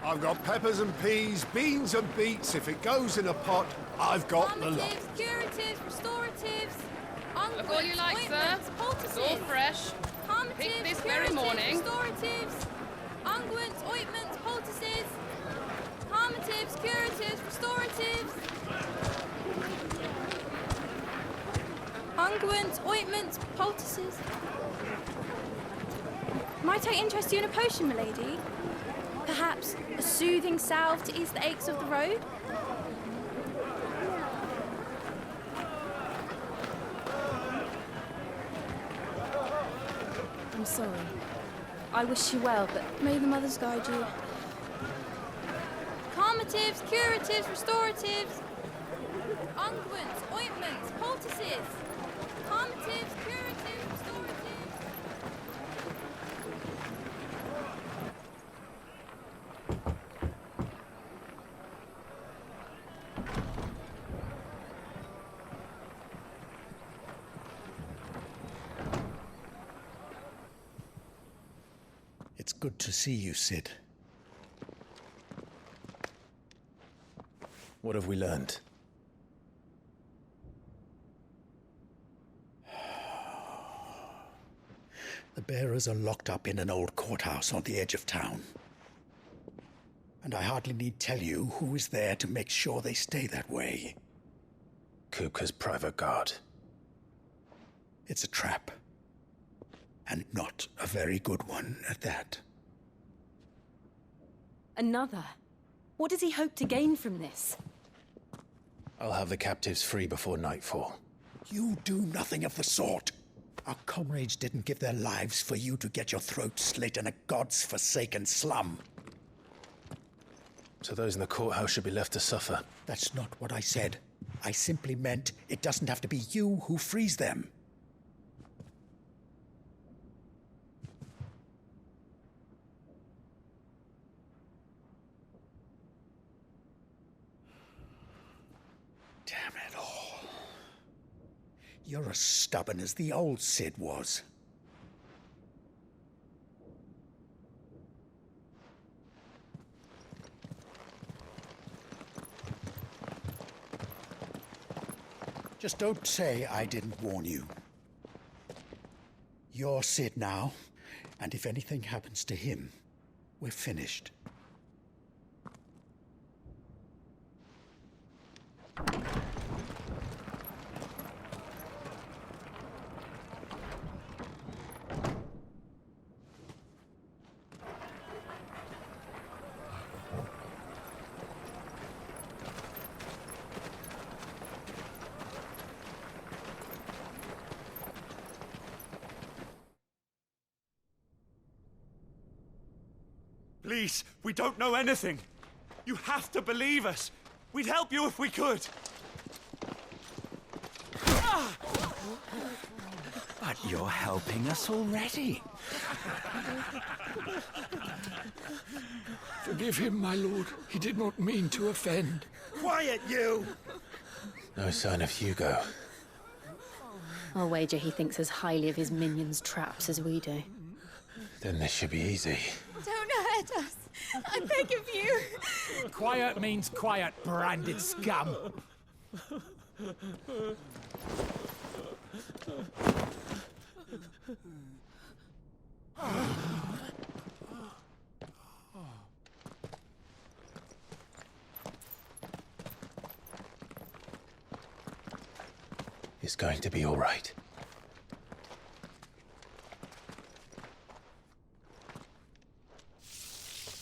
I've got peppers and peas, beans and beets. If it goes in a pot, I've got the lot. Curatives, restoratives, Look all you like, sir. It's all fresh. Picked this very morning. Restoratives, unguents, ointments, poultices, calmatives, curatives, restoratives, unguents, ointments, poultices. Might I interest you in a potion, milady? Perhaps a soothing salve to ease the aches of the road? I'm sorry. I wish you well, but may the mothers guide you. Calmatives, curatives, restoratives, unguents, ointments, poultices. Calmatives, curatives, restoratives. It's good to see you, Sid. What have we learned? The bearers are locked up in an old courthouse on the edge of town. And I hardly need tell you who is there to make sure they stay that way. Kupka's private guard. It's a trap. And not a very good one at that. Another? What does he hope to gain from this? I'll have the captives free before nightfall. You do nothing of the sort. Our comrades didn't give their lives for you to get your throat slit in a god's-forsaken slum. So those in the courthouse should be left to suffer. That's not what I said. I simply meant it doesn't have to be you who frees them. Damn it all. You're as stubborn as the old Sid was. Just don't say I didn't warn you. You're Sid now, and if anything happens to him, we're finished. Please, we don't know anything. You have to believe us. We'd help you if we could. But you're helping us already. Forgive him, my lord. He did not mean to offend. Quiet, you! No sign of Hugo. I'll wager he thinks as highly of his minions' traps as we do. Then this should be easy. Don't hurt us. I beg of you. Quiet means quiet, branded scum. It's going to be all right.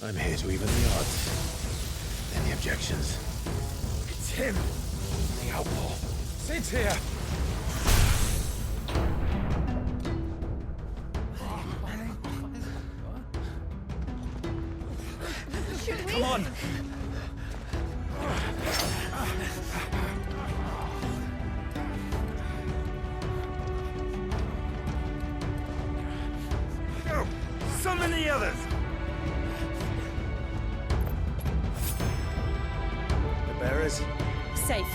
I'm here to even the odds. Any objections? It's him, The outlaw. Sit here. Should we? Come on. Go! Summon the others! The bearers? Safe.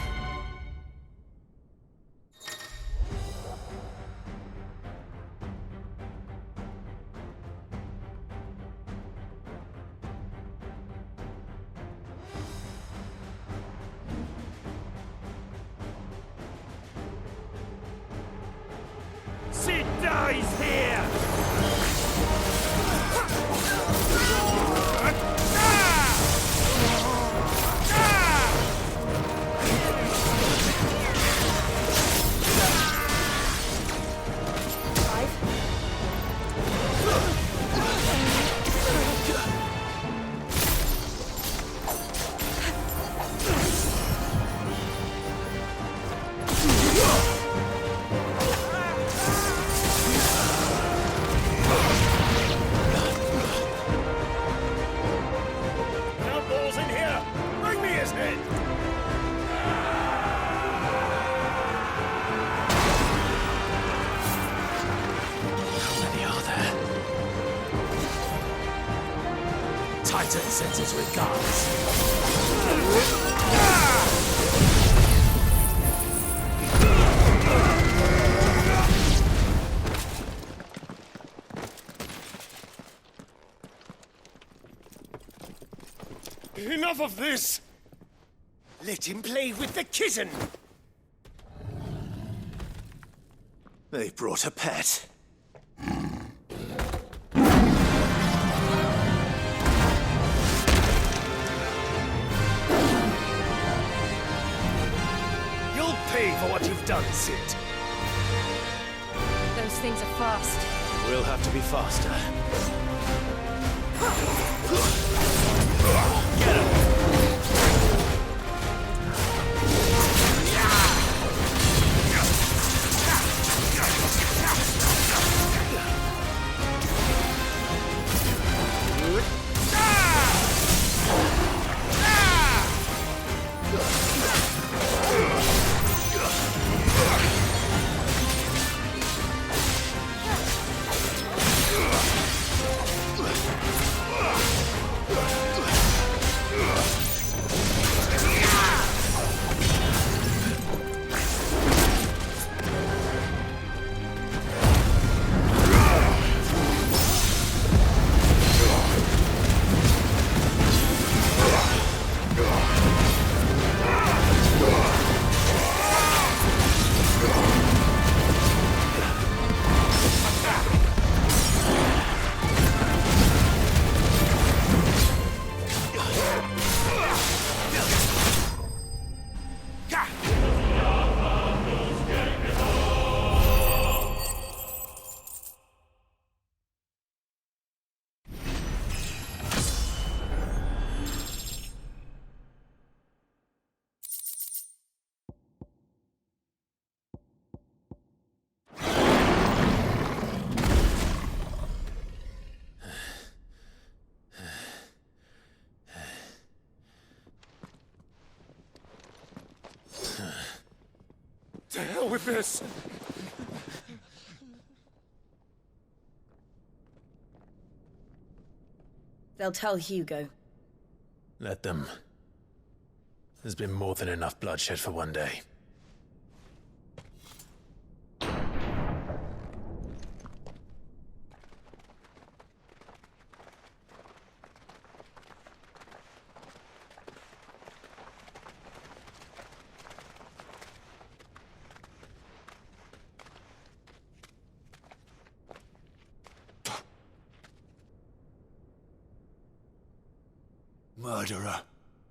She dies here! Outlaws in here! Bring me his head! How many are there? Titan sends his regards. Enough of this! Let him play with the kitten! They brought a pet. You'll pay for what you've done, Sid. Those things are fast. We'll have to be faster. Get him! more with this. They'll tell Hugo. Let them. There's been more than enough bloodshed for one day. Murderer.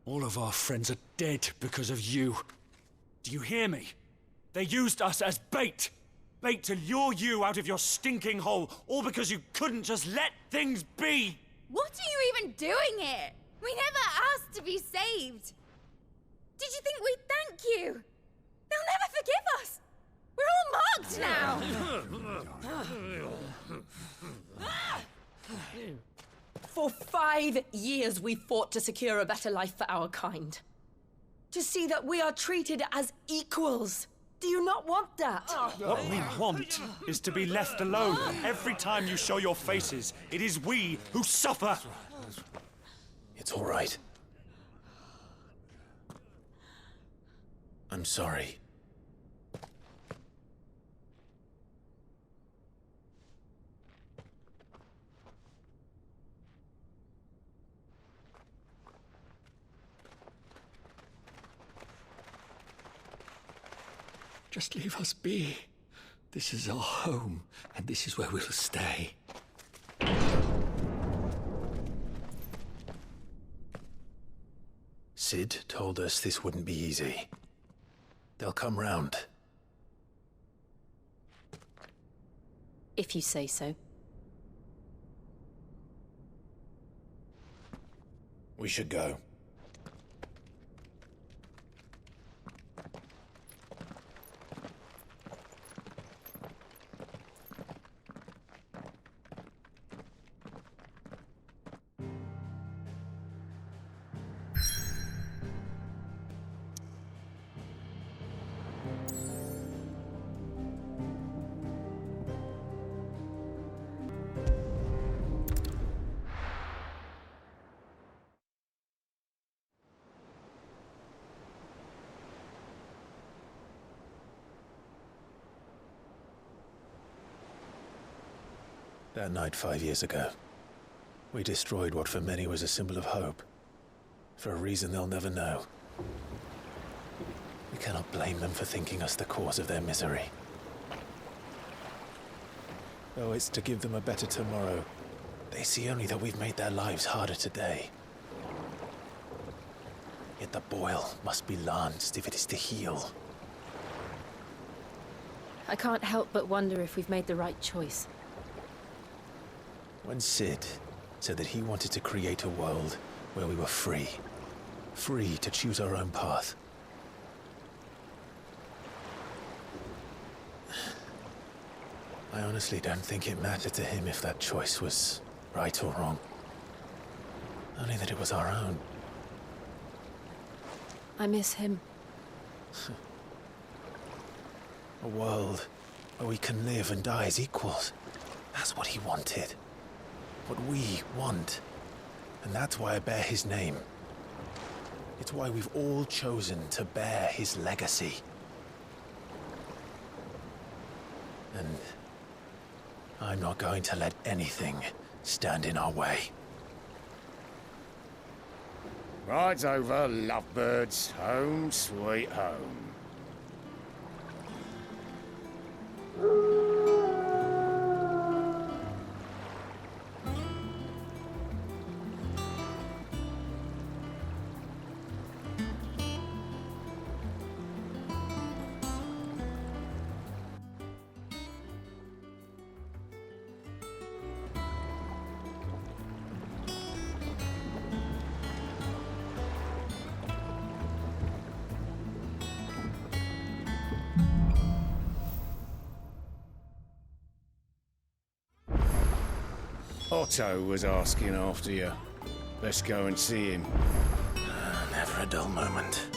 All of our friends are dead because of you. Do you hear me? They used us as bait. Bait to lure you out of your stinking hole, all because you couldn't just let things be. What are you even doing here? We never asked to be saved. Did you think we'd thank you? They'll never forgive us. We're all marked now. For 5 years we fought to secure a better life for our kind. To see that we are treated as equals. Do you not want that? What we want is to be left alone. Every time you show your faces, it is we who suffer. It's all right. I'm sorry. Just leave us be. This is our home, and this is where we'll stay. Sid told us this wouldn't be easy. They'll come round. If you say so. We should go. That night 5 years ago, we destroyed what for many was a symbol of hope. For a reason they'll never know. We cannot blame them for thinking us the cause of their misery. Though it's to give them a better tomorrow, they see only that we've made their lives harder today. Yet the boil must be lanced if it is to heal. I can't help but wonder if we've made the right choice. When Sid said that he wanted to create a world where we were free. Free to choose our own path. I honestly don't think it mattered to him if that choice was right or wrong. Only that it was our own. I miss him. A world where we can live and die as equals. That's what he wanted. What we want. And that's why I bear his name. It's why we've all chosen to bear his legacy. And I'm not going to let anything stand in our way. Rides over, lovebirds. Home, sweet home. Otto was asking after you. Let's go and see him. Never a dull moment.